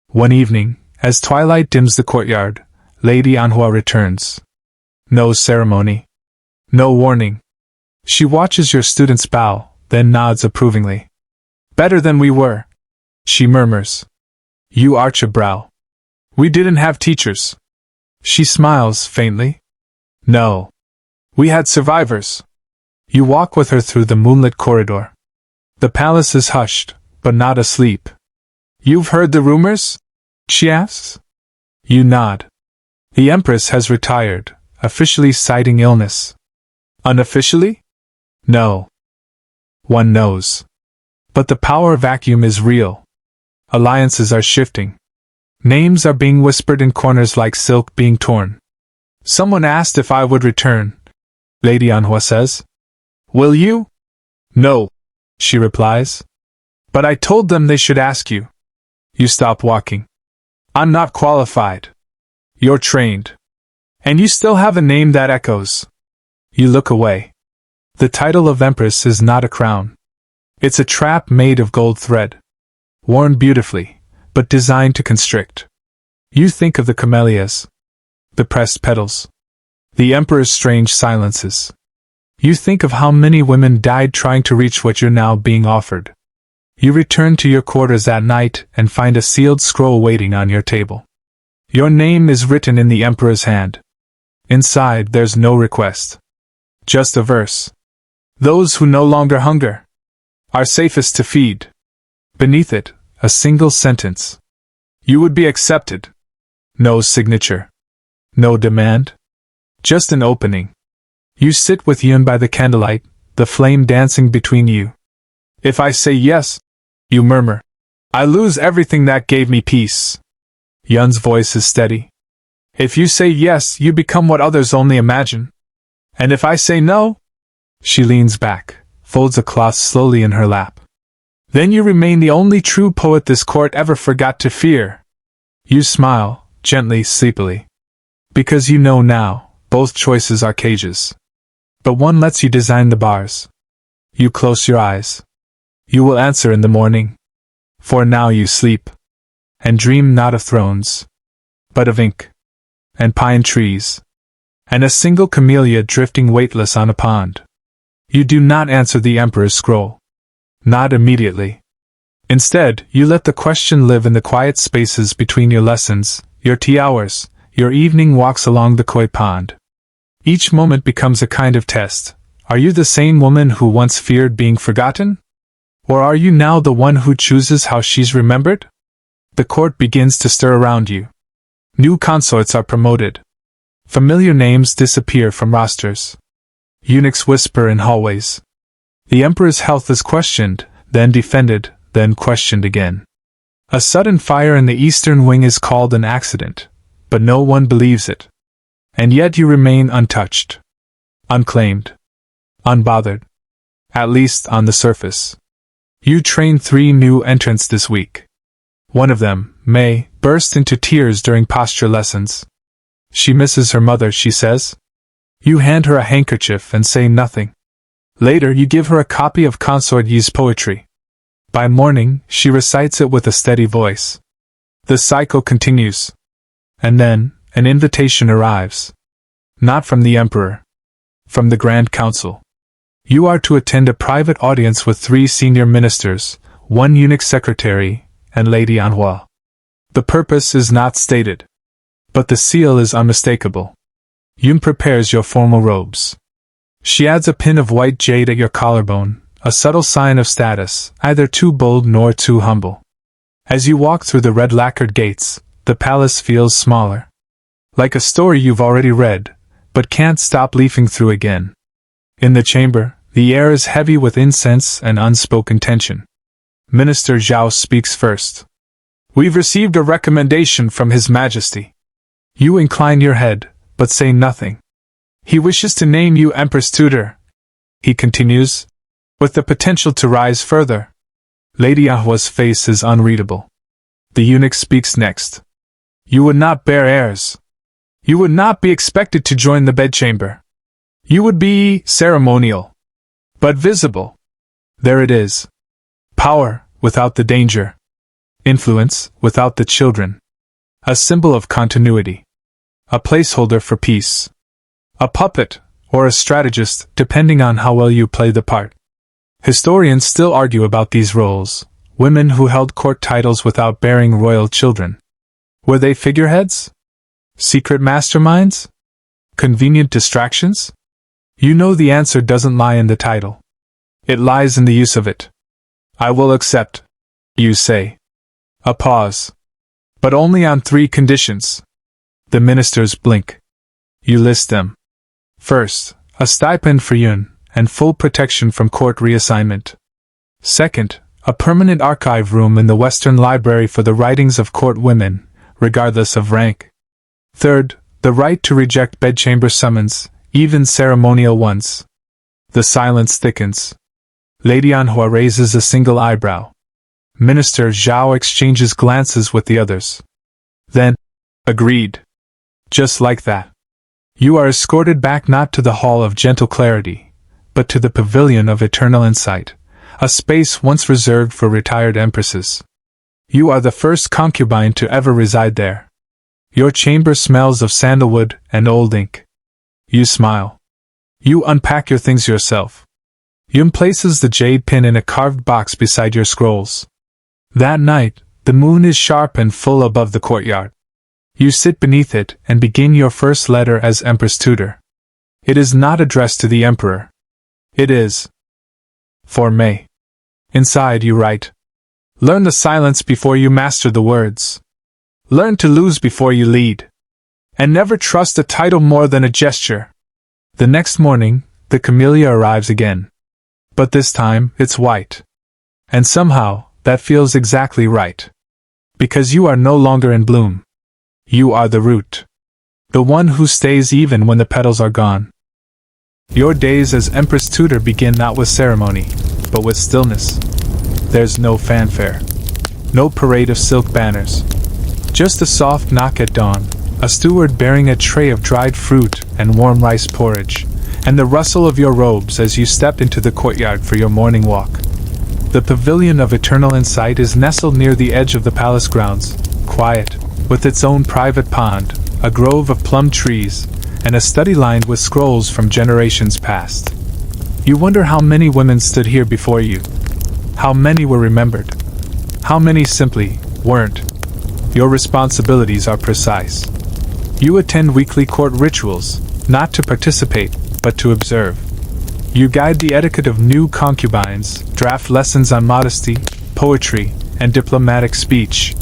One evening, as twilight dims the courtyard, Lady Anhua returns. No ceremony. No warning. She watches your students bow, then nods approvingly. Better than we were, she murmurs. You arch a brow. We didn't have teachers. She smiles faintly. No. We had survivors. You walk with her through the moonlit corridor. The palace is hushed, but not asleep. You've heard the rumors? She asks. You nod. The Empress has retired, officially citing illness. Unofficially? No. One knows. But the power vacuum is real. Alliances are shifting. Names are being whispered in corners like silk being torn. Someone asked if I would return. Lady Anhua says. Will you? No, she replies. But I told them they should ask you. You stop walking. I'm not qualified. You're trained. And you still have a name that echoes. You look away. The title of Empress is not a crown. It's a trap made of gold thread. Worn beautifully, but designed to constrict. You think of the camellias. The pressed petals. The Emperor's strange silences. You think of how many women died trying to reach what you're now being offered. You return to your quarters that night and find a sealed scroll waiting on your table. Your name is written in the Emperor's hand. Inside there's no request. Just a verse. Those who no longer hunger are safest to feed. Beneath it, a single sentence. You would be accepted. No signature. No demand. Just an opening. You sit with Yun by the candlelight, the flame dancing between you. If I say yes, you murmur, I lose everything that gave me peace. Yun's voice is steady. If you say yes, you become what others only imagine. And if I say no? She leans back, folds a cloth slowly in her lap. Then you remain the only true poet this court ever forgot to fear. You smile, gently, sleepily. Because you know now, both choices are cages. But one lets you design the bars. You close your eyes. You will answer in the morning. For now you sleep. And dream not of thrones, but of ink. And pine trees. And a single camellia drifting weightless on a pond. You do not answer the Emperor's scroll. Not immediately. Instead, you let the question live in the quiet spaces between your lessons, your tea hours, your evening walks along the koi pond. Each moment becomes a kind of test. Are you the same woman who once feared being forgotten? Or are you now the one who chooses how she's remembered? The court begins to stir around you. New consorts are promoted. Familiar names disappear from rosters. Eunuchs whisper in hallways. The Emperor's health is questioned, then defended, then questioned again. A sudden fire in the eastern wing is called an accident, but no one believes it. And yet you remain untouched. Unclaimed. Unbothered. At least on the surface. You train 3 new entrants this week. One of them, May, bursts into tears during posture lessons. She misses her mother, she says. You hand her a handkerchief and say nothing. Later you give her a copy of Consort Yi's poetry. By morning, she recites it with a steady voice. The cycle continues. And then, an invitation arrives. Not from the Emperor. From the Grand Council. You are to attend a private audience with 3 senior ministers, 1 eunuch secretary, and Lady Anhua. The purpose is not stated. But the seal is unmistakable. Yun prepares your formal robes. She adds a pin of white jade at your collarbone, a subtle sign of status, either too bold nor too humble. As you walk through the red lacquered gates, the palace feels smaller. Like a story you've already read, but can't stop leafing through again. In the chamber, the air is heavy with incense and unspoken tension. Minister Zhao speaks first. We've received a recommendation from His Majesty. You incline your head, but say nothing. He wishes to name you Empress Tutor, he continues, with the potential to rise further. Lady Anhua's face is unreadable. The eunuch speaks next. You would not bear heirs. You would not be expected to join the bedchamber. You would be ceremonial, but visible. There it is. Power, without the danger. Influence, without the children. A symbol of continuity. A placeholder for peace. A puppet, or a strategist, depending on how well you play the part. Historians still argue about these roles. Women who held court titles without bearing royal children. Were they figureheads? Secret masterminds? Convenient distractions? You know the answer doesn't lie in the title. It lies in the use of it. I will accept, you say. A pause. But only on 3 conditions. The ministers blink. You list them. First, a stipend for Yun, and full protection from court reassignment. Second, a permanent archive room in the Western Library for the writings of court women, regardless of rank. Third, the right to reject bedchamber summons, even ceremonial ones. The silence thickens. Lady Anhua raises a single eyebrow. Minister Zhao exchanges glances with the others. Then, agreed. Just like that. You are escorted back not to the Hall of Gentle Clarity, but to the Pavilion of Eternal Insight, a space once reserved for retired empresses. You are the first concubine to ever reside there. Your chamber smells of sandalwood and old ink. You smile. You unpack your things yourself. Yun places the jade pin in a carved box beside your scrolls. That night, the moon is sharp and full above the courtyard. You sit beneath it and begin your first letter as Empress tutor. It is not addressed to the Emperor. It is for May. Inside you write, "Learn the silence before you master the words. Learn to lose before you lead. And never trust a title more than a gesture." The next morning, the camellia arrives again. But this time, it's white. And somehow, that feels exactly right. Because you are no longer in bloom. You are the root. The one who stays even when the petals are gone. Your days as Empress tutor begin not with ceremony, but with stillness. There's no fanfare. No parade of silk banners. Just a soft knock at dawn, a steward bearing a tray of dried fruit and warm rice porridge, and the rustle of your robes as you step into the courtyard for your morning walk. The pavilion of eternal insight is nestled near the edge of the palace grounds, quiet, with its own private pond, a grove of plum trees, and a study lined with scrolls from generations past. You wonder how many women stood here before you. How many were remembered? How many simply weren't? Your responsibilities are precise. You attend weekly court rituals, not to participate, but to observe. You guide the etiquette of new concubines, draft lessons on modesty, poetry, and diplomatic speech.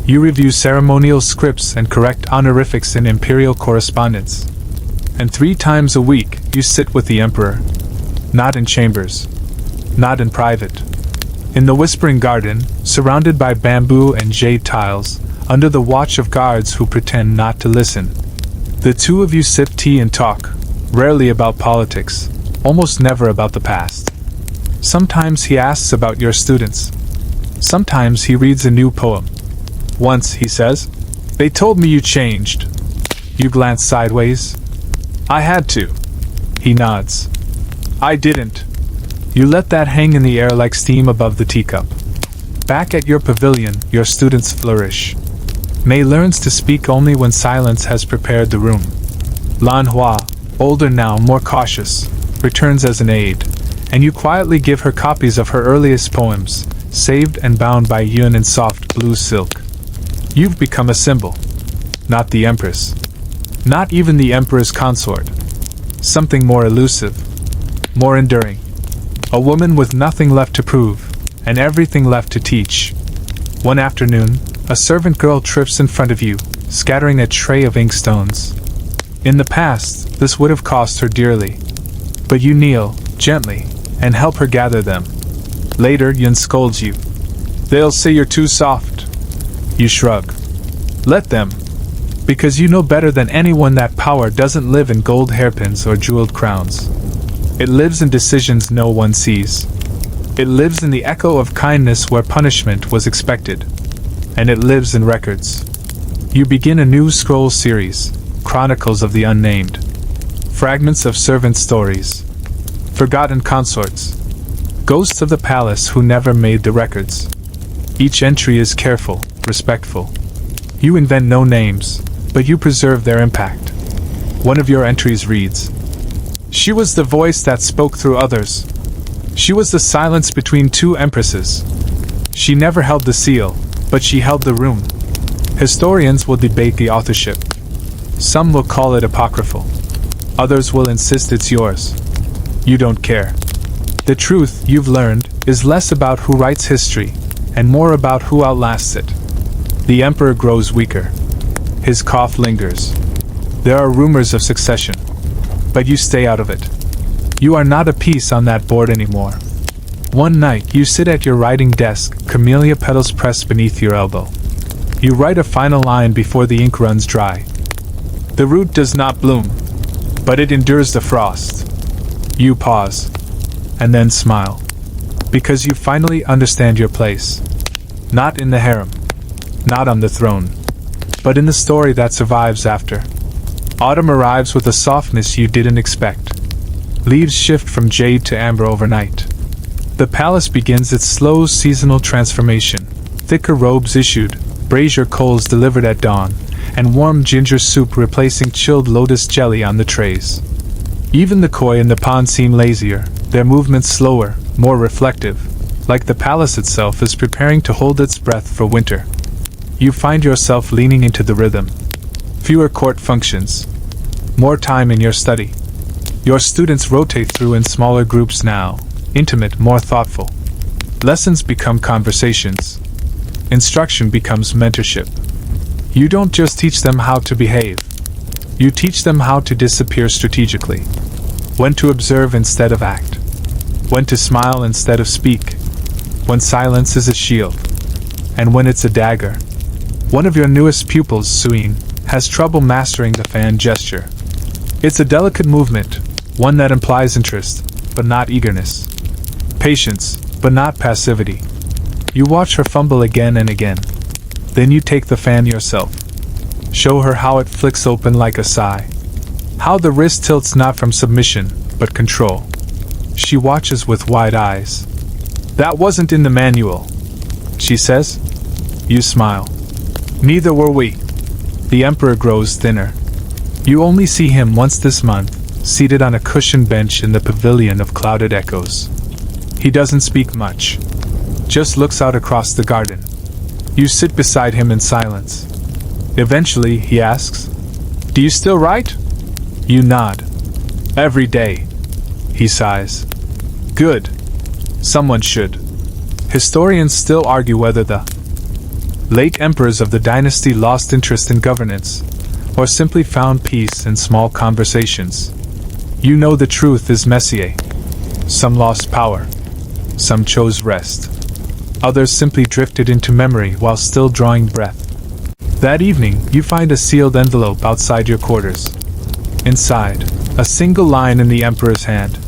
You review ceremonial scripts and correct honorifics in imperial correspondence. And 3 times a week, you sit with the emperor. Not in chambers. Not in private. In the whispering garden, surrounded by bamboo and jade tiles, under the watch of guards who pretend not to listen. The two of you sip tea and talk, rarely about politics, almost never about the past. Sometimes he asks about your students. Sometimes he reads a new poem. Once, he says, "They told me you changed." You glance sideways. "I had to." He nods. "I didn't." You let that hang in the air like steam above the teacup. Back at your pavilion, your students flourish. May learns to speak only when silence has prepared the room. Lan Hua, older now, more cautious, returns as an aide, and you quietly give her copies of her earliest poems, saved and bound by Yun in soft blue silk. You've become a symbol. Not the empress. Not even the emperor's consort. Something more elusive. More enduring. A woman with nothing left to prove, and everything left to teach. One afternoon, a servant girl trips in front of you, scattering a tray of inkstones. In the past, this would have cost her dearly. But you kneel, gently, and help her gather them. Later, Yun scolds you. "They'll say you're too soft." You shrug. "Let them. Because you know better than anyone that power doesn't live in gold hairpins or jeweled crowns. It lives in decisions no one sees. It lives in the echo of kindness where punishment was expected. And it lives in records." You begin a new scroll series, Chronicles of the Unnamed. Fragments of servant stories. Forgotten consorts. Ghosts of the palace who never made the records. Each entry is careful, respectful. You invent no names, but you preserve their impact. One of your entries reads, "She was the voice that spoke through others. She was the silence between 2 empresses. She never held the seal, but she held the room." Historians will debate the authorship. Some will call it apocryphal. Others will insist it's yours. You don't care. The truth, you've learned, is less about who writes history, and more about who outlasts it. The emperor grows weaker. His cough lingers. There are rumors of succession. But you stay out of it. You are not a piece on that board anymore. One night, you sit at your writing desk, camellia petals pressed beneath your elbow. You write a final line before the ink runs dry. The root does not bloom, but it endures the frost. You pause, and then smile. Because you finally understand your place. Not in the harem. Not on the throne. But in the story that survives after. Autumn arrives with a softness you didn't expect. Leaves shift from jade to amber overnight. The palace begins its slow seasonal transformation. Thicker robes issued, brazier coals delivered at dawn, and warm ginger soup replacing chilled lotus jelly on the trays. Even the koi in the pond seem lazier, their movements slower, more reflective, like the palace itself is preparing to hold its breath for winter. You find yourself leaning into the rhythm, Fewer court functions. More time in your study. Your students rotate through in smaller groups now, intimate, more thoughtful. Lessons become conversations. Instruction becomes mentorship. You don't just teach them how to behave. You teach them how to disappear strategically. When to observe instead of act. When to smile instead of speak. When silence is a shield. And when it's a dagger. One of your newest pupils, Suyin, has trouble mastering the fan gesture. It's a delicate movement, one that implies interest, but not eagerness. Patience, but not passivity. You watch her fumble again and again. Then you take the fan yourself. Show her how it flicks open like a sigh. How the wrist tilts not from submission, but control. She watches with wide eyes. That wasn't in the manual, she says. You smile. Neither were we. The Emperor grows thinner. You only see him once this month, seated on a cushioned bench in the pavilion of clouded echoes. He doesn't speak much. Just looks out across the garden. You sit beside him in silence. Eventually, he asks, "Do you still write?" You nod. "Every day." He sighs. "Good. Someone should." Historians still argue whether the late emperors of the dynasty lost interest in governance, or simply found peace in small conversations. You know the truth is messier. Some lost power. Some chose rest. Others simply drifted into memory while still drawing breath. That evening, you find a sealed envelope outside your quarters. Inside, a single line in the Emperor's hand.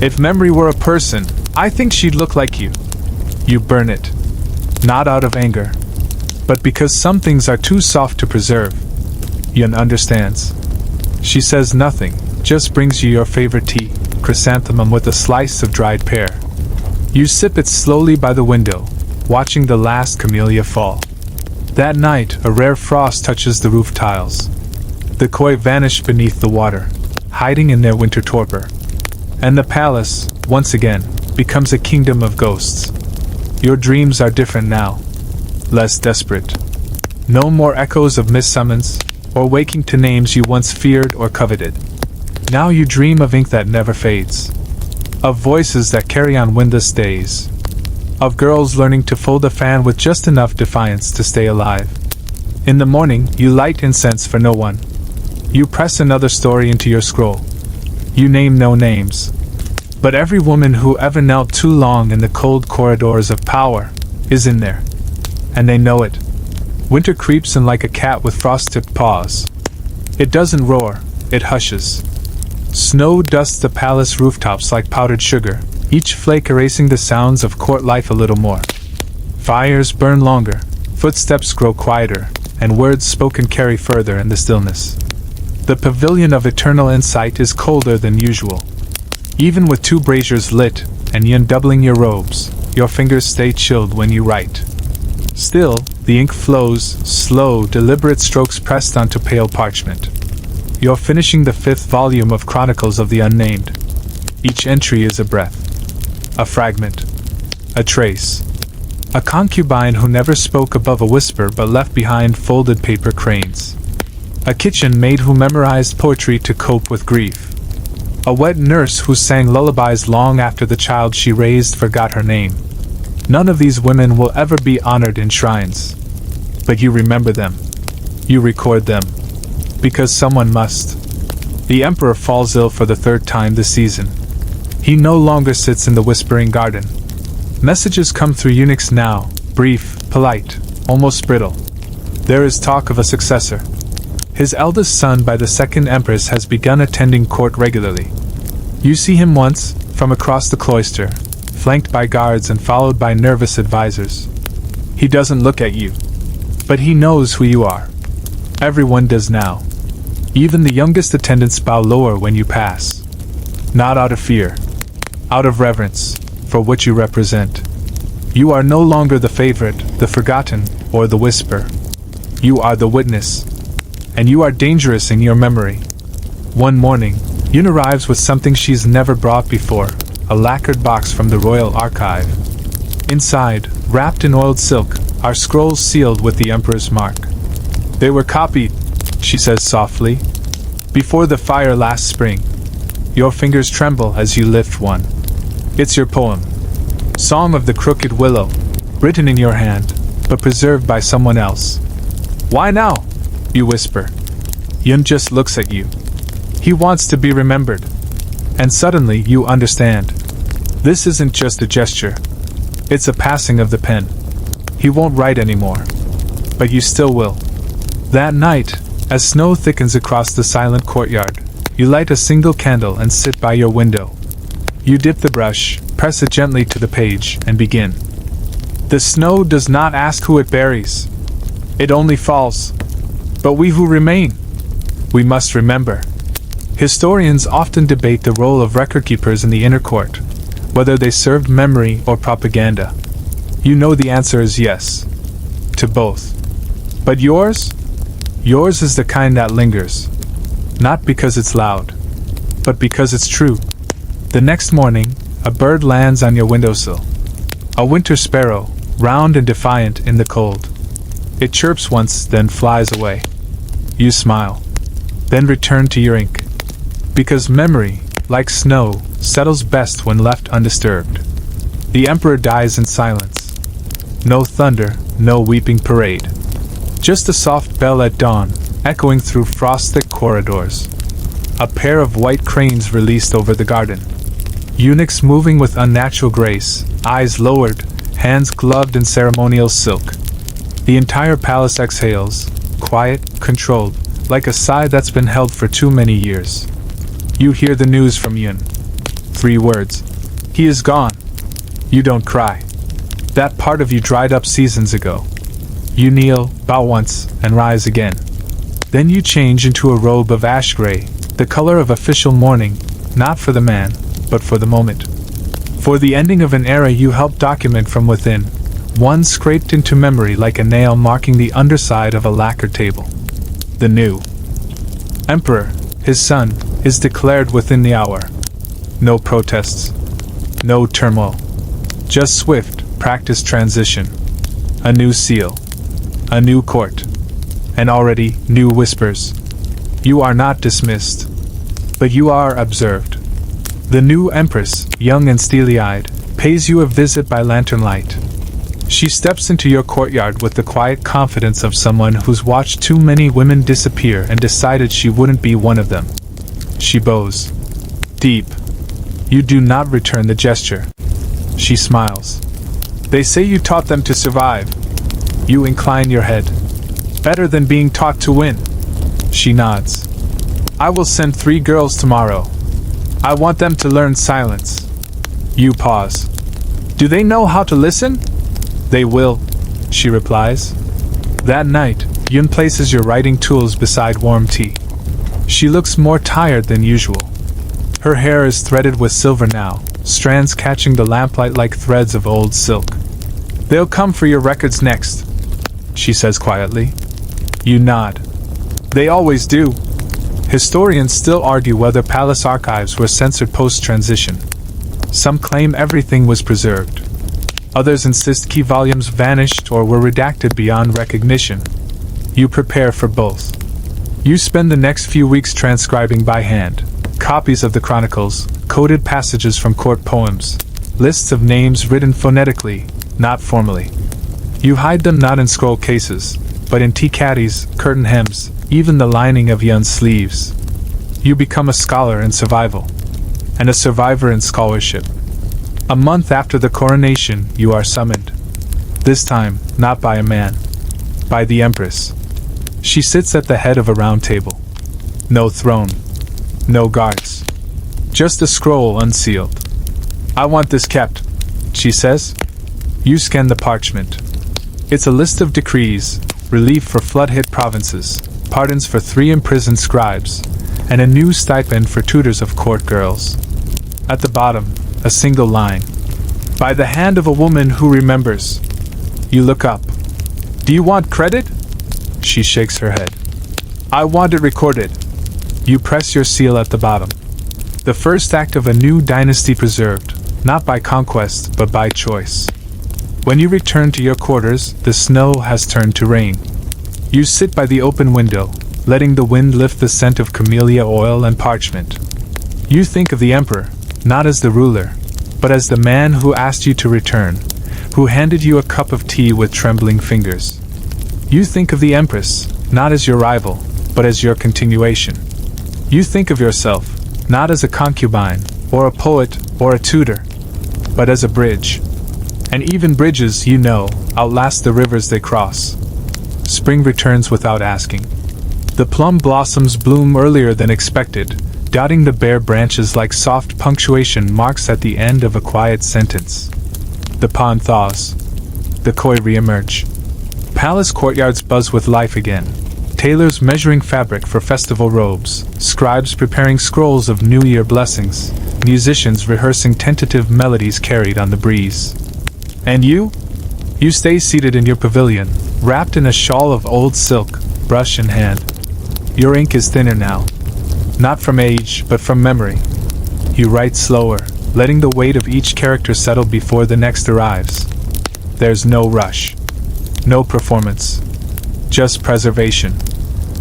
"If memory were a person, I think she'd look like you." You burn it. Not out of anger, but because some things are too soft to preserve. Yun understands. She says nothing, just brings you your favorite tea, chrysanthemum with a slice of dried pear. You sip it slowly by the window, watching the last camellia fall. That night, a rare frost touches the roof tiles. The koi vanish beneath the water, hiding in their winter torpor. And the palace, once again, becomes a kingdom of ghosts. Your dreams are different now. Less desperate. No more echoes of missummons, or waking to names you once feared or coveted. Now you dream of ink that never fades. Of voices that carry on windless days. Of girls learning to fold a fan with just enough defiance to stay alive. In the morning, you light incense for no one. You press another story into your scroll. You name no names. But every woman who ever knelt too long in the cold corridors of power is in there. And they know it. Winter creeps in like a cat with frost-tipped paws. It doesn't roar, it hushes. Snow dusts the palace rooftops like powdered sugar, each flake erasing the sounds of court life a little more. Fires burn longer, footsteps grow quieter, and words spoken carry further in the stillness. The pavilion of eternal insight is colder than usual. Even with 2 braziers lit, and Yun doubling your robes, your fingers stay chilled when you write. Still, the ink flows, slow, deliberate strokes pressed onto pale parchment. You're finishing the 5th volume of Chronicles of the Unnamed. Each entry is a breath. A fragment. A trace. A concubine who never spoke above a whisper but left behind folded paper cranes. A kitchen maid who memorized poetry to cope with grief. A wet nurse who sang lullabies long after the child she raised forgot her name. None of these women will ever be honored in shrines. But you remember them. You record them. Because someone must. The Emperor falls ill for the 3rd time this season. He no longer sits in the Whispering Garden. Messages come through eunuchs now, brief, polite, almost brittle. There is talk of a successor. His eldest son by the 2nd Empress has begun attending court regularly. You see him once, from across the cloister, flanked by guards and followed by nervous advisors. He doesn't look at you. But he knows who you are. Everyone does now. Even the youngest attendants bow lower when you pass. Not out of fear. Out of reverence, for what you represent. You are no longer the favorite, the forgotten, or the whisper. You are the witness. And you are dangerous in your memory. One morning, Yun arrives with something she's never brought before, a lacquered box from the Royal Archive. Inside, wrapped in oiled silk, are scrolls sealed with the Emperor's mark. They were copied, she says softly. Before the fire last spring. Your fingers tremble as you lift one. It's your poem. Song of the Crooked Willow, written in your hand, but preserved by someone else. Why now? You whisper. Yun just looks at you. He wants to be remembered. And suddenly you understand. This isn't just a gesture. It's a passing of the pen. He won't write anymore. But you still will. That night, as snow thickens across the silent courtyard, you light a single candle and sit by your window. You dip the brush, press it gently to the page, and begin. The snow does not ask who it buries. It only falls. But we who remain, we must remember. Historians often debate the role of record-keepers in the inner court, whether they served memory or propaganda. You know the answer is yes. To both. But yours? Yours is the kind that lingers. Not because it's loud, but because it's true. The next morning, a bird lands on your windowsill. A winter sparrow, round and defiant in the cold. It chirps once, then flies away. You smile. Then return to your ink. Because memory, like snow, settles best when left undisturbed. The emperor dies in silence. No thunder, no weeping parade. Just a soft bell at dawn, echoing through frost-thick corridors. A pair of white cranes released over the garden. Eunuchs moving with unnatural grace, eyes lowered, hands gloved in ceremonial silk. The entire palace exhales, quiet, controlled, like a sigh that's been held for too many years. You hear the news from Yun. 3 words. He is gone. You don't cry. That part of you dried up seasons ago. You kneel, bow once, and rise again. Then you change into a robe of ash gray, the color of official mourning, not for the man, but for the moment. For the ending of an era you helped document from within, one scraped into memory like a nail marking the underside of a lacquered table. The new emperor, his son, is declared within the hour. No protests. No turmoil. Just swift, practiced transition. A new seal. A new court. And already, new whispers. You are not dismissed. But you are observed. The new empress, young and steely-eyed, pays you a visit by lantern light. She steps into your courtyard with the quiet confidence of someone who's watched too many women disappear and decided she wouldn't be one of them. She bows. Deep. You do not return the gesture. She smiles. They say you taught them to survive. You incline your head. Better than being taught to win. She nods. I will send 3 girls tomorrow. I want them to learn silence. You pause. Do they know how to listen? They will, she replies. That night, Yun places your writing tools beside warm tea. She looks more tired than usual. Her hair is threaded with silver now, strands catching the lamplight like threads of old silk. They'll come for your records next, she says quietly. You nod. They always do. Historians still argue whether palace archives were censored post-transition. Some claim everything was preserved. Others insist key volumes vanished or were redacted beyond recognition. You prepare for both. You spend the next few weeks transcribing by hand copies of the chronicles, coded passages from court poems, lists of names written phonetically, not formally. You hide them not in scroll cases, but in tea caddies, curtain hems, even the lining of Yun's sleeves. You become a scholar in survival, and a survivor in scholarship. A month after the coronation, you are summoned. This time, not by a man, by the Empress. She sits at the head of a round table. No throne. No guards. Just a scroll unsealed. I want this kept, she says. You scan the parchment. It's a list of decrees, relief for flood-hit provinces, pardons for 3 imprisoned scribes, and a new stipend for tutors of court girls. At the bottom, a single line. By the hand of a woman who remembers. You look up. Do you want credit? She shakes her head. I want it recorded. You press your seal at the bottom. The first act of a new dynasty preserved, not by conquest, but by choice. When you return to your quarters, the snow has turned to rain. You sit by the open window, letting the wind lift the scent of camellia oil and parchment. You think of the emperor, not as the ruler, but as the man who asked you to return, who handed you a cup of tea with trembling fingers. You think of the empress, not as your rival, but as your continuation. You think of yourself, not as a concubine, or a poet, or a tutor, but as a bridge. And even bridges, you know, outlast the rivers they cross. Spring returns without asking. The plum blossoms bloom earlier than expected, dotting the bare branches like soft punctuation marks at the end of a quiet sentence. The pond thaws. The koi re-emerge. Palace courtyards buzz with life again. Tailors measuring fabric for festival robes, scribes preparing scrolls of New Year blessings, musicians rehearsing tentative melodies carried on the breeze. And you? You stay seated in your pavilion, wrapped in a shawl of old silk, brush in hand. Your ink is thinner now. Not from age, but from memory. You write slower, letting the weight of each character settle before the next arrives. There's no rush. No performance. Just preservation.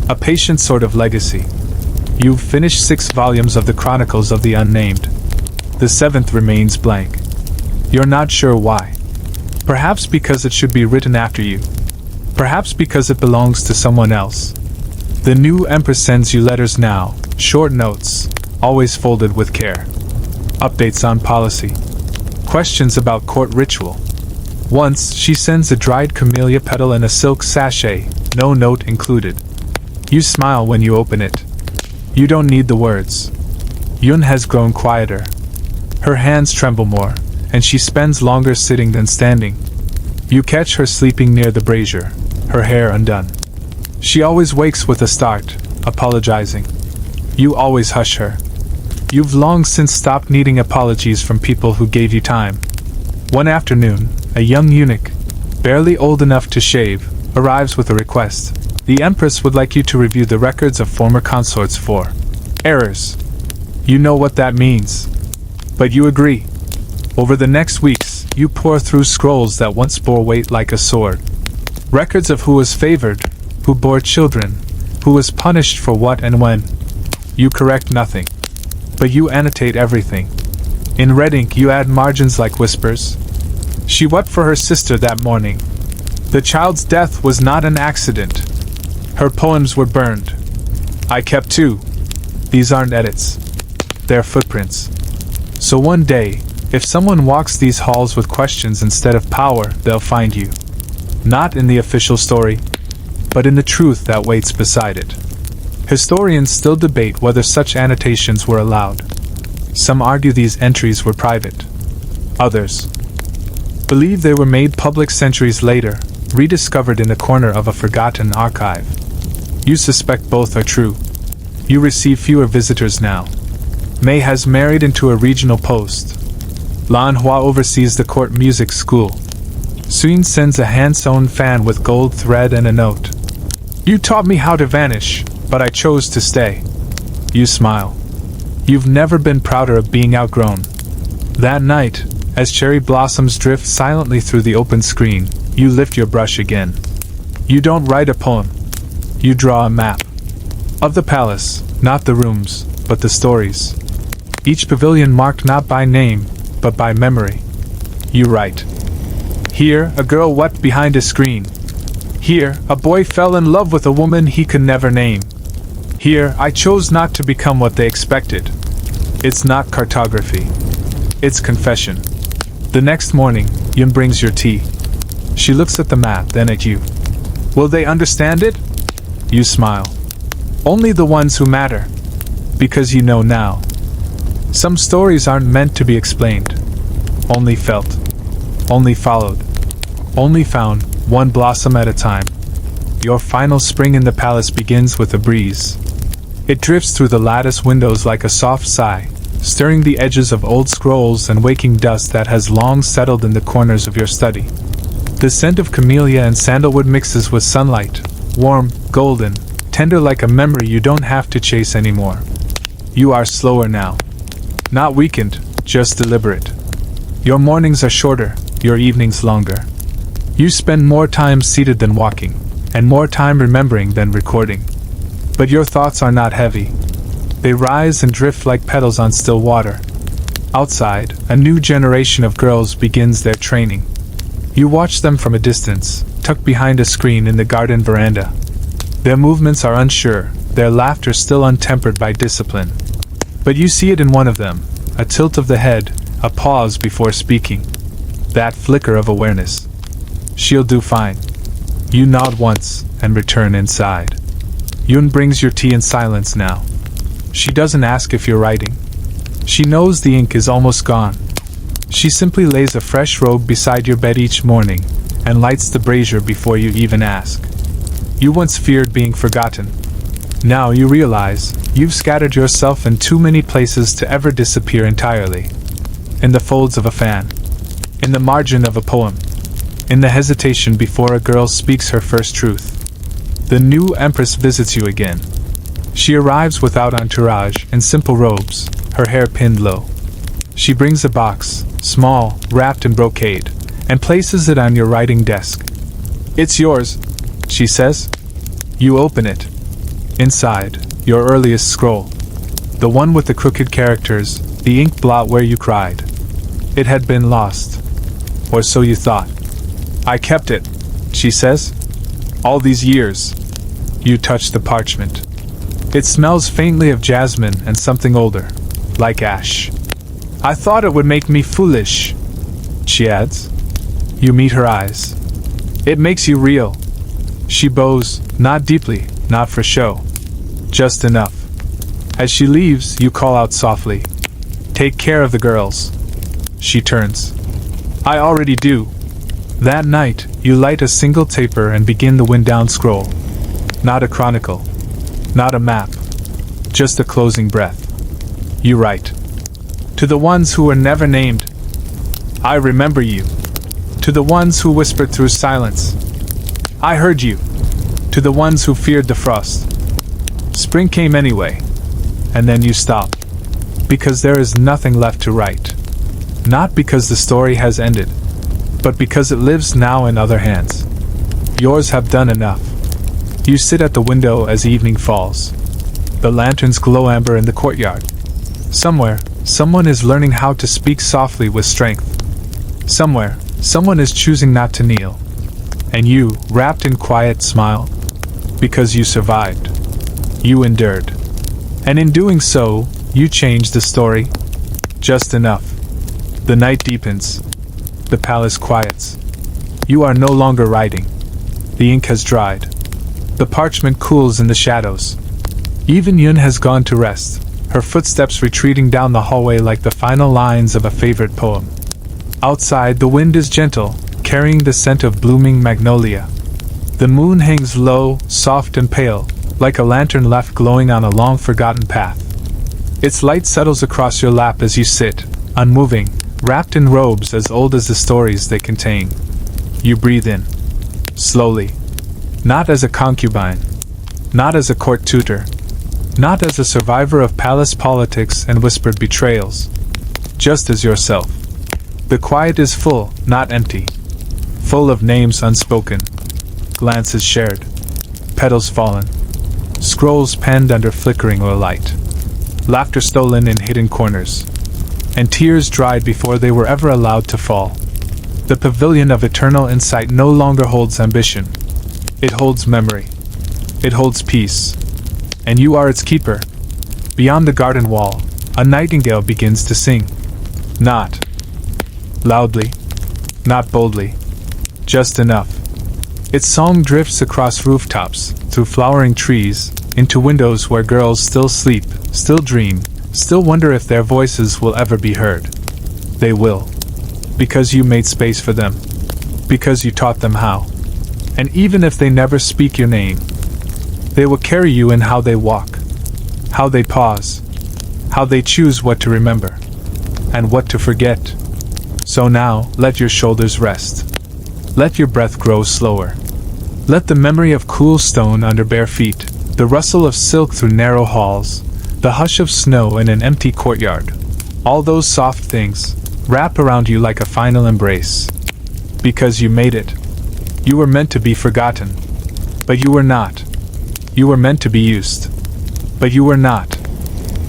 A patient sort of legacy. You've finished 6 volumes of the Chronicles of the Unnamed. The 7th remains blank. You're not sure why. Perhaps because it should be written after you. Perhaps because it belongs to someone else. The new Empress sends you letters now, short notes, always folded with care. Updates on policy. Questions about court ritual. Once, she sends a dried camellia petal in a silk sachet, no note included. You smile when you open it. You don't need the words. Yun has grown quieter. Her hands tremble more, and she spends longer sitting than standing. You catch her sleeping near the brazier, her hair undone. She always wakes with a start, apologizing. You always hush her. You've long since stopped needing apologies from people who gave you time. One afternoon, a young eunuch, barely old enough to shave, arrives with a request. The Empress would like you to review the records of former consorts for errors. You know what that means. But you agree. Over the next weeks, you pore through scrolls that once bore weight like a sword. Records of who was favored, who bore children, who was punished for what and when. You correct nothing. But you annotate everything. In red ink you add margins like whispers. She wept for her sister that morning. The child's death was not an accident. Her poems were burned. I kept 2. These aren't edits. They're footprints. So one day, if someone walks these halls with questions instead of power, they'll find you. Not in the official story, but in the truth that waits beside it. Historians still debate whether such annotations were allowed. Some argue these entries were private. Others believe they were made public centuries later, rediscovered in a corner of a forgotten archive. You suspect both are true. You receive fewer visitors now. Mei has married into a regional post. Lan Hua oversees the court music school. Suyin sends a hand-sewn fan with gold thread and a note. You taught me how to vanish, but I chose to stay. You smile. You've never been prouder of being outgrown. That night, as cherry blossoms drift silently through the open screen, you lift your brush again. You don't write a poem. You draw a map. Of the palace, not the rooms, but the stories. Each pavilion marked not by name, but by memory. You write. Here, a girl wept behind a screen. Here, a boy fell in love with a woman he could never name. Here, I chose not to become what they expected. It's not cartography. It's confession. The next morning, Yun brings your tea. She looks at the map, then at you. Will they understand it? You smile. Only the ones who matter. Because you know now. Some stories aren't meant to be explained. Only felt. Only followed. Only found, one blossom at a time. Your final spring in the palace begins with a breeze. It drifts through the lattice windows like a soft sigh, stirring the edges of old scrolls and waking dust that has long settled in the corners of your study. The scent of camellia and sandalwood mixes with sunlight, warm, golden, tender like a memory you don't have to chase anymore. You are slower now. Not weakened, just deliberate. Your mornings are shorter, your evenings longer. You spend more time seated than walking, and more time remembering than recording. But your thoughts are not heavy. They rise and drift like petals on still water. Outside, a new generation of girls begins their training. You watch them from a distance, tucked behind a screen in the garden veranda. Their movements are unsure, their laughter still untempered by discipline. But you see it in one of them, a tilt of the head, a pause before speaking. That flicker of awareness. She'll do fine. You nod once, and return inside. Yun brings your tea in silence now. She doesn't ask if you're writing. She knows the ink is almost gone. She simply lays a fresh robe beside your bed each morning, and lights the brazier before you even ask. You once feared being forgotten. Now you realize, you've scattered yourself in too many places to ever disappear entirely. In the folds of a fan. In the margin of a poem. In the hesitation before a girl speaks her first truth. The new empress visits you again. She arrives without entourage, in simple robes, her hair pinned low. She brings a box, small, wrapped in brocade, and places it on your writing desk. "It's yours," she says. You open it. Inside, your earliest scroll. The one with the crooked characters, the ink blot where you cried. It had been lost. Or so you thought. "I kept it," she says. "All these years." You touch the parchment. It smells faintly of jasmine and something older, like ash. "I thought it would make me foolish," she adds. You meet her eyes. "It makes you real." She bows, not deeply, not for show. Just enough. As she leaves, you call out softly, "Take care of the girls." She turns. "I already do." That night, you light a single taper and begin the wind-down scroll. Not a chronicle. Not a map. Just a closing breath. You write. To the ones who were never named. I remember you. To the ones who whispered through silence. I heard you. To the ones who feared the frost. Spring came anyway. And then you stop. Because there is nothing left to write. Not because the story has ended, but because it lives now in other hands. Yours have done enough. You sit at the window as evening falls. The lanterns glow amber in the courtyard. Somewhere, someone is learning how to speak softly with strength. Somewhere, someone is choosing not to kneel. And you, wrapped in quiet, smile. Because you survived. You endured. And in doing so, you changed the story. Just enough. The night deepens. The palace quiets. You are no longer writing. The ink has dried. The parchment cools in the shadows. Even Yun has gone to rest, her footsteps retreating down the hallway like the final lines of a favorite poem. Outside, the wind is gentle, carrying the scent of blooming magnolia. The moon hangs low, soft and pale, like a lantern left glowing on a long-forgotten path. Its light settles across your lap as you sit, unmoving, wrapped in robes as old as the stories they contain. You breathe in. Slowly. Not as a concubine. Not as a court tutor. Not as a survivor of palace politics and whispered betrayals. Just as yourself. The quiet is full, not empty. Full of names unspoken. Glances shared. Petals fallen. Scrolls penned under flickering oil light. Laughter stolen in hidden corners. And tears dried before they were ever allowed to fall. The pavilion of eternal insight no longer holds ambition. It holds memory. It holds peace. And you are its keeper. Beyond the garden wall, a nightingale begins to sing. Not loudly. Not boldly. Just enough. Its song drifts across rooftops, through flowering trees, into windows where girls still sleep, still dream, still wonder if their voices will ever be heard. They will. Because you made space for them. Because you taught them how. And even if they never speak your name, they will carry you in how they walk, how they pause, how they choose what to remember, and what to forget. So now, let your shoulders rest. Let your breath grow slower. Let the memory of cool stone under bare feet, the rustle of silk through narrow halls, the hush of snow in an empty courtyard, all those soft things, wrap around you like a final embrace. Because you made it. You were meant to be forgotten. But you were not. You were meant to be used. But you were not.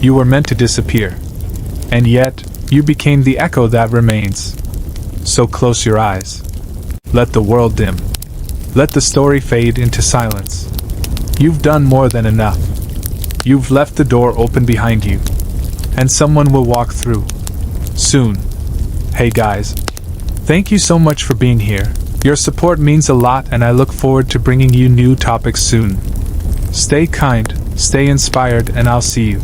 You were meant to disappear. And yet, you became the echo that remains. So close your eyes. Let the world dim. Let the story fade into silence. You've done more than enough. You've left the door open behind you. And someone will walk through. Soon. Hey guys. Thank you so much for being here. Your support means a lot and I look forward to bringing you new topics soon. Stay kind, stay inspired, and I'll see you.